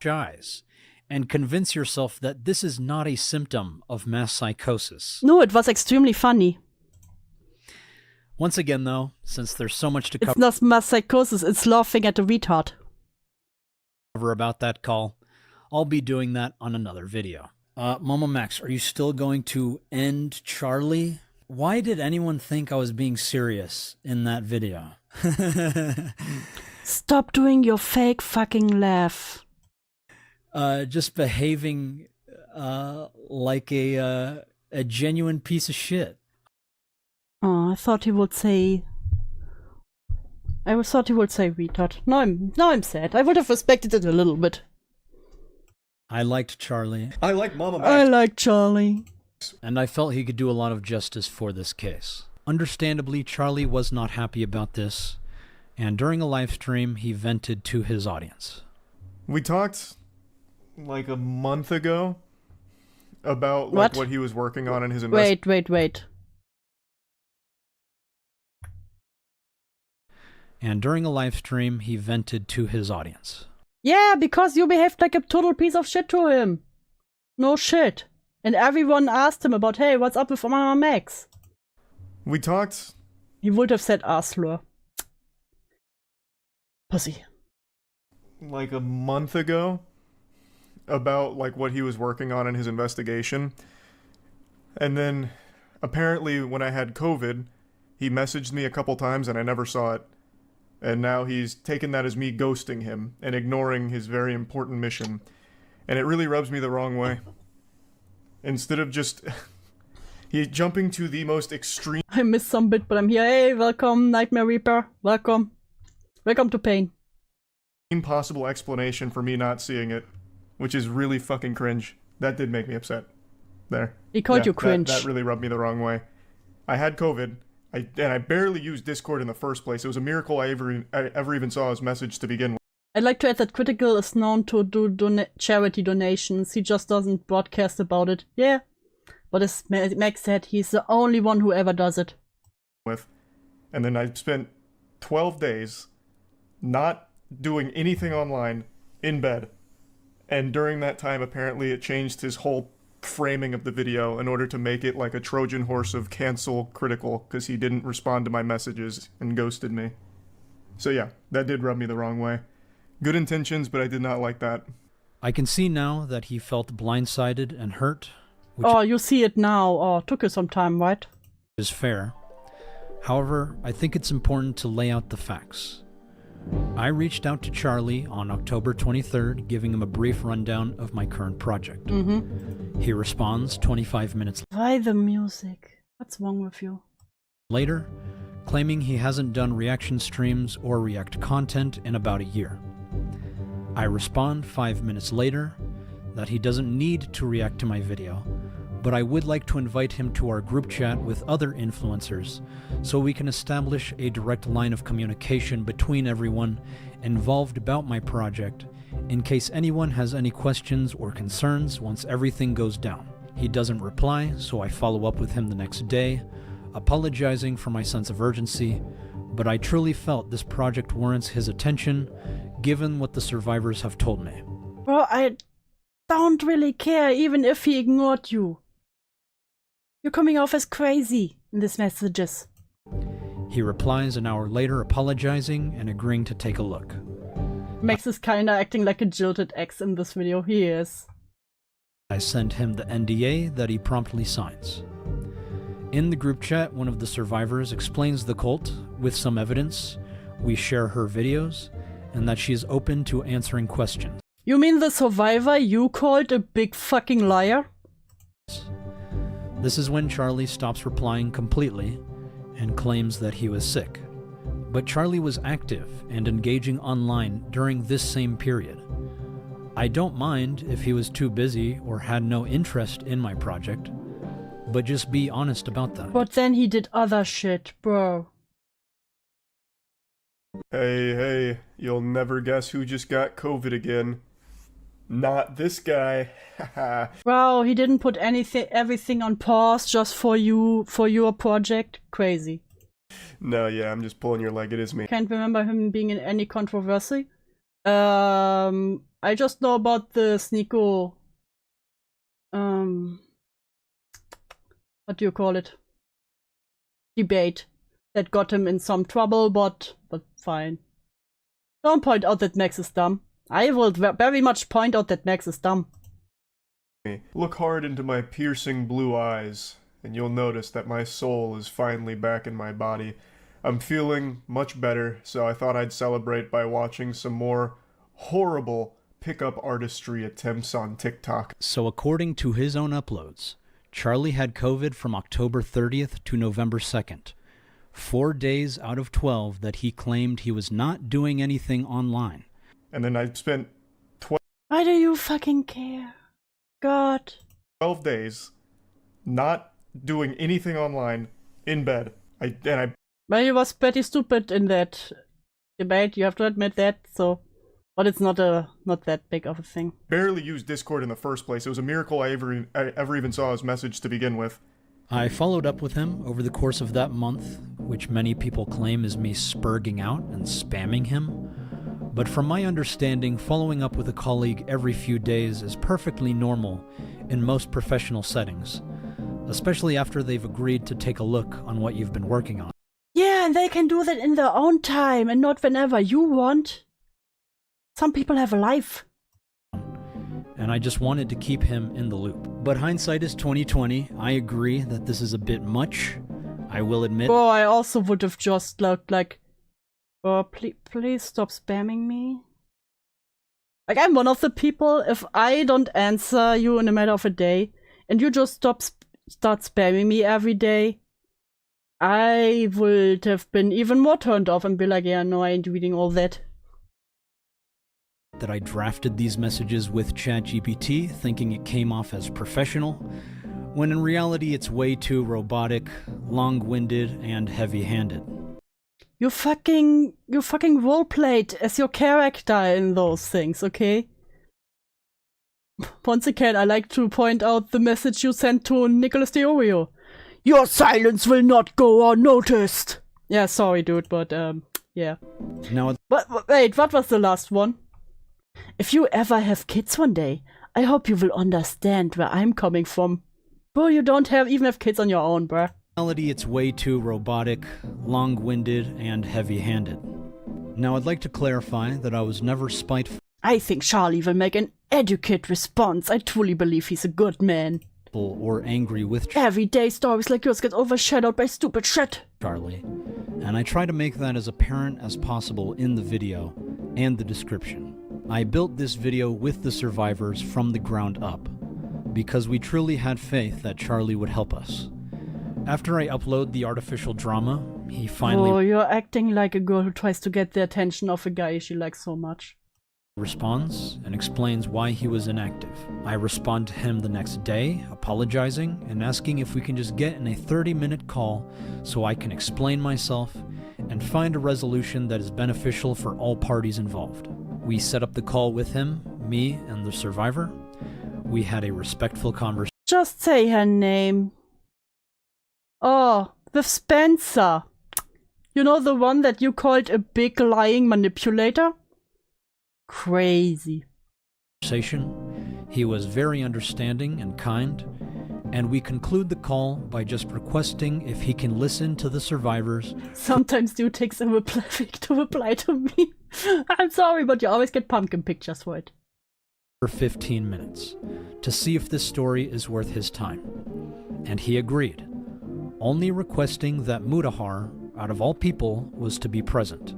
eyes and convince yourself that this is not a symptom of mass psychosis. No, it was extremely funny. Once again, though, since there's so much to cover... It's not mass psychosis, it's laughing at a retard. ...about that call, I'll be doing that on another video. Mama Max, are you still going to end Charlie? Why did anyone think I was being serious in that video? Stop doing your fake fucking laugh. Just behaving like a genuine piece of shit. Oh, I thought he would say... retard. Now I'm sad. I would have respected it a little bit. I liked Charlie. I like Mama Max. I like Charlie. And I felt he could do a lot of justice for this case. Understandably, Charlie was not happy about this, and during a live stream, he vented to his audience. We talked like a month ago about like what he was working on in his Wait. And during a live stream, he vented to his audience. Yeah, because you behaved like a total piece of shit to him. No shit. And everyone asked him about, hey, what's up with Mama Max? We talked... He would have said Aslur. Pussy. Like a month ago about like what he was working on in his investigation. And then apparently when I had COVID, he messaged me a couple times and I never saw it. And now he's taken that as me ghosting him and ignoring his very important mission. And it really rubs me the wrong way. Instead of just... he's jumping to the most extreme... I missed some bit, but I'm here. Hey, welcome, Nightmare Reaper. Welcome. Welcome to pain. Impossible explanation for me not seeing it, which is really fucking cringe. That did make me upset. There. He called you cringe. That really rubbed me the wrong way. I had COVID, and I barely used Discord in the first place. It was a miracle I ever even saw his message to begin with. I'd like to add that Critical is known to do charity donations. He just doesn't broadcast about it. Yeah. But as Max said, he's the only one who ever does it. And then I spent 12 days not doing anything online in bed. And during that time, apparently it changed his whole framing of the video in order to make it like a Trojan horse of cancel Critical because he didn't respond to my messages and ghosted me. So yeah, that did rub me the wrong way. Good intentions, but I did not like that. I can see now that he felt blindsided and hurt. Oh, you see it now. Oh, took you some time, right? Is fair. However, I think it's important to lay out the facts. I reached out to Charlie on October 23rd, giving him a brief rundown of my current project. He responds 25 minutes Why the music? What's wrong with you? later, claiming he hasn't done reaction streams or react content in about a year. I respond 5 minutes later that he doesn't need to react to my video, but I would like to invite him to our group chat with other influencers so we can establish a direct line of communication between everyone involved about my project in case anyone has any questions or concerns once everything goes down. He doesn't reply, so I follow up with him the next day, apologizing for my sense of urgency, but I truly felt this project warrants his attention given what the survivors have told me. Bro, I don't really care even if he ignored you. You're coming off as crazy in these messages. He replies an hour later apologizing and agreeing to take a look. Max is kinda acting like a jilted ex in this video. He is. I send him the NDA that he promptly signs. In the group chat, one of the survivors explains the cult with some evidence. We share her videos and that she is open to answering questions. You mean the survivor you called a big fucking liar? This is when Charlie stops replying completely and claims that he was sick. But Charlie was active and engaging online during this same period. I don't mind if he was too busy or had no interest in my project, but just be honest about that. But then he did other shit, bro. Hey, you'll never guess who just got COVID again. Not this guy. Wow, he didn't put everything on pause just for you, for your project? Crazy. No, yeah, I'm just pulling your leg. It is me. Can't remember him being in any controversy. I just know about the Sneeko, what do you call it? Debate that got him in some trouble, but fine. Don't point out that Max is dumb. I will very much point out that Max is dumb. Look hard into my piercing blue eyes, and you'll notice that my soul is finally back in my body. I'm feeling much better, so I thought I'd celebrate by watching some more horrible pickup artistry attempts on TikTok. So according to his own uploads, Charlie had COVID from October 30th to November 2nd. 4 days out of 12 that he claimed he was not doing anything online. And then I spent Why do you fucking care? God. 12 days not doing anything online in bed. Well, he was pretty stupid in that debate, you have to admit that, so... But it's not that big of a thing. Barely used Discord in the first place. It was a miracle I ever even saw his message to begin with. I followed up with him over the course of that month, which many people claim is me spurging out and spamming him. But from my understanding, following up with a colleague every few days is perfectly normal in most professional settings, especially after they've agreed to take a look on what you've been working on. Yeah, and they can do that in their own time and not whenever you want. Some people have a life. And I just wanted to keep him in the loop. But hindsight is 2020. I agree that this is a bit much. I will admit. Oh, I also would have just like, oh, please stop spamming me. Like, I'm one of the people, if I don't answer you in a matter of a day, and you just start spamming me every day, I would have been even more turned off and be like, yeah, no, I ain't reading all that. That I drafted these messages with ChatGPT, thinking it came off as professional, when in reality it's way too robotic, long-winded, and heavy-handed. You fucking roleplayed as your character in those things, okay? Once again, I like to point out the message you sent to Nicholas Diorio. Your silence will not go unnoticed! Yeah, sorry dude, but yeah. Now, but wait, what was the last one? If you ever have kids one day, I hope you will understand where I'm coming from. Bro, you don't even have kids on your own, bruh. In reality, it's way too robotic, long-winded, and heavy-handed. Now, I'd like to clarify that I was never spiteful. I think Charlie will make an educated response. I truly believe he's a good man. Or angry with Everyday stories like yours get overshadowed by stupid shit. Charlie, and I try to make that as apparent as possible in the video and the description. I built this video with the survivors from the ground up, because we truly had faith that Charlie would help us. After I upload the artificial drama, he finally... Oh, you're acting like a girl who tries to get the attention of a guy she likes so much. responds and explains why he was inactive. I respond to him the next day, apologizing and asking if we can just get in a 30-minute call so I can explain myself and find a resolution that is beneficial for all parties involved. We set up the call with him, me, and the survivor. We had a respectful conversation. Just say her name. Oh, with Spencer. You know, the one that you called a big lying manipulator? Crazy. He was very understanding and kind, and we conclude the call by just requesting if he can listen to the survivors. Sometimes you take a week to reply to me. I'm sorry, but you always get pumpkin pictures for it. For 15 minutes, to see if this story is worth his time. And he agreed, only requesting that Mudahar, out of all people, was to be present.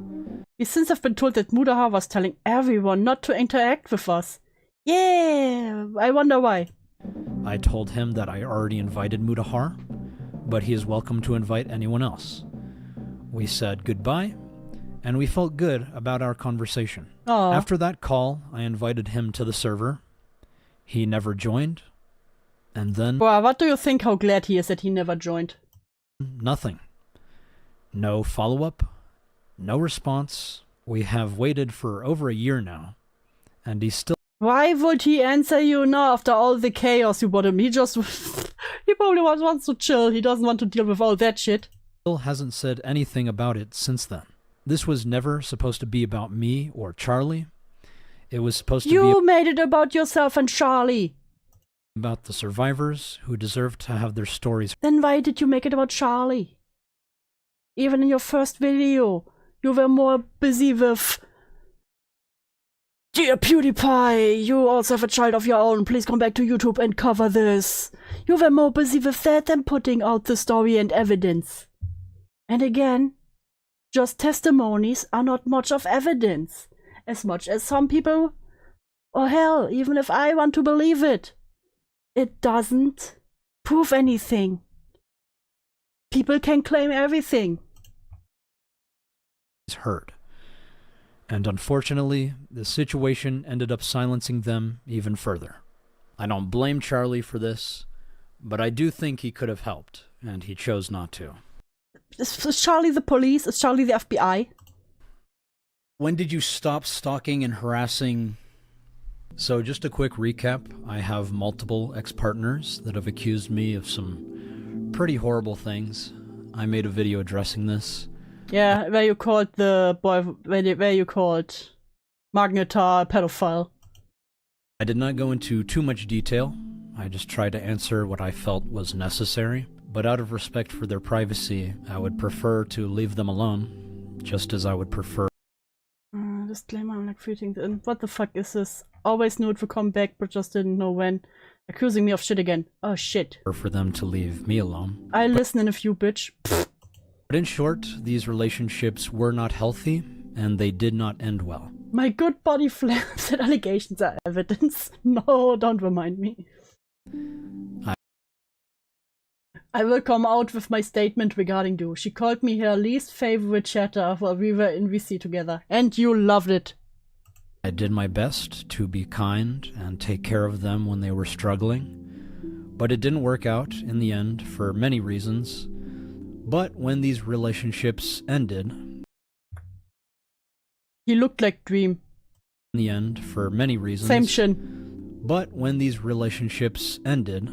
We since have been told that Mudahar was telling everyone not to interact with us. Yeah, I wonder why. I told him that I already invited Mudahar, but he is welcome to invite anyone else. We said goodbye, and we felt good about our conversation. Aww. After that call, I invited him to the server. He never joined, and then... Well, what do you think how glad he is that he never joined? Nothing. No follow-up, no response. We have waited for over a year now, and he still... Why would he answer you now after all the chaos you brought him? He just... he probably wants to chill. He doesn't want to deal with all that shit. Still hasn't said anything about it since then. This was never supposed to be about me or Charlie. It was supposed to be... You made it about yourself and Charlie. About the survivors who deserve to have their stories. Then why did you make it about Charlie? Even in your first video, you were more busy with... Dear PewDiePie, you also have a child of your own. Please come back to YouTube and cover this. You were more busy with that than putting out the story and evidence. And again, just testimonies are not much of evidence. As much as some people, or hell, even if I want to believe it, it doesn't prove anything. People can claim everything. Heard. And unfortunately, the situation ended up silencing them even further. I don't blame Charlie for this, but I do think he could have helped, and he chose not to. Is Charlie the police? Is Charlie the FBI? When did you stop stalking and harassing? So just a quick recap, I have multiple ex-partners that have accused me of some pretty horrible things. I made a video addressing this. Yeah, where you called the boy, where you called Magnetar a pedophile. I did not go into too much detail. I just tried to answer what I felt was necessary. But out of respect for their privacy, I would prefer to leave them alone, just as I would prefer. Disclaimer, I'm like shooting in. What the fuck is this? Always knew it would come back, but just didn't know when. Accusing me of shit again. Oh shit. For them to leave me alone. I listen in a few, bitch. But in short, these relationships were not healthy, and they did not end well. My good body flaps and allegations are evidence. No, don't remind me. I will come out with my statement regarding Dew. She called me her least favorite chatter while we were in VC together. And you loved it. I did my best to be kind and take care of them when they were struggling. But it didn't work out in the end for many reasons. But when these relationships ended... He looked like Dream. In the end, for many reasons. Same shin. But when these relationships ended,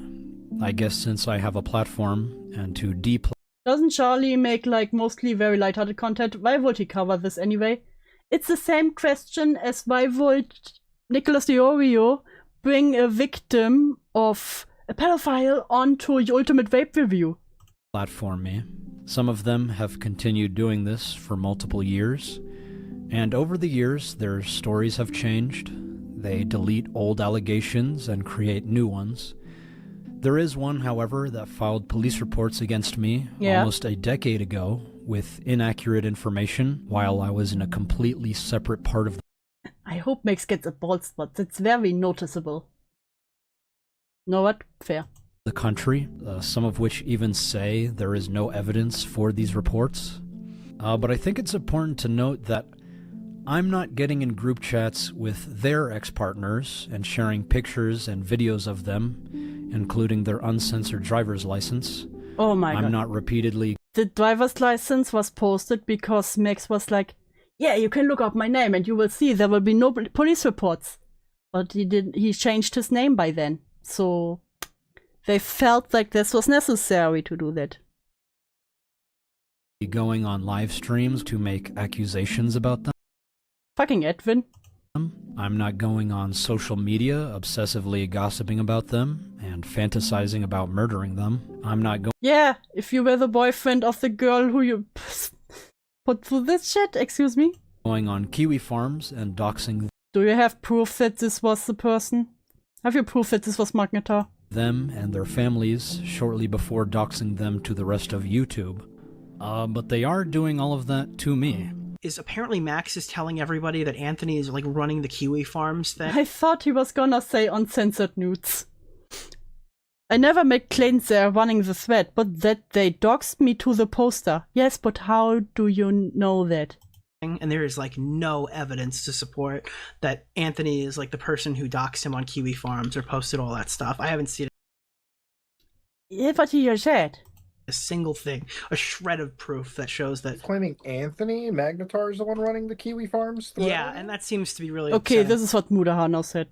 I guess since I have a platform and to Doesn't Charlie make like mostly very lighthearted content? Why would he cover this anyway? It's the same question as why would Nicholas DiOrio bring a victim of a pedophile onto your Ultimate Vape review? Platform me. Some of them have continued doing this for multiple years, and over the years their stories have changed. They delete old allegations and create new ones. There is one, however, that filed police reports against me almost a decade ago with inaccurate information while I was in a completely separate part of the... I hope Max gets a bald spot. It's very noticeable. Know what? Fair. The country, some of which even say there is no evidence for these reports. But I think it's important to note that I'm not getting in group chats with their ex-partners and sharing pictures and videos of them, including their uncensored driver's license. Oh my god. I'm not repeatedly... The driver's license was posted because Max was like, yeah, you can look up my name and you will see there will be no police reports. But he changed his name by then. So they felt like this was necessary to do that. Going on live streams to make accusations about them. Fucking Edwin. I'm not going on social media obsessively gossiping about them and fantasizing about murdering them. I'm not going... Yeah, if you were the boyfriend of the girl who you put through this shit, excuse me? Going on kiwi farms and doxing... Do you have proof that this was the person? Have you proof that this was Magnetar? Them and their families shortly before doxing them to the rest of YouTube. But they are doing all of that to me. Is apparently Max is telling everybody that Anthony is like running the kiwi farms thing. I thought he was gonna say uncensored nudes. I never made claims they're running the thread, but that they doxed me to the poster. Yes, but how do you know that? And there is like no evidence to support that Anthony is like the person who doxed him on kiwi farms or posted all that stuff. I haven't seen Yeah, but he said. A single thing, a shred of proof that shows that... Claiming Anthony Magnetar is the one running the kiwi farms? Yeah, and that seems to be really okay, upsetting. This is what Mudahano said.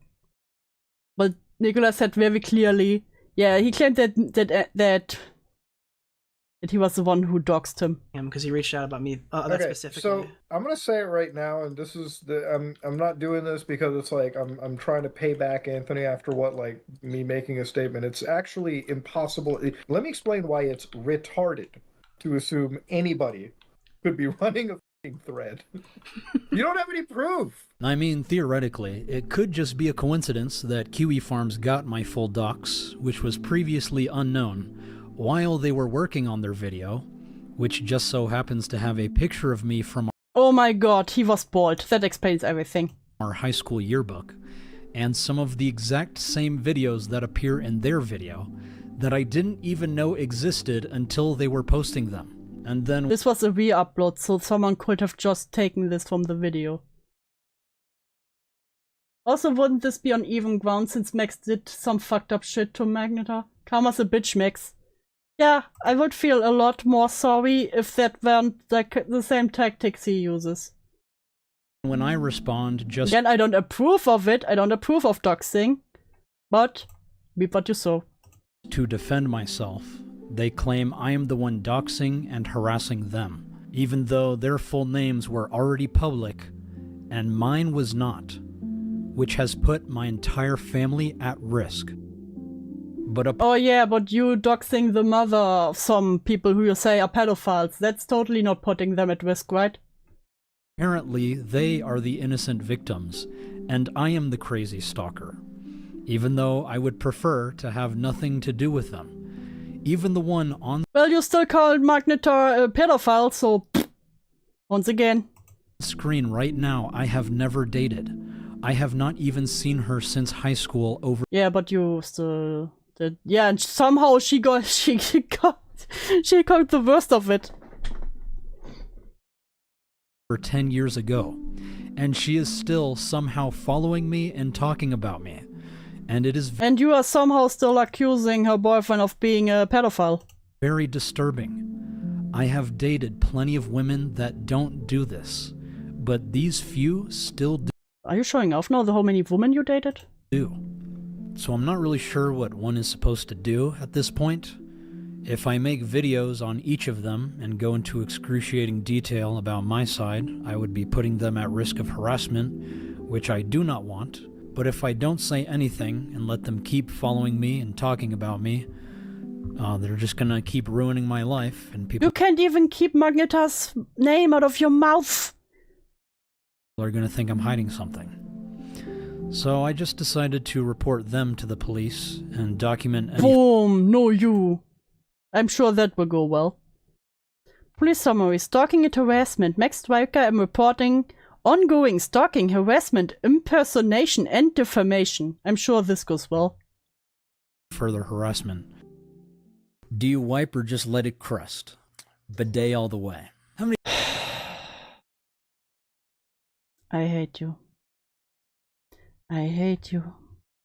But Nicholas said very clearly, yeah, he claimed that he was the one who doxed him. Because he reached out about me, that specifically. So I'm gonna say it right now, and this is I'm not doing this because it's like I'm trying to pay back Anthony after what, like, me making a statement. It's actually impossible. Let me explain why it's retarded to assume anybody could be running a fucking thread. You don't have any proof. I mean, theoretically, it could just be a coincidence that Kiwi Farms got my full docs, which was previously unknown, while they were working on their video, which just so happens to have a picture of me from oh my god, he was bald. That explains everything. Our high school yearbook, and some of the exact same videos that appear in their video that I didn't even know existed until they were posting them. And then this was a re-upload, so someone could have just taken this from the video. Also, wouldn't this be on even ground since Max did some fucked up shit to Magnetar? Karma's a bitch, Max. Yeah, I would feel a lot more sorry if that weren't like the same tactics he uses. When I respond, just... Again, I don't approve of it, I don't approve of doxing, but be what you saw. To defend myself, they claim I am the one doxing and harassing them, even though their full names were already public, and mine was not, which has put my entire family at risk. But oh yeah, but you doxing the mother of some people who you say are pedophiles, that's totally not putting them at risk, right? Apparently, they are the innocent victims, and I am the crazy stalker. Even though I would prefer to have nothing to do with them. Even the one on... Well, you still called Magnetar a pedophile, so... Once again. Screen right now, I have never dated. I have not even seen her since high school over... Yeah, but you still... Yeah, and somehow she got the worst of it. For 10 years ago, and she is still somehow following me and talking about me, and it is... And you are somehow still accusing her boyfriend of being a pedophile. Very disturbing. I have dated plenty of women that don't do this, but these few still do. Are you showing off now how many women you dated? So I'm not really sure what one is supposed to do at this point. If I make videos on each of them and go into excruciating detail about my side, I would be putting them at risk of harassment, which I do not want. But if I don't say anything and let them keep following me and talking about me, they're just gonna keep ruining my life, and people... You can't even keep Magnetar's name out of your mouth! Are gonna think I'm hiding something. So I just decided to report them to the police and document any— Boom! No you! I'm sure that will go well. Police summary. Stalking and harassment. Max Striker am reporting ongoing stalking, harassment, impersonation and defamation. I'm sure this goes well. further harassment. Do you wipe or just let it crust? Bidet all the way. How many— I hate you. I hate you.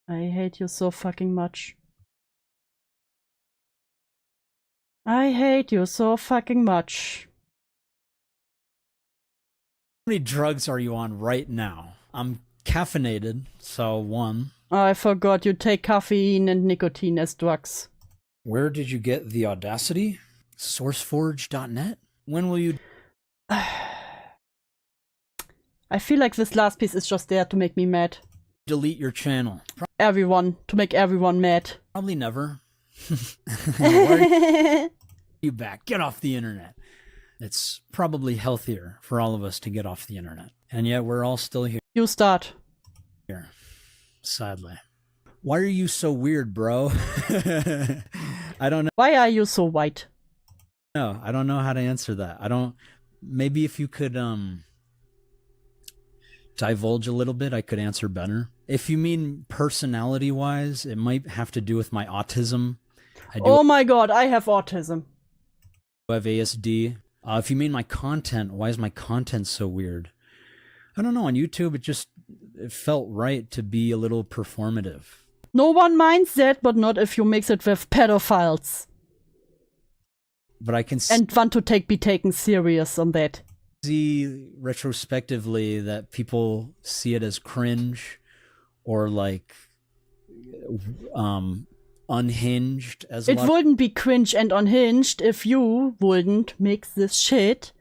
I hate you so fucking much. I hate you so fucking much. How many drugs are you on right now? I'm caffeinated, so 1. I forgot you take caffeine and nicotine as drugs. Where did you get the audacity? Sourceforge.net? When will you— I feel like this last piece is just there to make me mad. delete your channel? Everyone, to make everyone mad. Probably never. Why are you back? Get off the internet. It's probably healthier for all of us to get off the internet. And yet we're all still here. You start. Here, sadly. Why are you so weird, bro? I don't know. Why are you so white? No, I don't know how to answer that. I don't— maybe if you could divulge a little bit, I could answer better. If you mean personality-wise, it might have to do with my autism. Oh my god, I have autism. I have ASD. If you mean my content, why is my content so weird? I don't know, on YouTube it felt right to be a little performative. No one minds that, but not if you mix it with pedophiles. But I can and want to be taken serious on that. See retrospectively that people see it as cringe or like unhinged as it wouldn't be cringe and unhinged if you wouldn't mix this shit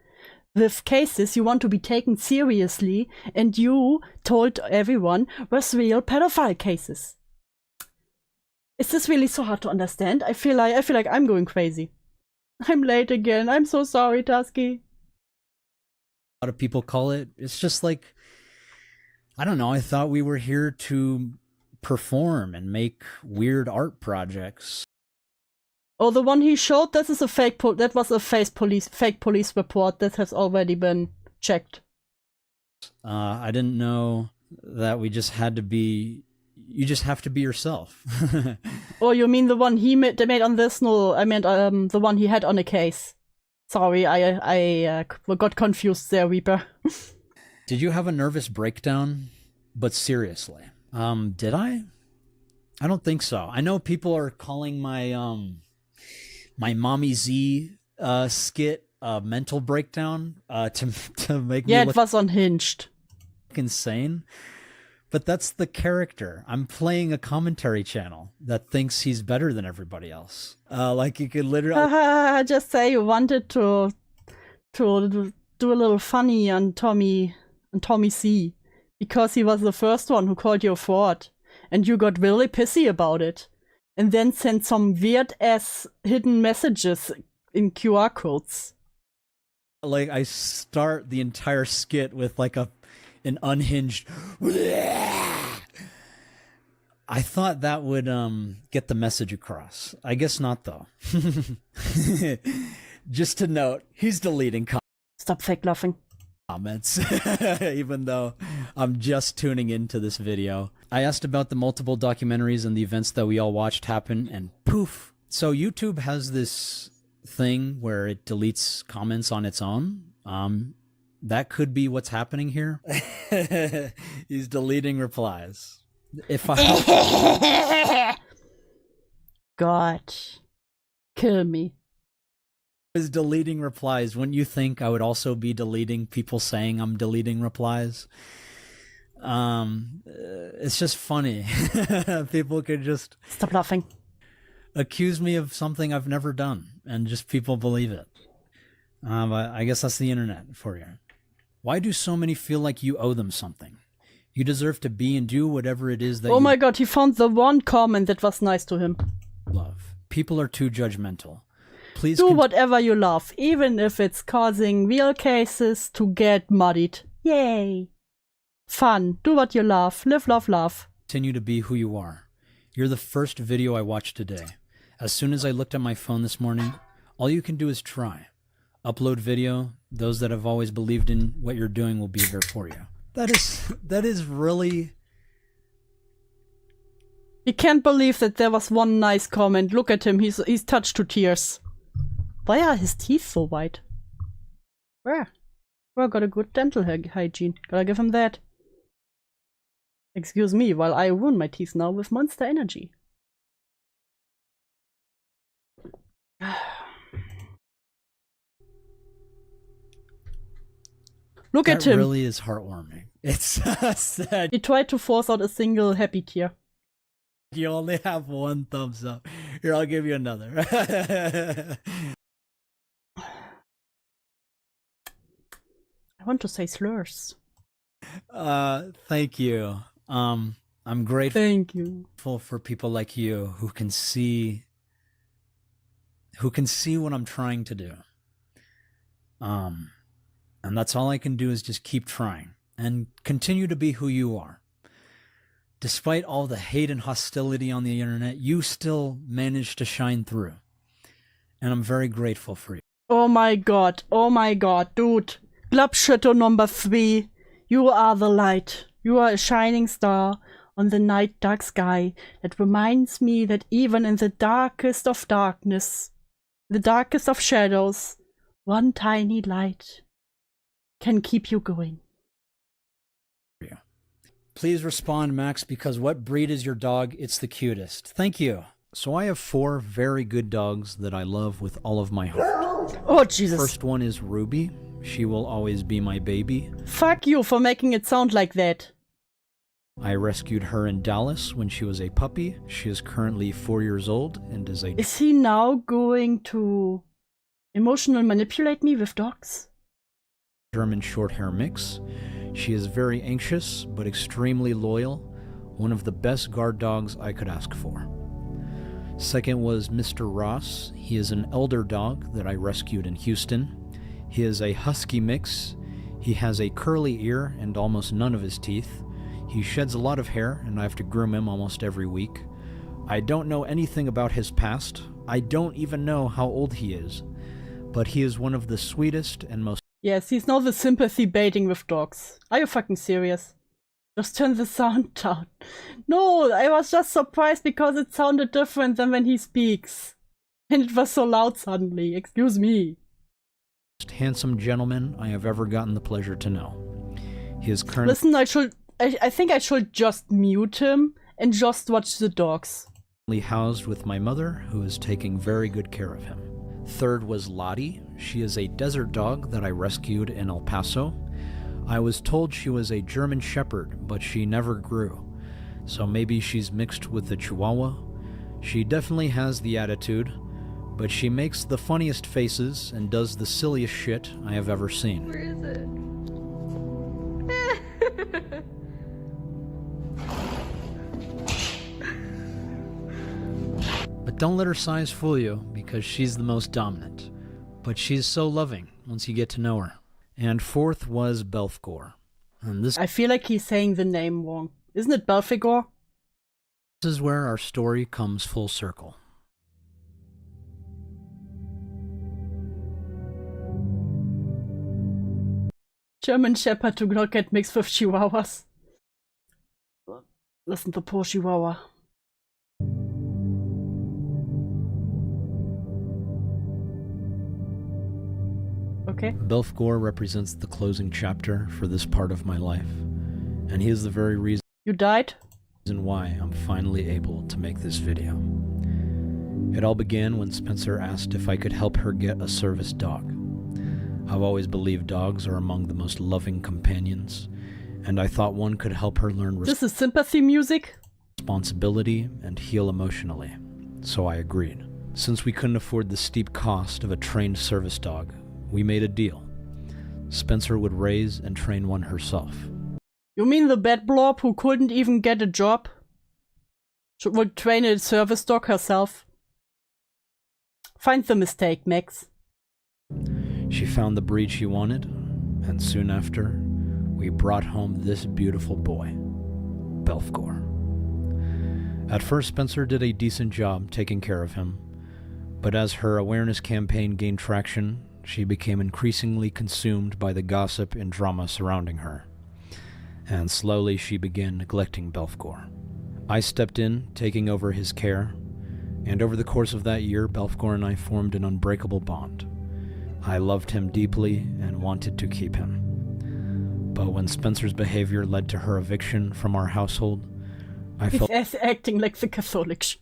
with cases you want to be taken seriously and you told everyone was real pedophile cases. Is this really so hard to understand? I feel like I'm going crazy. I'm late again. I'm so sorry, Tusky. A lot of people call it. It's just like, I don't know, I thought we were here to perform and make weird art projects. Oh, the one he showed, that is a fake that was a fake police report that has already been checked. I didn't know that we just had to be— you just have to be yourself. Oh, you mean the one they made on this? No, I meant the one he had on a case. Sorry, I got confused there, Reaper. Did you have a nervous breakdown? But seriously. Did I? I don't think so. I know people are calling my my Mommy Z skit mental breakdown to make me it was unhinged. Insane. But that's the character. I'm playing a commentary channel that thinks he's better than everybody else. Like you could literally just say you wanted to do a little funny on Tommy C, because he was the first one who called you a fraud, and you got really pissy about it, and then sent some weird ass hidden messages in QR codes. Like I start the entire skit with like an unhinged— I thought that would get the message across. I guess not though. Just to note, he's deleting Stop fake laughing. Comments, even though I'm just tuning into this video. I asked about the multiple documentaries and the events that we all watched happen, and poof. So YouTube has this thing where it deletes comments on its own. That could be what's happening here. He's deleting replies. If I God, kill me. Was deleting replies, wouldn't you think I would also be deleting people saying I'm deleting replies? It's just funny. People could just stop laughing. Accuse me of something I've never done, and just people believe it. But I guess that's the internet for you. Why do so many feel like you owe them something? You deserve to be and do whatever it is that Oh my god, he found the one comment that was nice to him. Love. People are too judgmental. Please do whatever you love, even if it's causing real cases to get muddied. Yay. Fun. Do what you love. Live, love, love. Continue to be who you are. You're the first video I watched today. As soon as I looked at my phone this morning, all you can do is try. Upload video. Those that have always believed in what you're doing will be there for you. That is really... He can't believe that there was one nice comment. Look at him. He's touched to tears. Why are his teeth so white? Where? Well, got a good dental hygiene. Gotta give him that. Excuse me while I ruin my teeth now with Monster Energy. Look at him. That really is heartwarming. It's sad. He tried to force out a single happy tear. You only have one thumbs up. Here, I'll give you another. I want to say slurs. Thank you. I'm grateful. Thank you. For people like you who can see what I'm trying to do. And that's all I can do is just keep trying and continue to be who you are. Despite all the hate and hostility on the internet, you still managed to shine through. And I'm very grateful for you. Oh my god, dude. Glubshutter number 3. You are the light. You are a shining star on the night dark sky that reminds me that even in the darkest of darkness, the darkest of shadows, one tiny light can keep you going. Please respond, Max, because what breed is your dog? It's the cutest. Thank you. So I have 4 very good dogs that I love with all of my heart. Oh, Jesus. First one is Ruby. She will always be my baby. Fuck you for making it sound like that. I rescued her in Dallas when she was a puppy. She is currently 4 years old and is a... Is he now going to emotional manipulate me with dogs? German Shorthair mix. She is very anxious, but extremely loyal. One of the best guard dogs I could ask for. Second was Mr. Ross. He is an elder dog that I rescued in Houston. He is a husky mix. He has a curly ear and almost none of his teeth. He sheds a lot of hair, and I have to groom him almost every week. I don't know anything about his past. I don't even know how old he is. But he is one of the sweetest and most... Yes, he's now the sympathy baiting with dogs. Are you fucking serious? Just turn the sound down. No, I was just surprised because it sounded different than when he speaks. And it was so loud suddenly. Excuse me. Handsome gentleman I have ever gotten the pleasure to know. He is currently... Listen, I think I should just mute him and just watch the dogs. Housed with my mother, who is taking very good care of him. Third was Lottie. She is a desert dog that I rescued in El Paso. I was told she was a German Shepherd, but she never grew. So maybe she's mixed with the Chihuahua. She definitely has the attitude, but she makes the funniest faces and does the silliest shit I have ever seen. Where is it? But don't let her size fool you, because she's the most dominant. But she's so loving once you get to know her. And fourth was Belfgor. And this... I feel like he's saying the name wrong. Isn't it Belfgor? This is where our story comes full circle. German Shepherd to not get mixed with Chihuahuas. Listen to poor Chihuahua. Okay. Belfgor represents the closing chapter for this part of my life, and he is the very reason you died? Why I'm finally able to make this video. It all began when Spencer asked if I could help her get a service dog. I've always believed dogs are among the most loving companions, and I thought one could help her learn this is sympathy music? Responsibility and heal emotionally, so I agreed. Since we couldn't afford the steep cost of a trained service dog, we made a deal. Spencer would raise and train one herself. You mean the bad blob who couldn't even get a job? She would train a service dog herself? Find the mistake, Max. She found the breed she wanted, and soon after, we we brought home this beautiful boy, Belfgor. At first, Spencer did a decent job taking care of him, but as her awareness campaign gained traction, she became increasingly consumed by the gossip and drama surrounding her, and slowly she began neglecting Belfgor. I stepped in, taking over his care, and over the course of that year, Belfgor and I formed an unbreakable bond. I loved him deeply and wanted to keep him. But when Spencer's behavior led to her eviction from our household, I felt acting like the Catholics.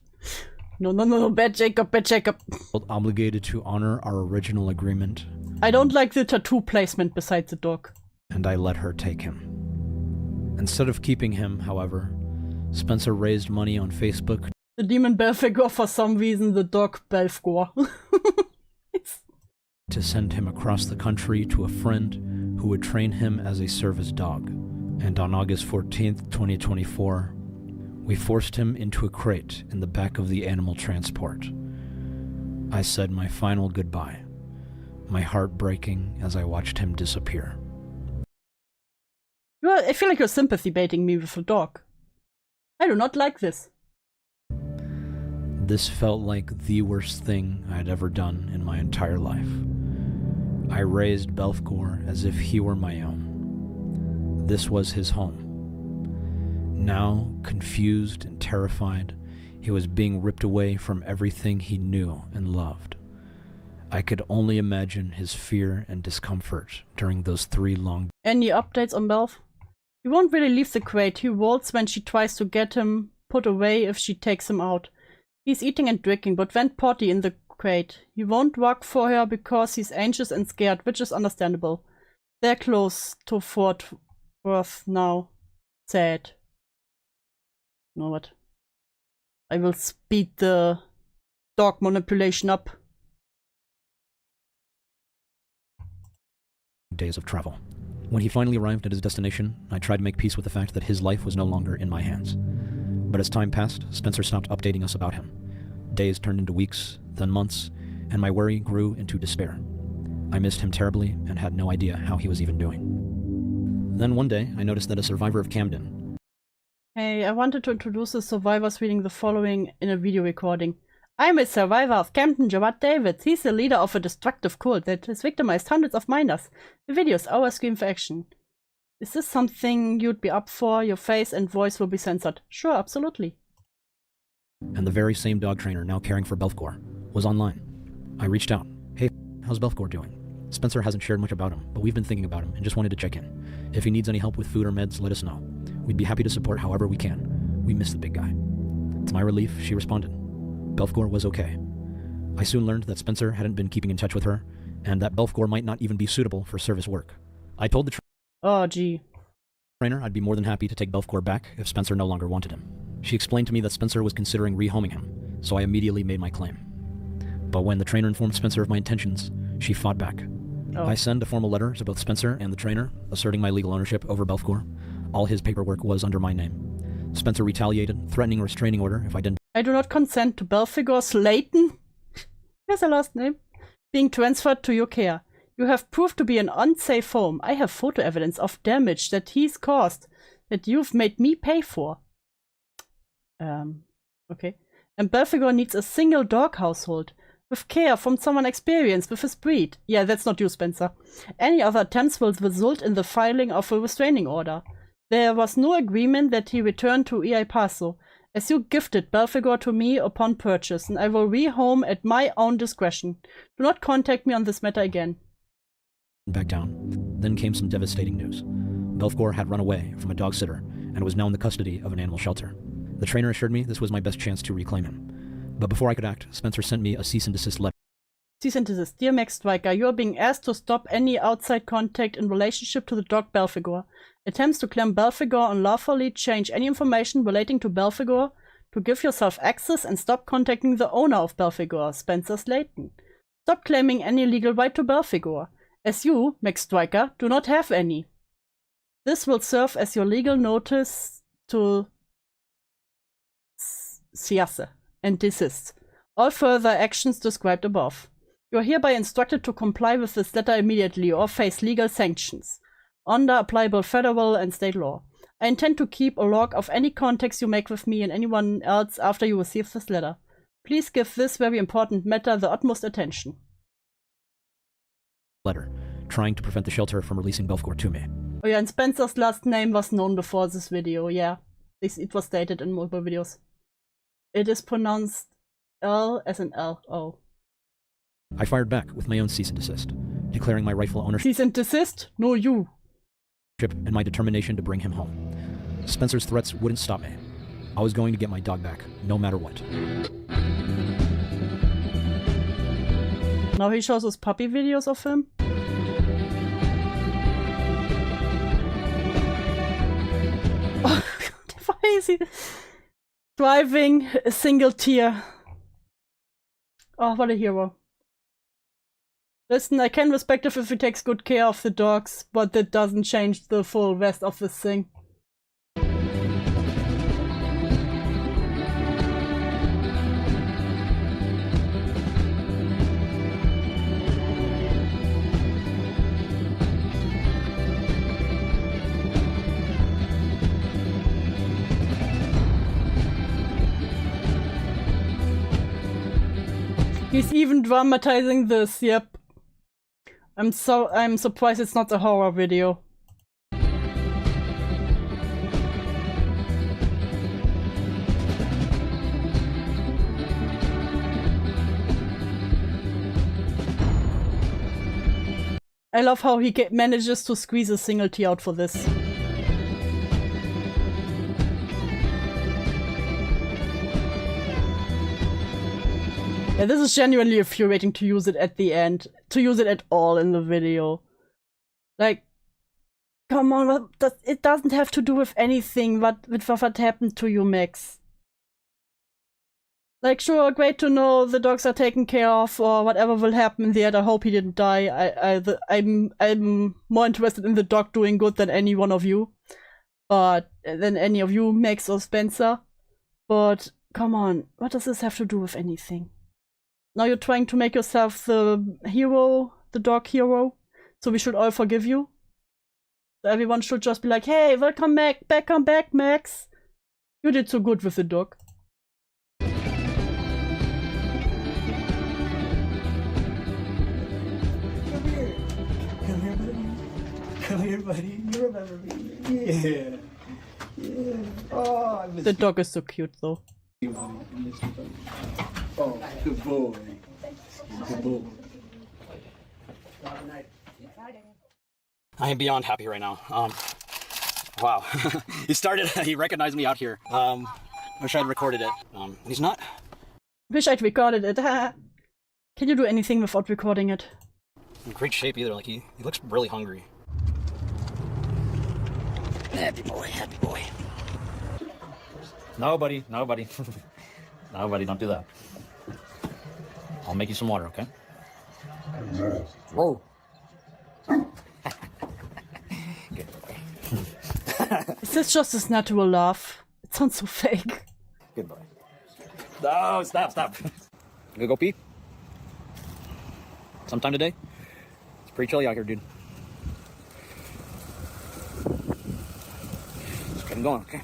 No, bad Jacob, bad Jacob. Felt obligated to honor our original agreement. I don't like the tattoo placement beside the dog. And I let her take him. Instead of keeping him, however, Spencer raised money on Facebook. The demon Belfegor, for some reason, the dog Belfgor. To send him across the country to a friend who would train him as a service dog. And on August 14th, 2024, we forced him into a crate in the back of the animal transport. I said my final goodbye, my heart breaking as I watched him disappear. I feel like you're sympathy baiting me with a dog. I do not like this. This felt like the worst thing I had ever done in my entire life. I raised Belfgor as if he were my own. This was his home. Now, confused and terrified, he was being ripped away from everything he knew and loved. I could only imagine his fear and discomfort during those 3 long days. Any updates on Belf? He won't really leave the crate. He rolls when she tries to get him put away if she takes him out. He's eating and drinking, but went potty in the crate. He won't walk for her because he's anxious and scared, which is understandable. They're close to Fort Worth now. Sad. You know what? I will speed the dog manipulation up. Days of travel. When he finally arrived at his destination, I tried to make peace with the fact that his life was no longer in my hands. But as time passed, Spencer stopped updating us about him. Days turned into weeks, then months, and my worry grew into despair. I missed him terribly and had no idea how he was even doing. Then one day, I noticed that a survivor of Camden. Hey, I wanted to introduce the survivors reading the following in a video recording. I'm a survivor of Camden Jawad David. He's the leader of a destructive cult that has victimized hundreds of minors. The video is our scream for action. Is this something you'd be up for? Your face and voice will be censored. Sure, absolutely. And the very same dog trainer now caring for Belfgor was online. I reached out. Hey, how's Belfgor doing? Spencer hasn't shared much about him, but we've been thinking about him and just wanted to check in. If he needs any help with food or meds, let us know. We'd be happy to support however we can. We miss the big guy. To my relief, she responded. Belfgor was okay. I soon learned that Spencer hadn't been keeping in touch with her, and that Belfgor might not even be suitable for service work. I told the trainer I'd be more than happy to take Belfgor back if Spencer no longer wanted him. She explained to me that Spencer was considering rehoming him, so I immediately made my claim. But when the trainer informed Spencer of my intentions, she fought back. I sent a formal letter to both Spencer and the trainer, asserting my legal ownership over Belfgor. All his paperwork was under my name. Spencer retaliated, threatening a restraining order if I didn't. I do not consent to Belfegor Slayton, here's a last name, being transferred to your care. You have proved to be an unsafe home. I have photo evidence of damage that he's caused, that you've made me pay for. Okay. And Belfegor needs a single dog household, with care from someone experienced with his breed. Yeah, that's not you, Spencer. Any other attempts will result in the filing of a restraining order. There was no agreement that he return to El Paso, as you gifted Belfegor to me upon purchase, and I will rehome at my own discretion. Do not contact me on this matter again. Back down. Then came some devastating news. Belfegor had run away from a dog sitter and was now in the custody of an animal shelter. The trainer assured me this was my best chance to reclaim him. But before I could act, Spencer sent me a cease and desist letter. Cease and desist. Dear Max Striker, you are being asked to stop any outside contact in relationship to the dog Belfegor. Attempts to claim Belfegor unlawfully, change any information relating to Belfegor, to give yourself access, and stop contacting the owner of Belfegor, Spencer Slayton. Stop claiming any legal right to Belfegor, as you, Max Striker, do not have any. This will serve as your legal notice to Siase and desist. All further actions described above. You are hereby instructed to comply with this letter immediately or face legal sanctions. under applicable federal and state law. I intend to keep a log of any contacts you make with me and anyone else after you receive this letter. Please give this very important matter the utmost attention. Letter, trying to prevent the shelter from releasing Belfgor to me. Oh yeah, and Spencer's last name was known before this video, yeah. It was stated in multiple videos. It is pronounced L as an L-O. I fired back with my own cease and desist, declaring my rightful ownership. Cease and desist? No, you. And my determination to bring him home. Spencer's threats wouldn't stop me. I was going to get my dog back, no matter what. Now he shows us puppy videos of him. Oh, God, why is he driving a single tear? Oh, what a hero. Listen, I can respect it if he takes good care of the dogs, but that doesn't change the full rest of this thing. He's even dramatizing this, yep. I'm surprised it's not a horror video. I love how he manages to squeeze a single tear out for this. Yeah, this is genuinely infuriating to use it at the end, to use it at all in the video. Like, come on, it doesn't have to do with anything with what happened to you, Max. Like, sure, great to know the dogs are taken care of or whatever will happen in the end. I hope he didn't die. I'm more interested in the dog doing good than any one of you. Than any of you, Max or Spencer. But, come on, what does this have to do with anything? Now you're trying to make yourself the hero, the dog hero, so we should all forgive you? So everyone should just be like, hey, welcome back, come back, Max. You did so good with the dog. Come here, buddy. Come here, buddy. You remember me. Yeah. Yeah. Oh, I miss the dog is so cute, though. Oh, good boy. Good boy. I am beyond happy right now. Wow. He recognized me out here. Wish I'd recorded it. He's not. Wish I'd recorded it. Can you do anything without recording it? In great shape either. Like he looks really hungry. Happy boy, happy boy. No, buddy. No, buddy, don't do that. I'll make you some water, okay? Whoa. Good boy. Is this just his natural laugh? It sounds so fake. Good boy. No, stop. You gonna go pee? Sometime today? It's pretty chilly out here, dude. Just get him going, okay?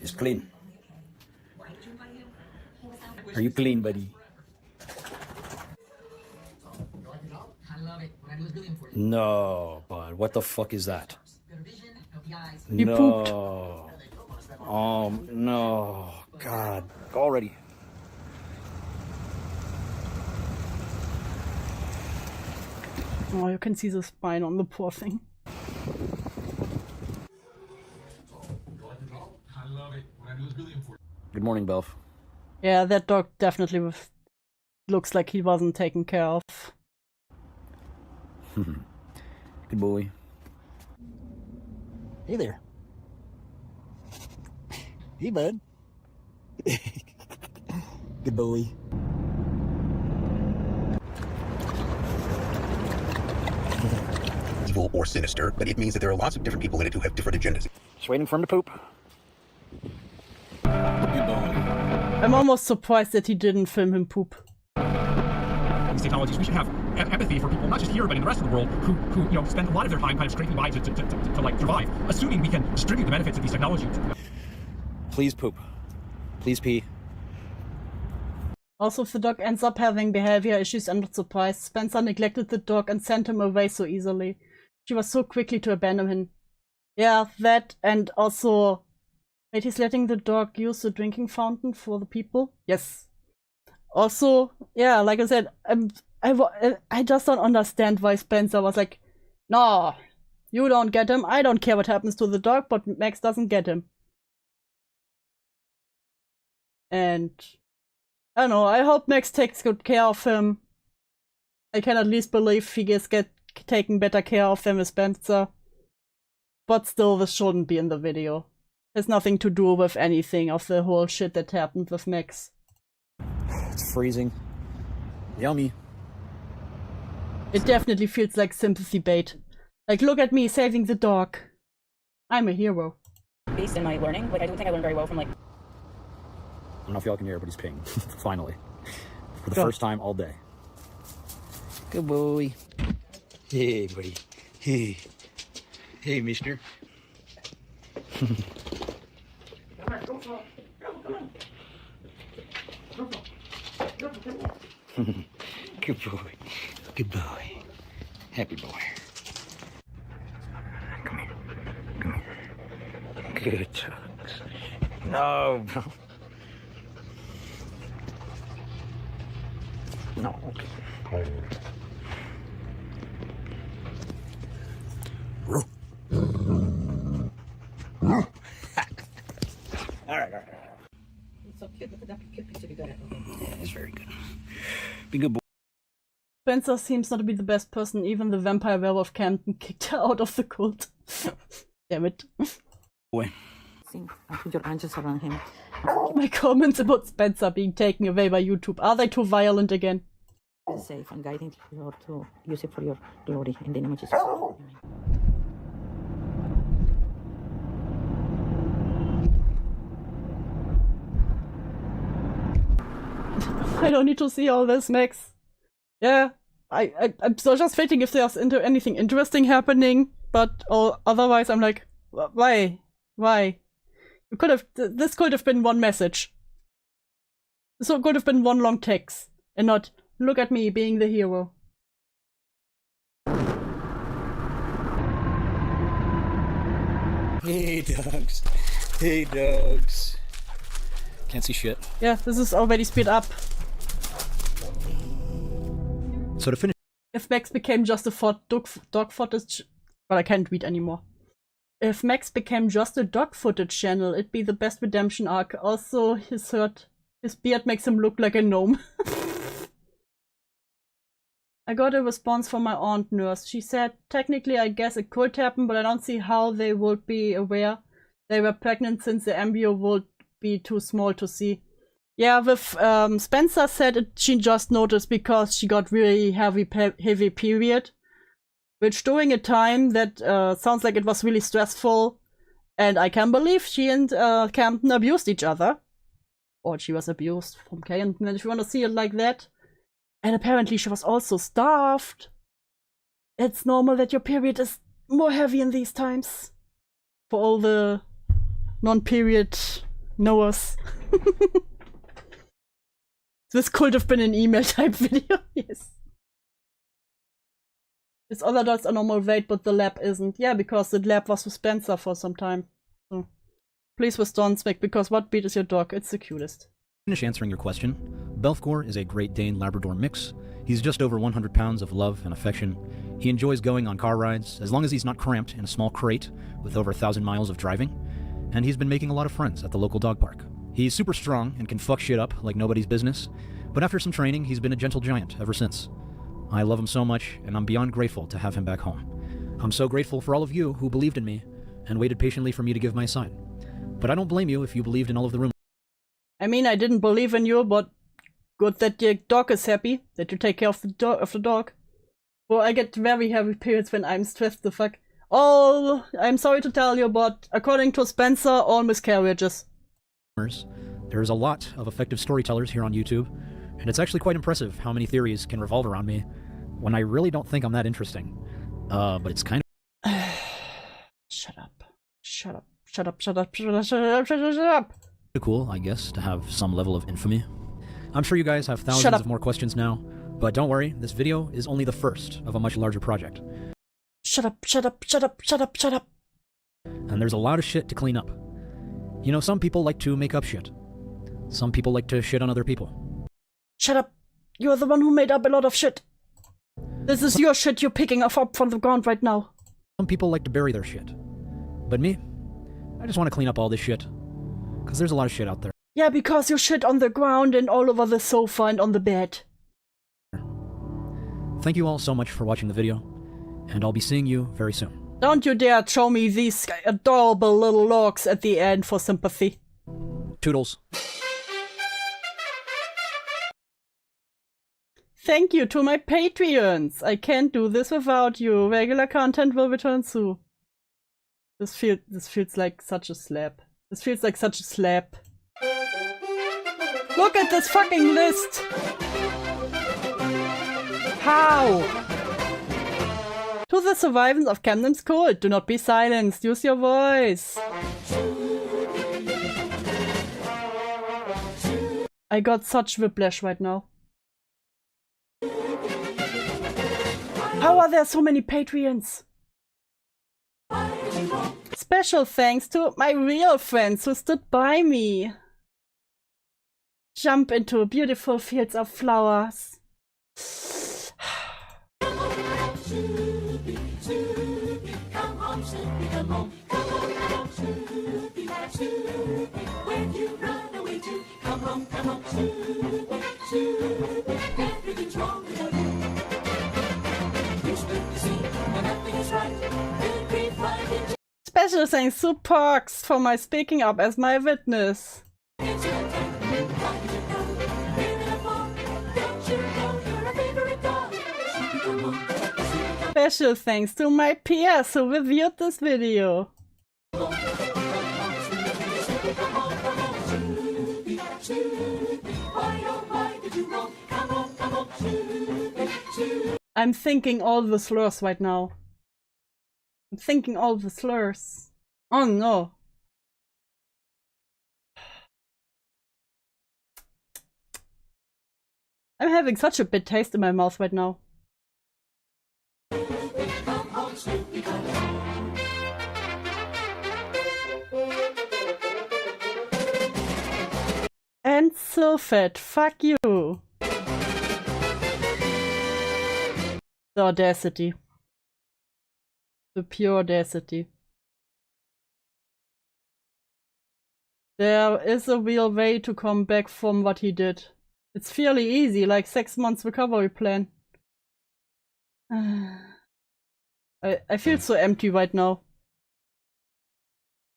It's clean. Are you clean, buddy? No, bud. What the fuck is that? You pooped. No. God. Go already. Oh, you can see the spine on the poor thing. Good morning, Belf. Yeah, that dog definitely looks like he wasn't taken care of. Good boy. Hey there. Hey, bud. Good boy. Evil or sinister, but it means that there are lots of different people in it who have different agendas. Just waiting for him to poop. I'm almost surprised that he didn't film him poop. He's technologies, we should have empathy for people, not just here, but in the rest of the world, who you know, spend a lot of their time kind of scraping by to like survive, assuming we can distribute the benefits of these technologies. Please poop. Please pee. Also, if the dog ends up having behavior issues, I'm not surprised. Spencer neglected the dog and sent him away so easily. She was so quickly to abandon him. Yeah, that, and also, wait, he's letting the dog use the drinking fountain for the people? Yes. Also, yeah, like I said, I just don't understand why Spencer was like, no, you don't get him. I don't care what happens to the dog, but Max doesn't get him. And I don't know, I hope Max takes good care of him. I can at least believe he gets taken better care of than with Spencer. But still, this shouldn't be in the video. It has nothing to do with anything of the whole shit that happened with Max. It's freezing. Yummy. It definitely feels like sympathy bait. Like, look at me saving the dog. I'm a hero. Based in my learning, like I don't think I learned very well from like... I don't know if y'all can hear, but he's peeing. Finally. For the first time all day. Good boy. Hey, buddy. Hey. Hey, mister. Good boy. Good boy. Happy boy. Come here. Come here. Good chucks. No, bro. No, okay. All right. It's so cute. Look at that cute picture you got. Yeah, it's very good. Be good boy. Spencer seems not to be the best person. Even the vampire werewolf Camden kicked her out of the cult. Damn it. Boy. I put your branches around him. My comments about Spencer being taken away by YouTube. Are they too violent again? Safe and guiding you to use it for your glory in the name of Jesus. I don't need to see all this, Max. Yeah, I'm so just waiting if there's anything interesting happening, but otherwise I'm like, why? You could have. This could have been one message. This could have been one long text, and not look at me being the hero. Hey, dogs. Hey, dogs. Can't see shit. Yeah, this is already speed up. So to finish, if Max became just a dog footage, well, I can't read anymore. If Max became just a dog footage channel, it'd be the best redemption arc. Also, his beard makes him look like a gnome. I got a response from my aunt nurse. She said, technically I guess it could happen, but I don't see how they would be aware they were pregnant since the embryo would be too small to see. Yeah, with Spencer said she just noticed because she got really heavy period. Which during a time that sounds like it was really stressful. And I can believe she and Camden abused each other. Or she was abused from Camden, if you want to see it like that. And apparently she was also starved. It's normal that your period is more heavy in these times. For all the non-period knowers. This could have been an email type video, yes. His other dogs are normal weight, but the lab isn't. Yeah, because the lab was with Spencer for some time. So please with Donswick, because what breed is your dog? It's the cutest. Finish answering your question. Belfgor is a Great Dane Labrador mix. He's just over 100 pounds of love and affection. He enjoys going on car rides, as long as he's not cramped in a small crate with over 1,000 miles of driving. And he's been making a lot of friends at the local dog park. He's super strong and can fuck shit up like nobody's business, but after some training, he's been a gentle giant ever since. I love him so much, and I'm beyond grateful to have him back home. I'm so grateful for all of you who believed in me and waited patiently for me to give my side. But I don't blame you if you believed in all of the rumors. I mean, I didn't believe in you, but good that your dog is happy, that you take care of the dog. Well, I get very heavy periods when I'm stressed the fuck. All, I'm sorry to tell you, but according to Spencer, all miscarriages. There's a lot of effective storytellers here on YouTube And it's actually quite impressive how many theories can revolve around me when I really don't think I'm that interesting. But it's kind of... Shut up. Shut up. Shut up. Shut up. Shut up. Shut up. Shut up. Shut up. Cool, I guess, to have some level of infamy. I'm sure you guys have thousands of more questions now, but don't worry, this video is only the first of a much larger project. Shut up. Shut up. Shut up. Shut up. Shut up. And there's a lot of shit to clean up. You know, some people like to make up shit. Some people like to shit on other people. Shut up. You're the one who made up a lot of shit. This is your shit you're picking up from the ground right now. Some people like to bury their shit. But me? I just want to clean up all this shit. Because there's a lot of shit out there. Yeah, because you shit on the ground and all over the sofa and on the bed. Thank you all so much for watching the video, and I'll be seeing you very soon. Don't you dare show me these adorable little logs at the end for sympathy. Toodles. Thank you to my Patreons. I can't do this without you. Regular content will return soon. This feels like such a slap. This feels like such a slap. Look at this fucking list! How? To the survivors of Camden's cult, do not be silenced. Use your voice. I got such whiplash right now. How are there so many Patreons? Special thanks to my real friends who stood by me. Jump into beautiful fields of flowers. Special thanks to Pox for my speaking up as my witness. Special thanks to my peers who reviewed this video. I'm thinking all the slurs right now. I'm thinking all the slurs. Oh no. I'm having such a bad taste in my mouth right now. And Sulfate, fuck you. The audacity. The pure audacity. There is a real way to come back from what he did. It's fairly easy, like 6 months recovery plan. I feel so empty right now.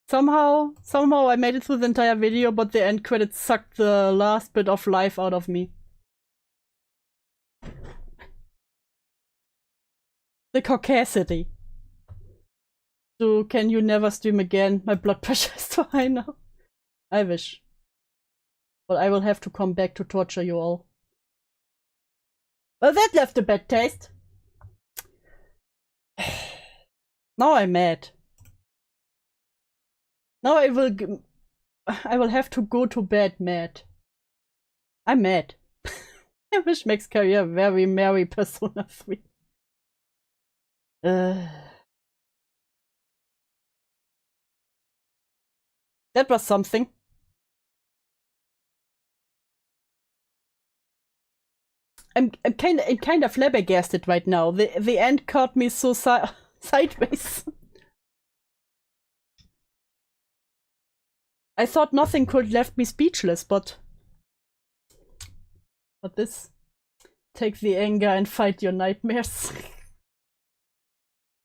Somehow I made it through the entire video, but the end credits sucked the last bit of life out of me. The caucasity. So can you never stream again? My blood pressure is too high now. I wish. But I will have to come back to torture you all. Well, that left a bad taste. Now I'm mad. Now I will have to go to bed mad. I'm mad. I wish Max career very merry Persona 3. That was something. I'm kind of flabbergasted right now. The end caught me so sideways. I thought nothing could left me speechless, but this, take the anger and fight your nightmares.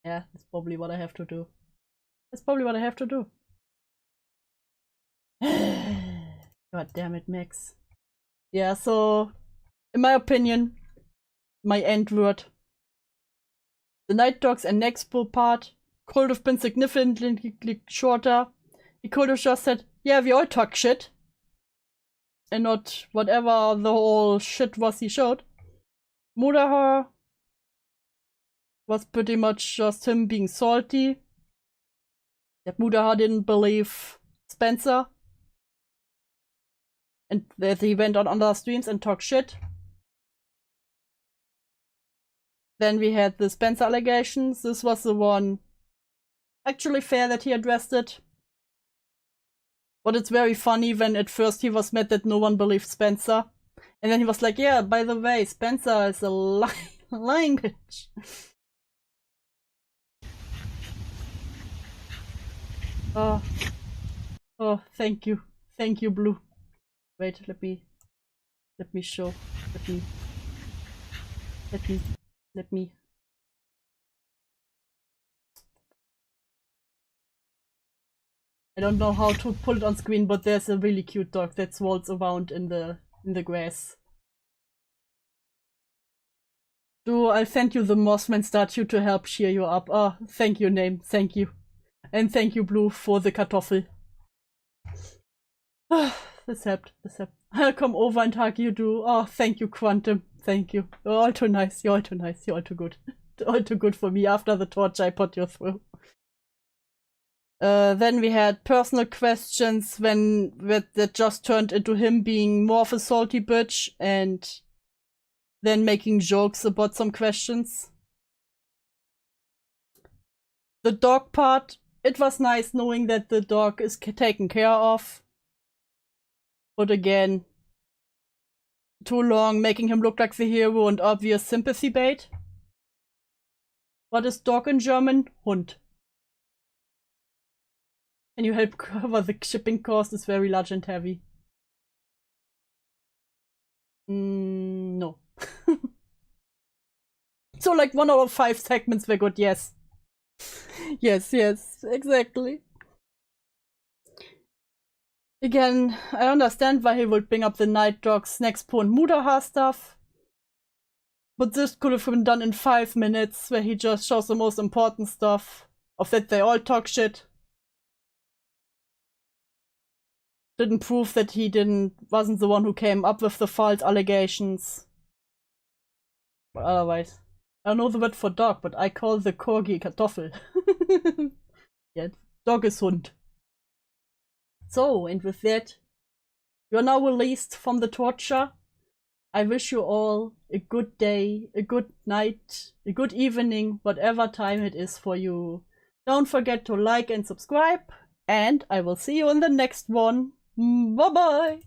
Yeah, that's probably what I have to do. That's probably what I have to do. God damn it, Max. Yeah, so in my opinion, my end word. The Night Dogs and Nexpo part could have been significantly shorter. He could have just said, yeah, we all talk shit. and not whatever the whole shit was he showed. Murder was pretty much just him being salty. That Murder didn't believe Spencer. And that he went on other streams and talked shit. Then we had the Spencer allegations. This was the one actually fair that he addressed it. But it's very funny when at first he was mad that no one believed Spencer. And then he was like, yeah, by the way, Spencer is a lying bitch. Oh, thank you. Thank you, Blue. Wait, let me show. Let me. I don't know how to pull it on screen, but there's a really cute dog that swirls around in the grass. I'll send you the Mossman statue to help cheer you up. Oh, thank you, Name. Thank you. And thank you, Blue, for the Kartoffel. This helped. I'll come over and hug you, too. Oh, thank you, Quantum. Thank you. You're all too nice. You're all too nice. You're all too good. All too good for me after the torture I put you through. Then we had personal questions that just turned into him being more of a salty bitch and then making jokes about some questions. The dog part, it was nice knowing that the dog is taken care of. But again, too long making him look like the hero and obvious sympathy bait. What is dog in German? Hund. Can you help cover the shipping cost? Is very large and heavy. No. So like 1 out of 5 segments were good, yes. Yes, exactly. Again, I understand why he would bring up the Night Dogs, Nexpo and Mudaha stuff. But this could have been done in 5 minutes, where he just shows the most important stuff, of that they all talk shit. Didn't prove that he wasn't the one who came up with the false allegations. But otherwise, I don't know the word for dog, but I call the Corgi Kartoffel. Yeah, dog is Hund. So, and with that, you're now released from the torture. I wish you all a good day, a good night, a good evening, whatever time it is for you. Don't forget to like and subscribe, and I will see you in the next one. Bye-bye!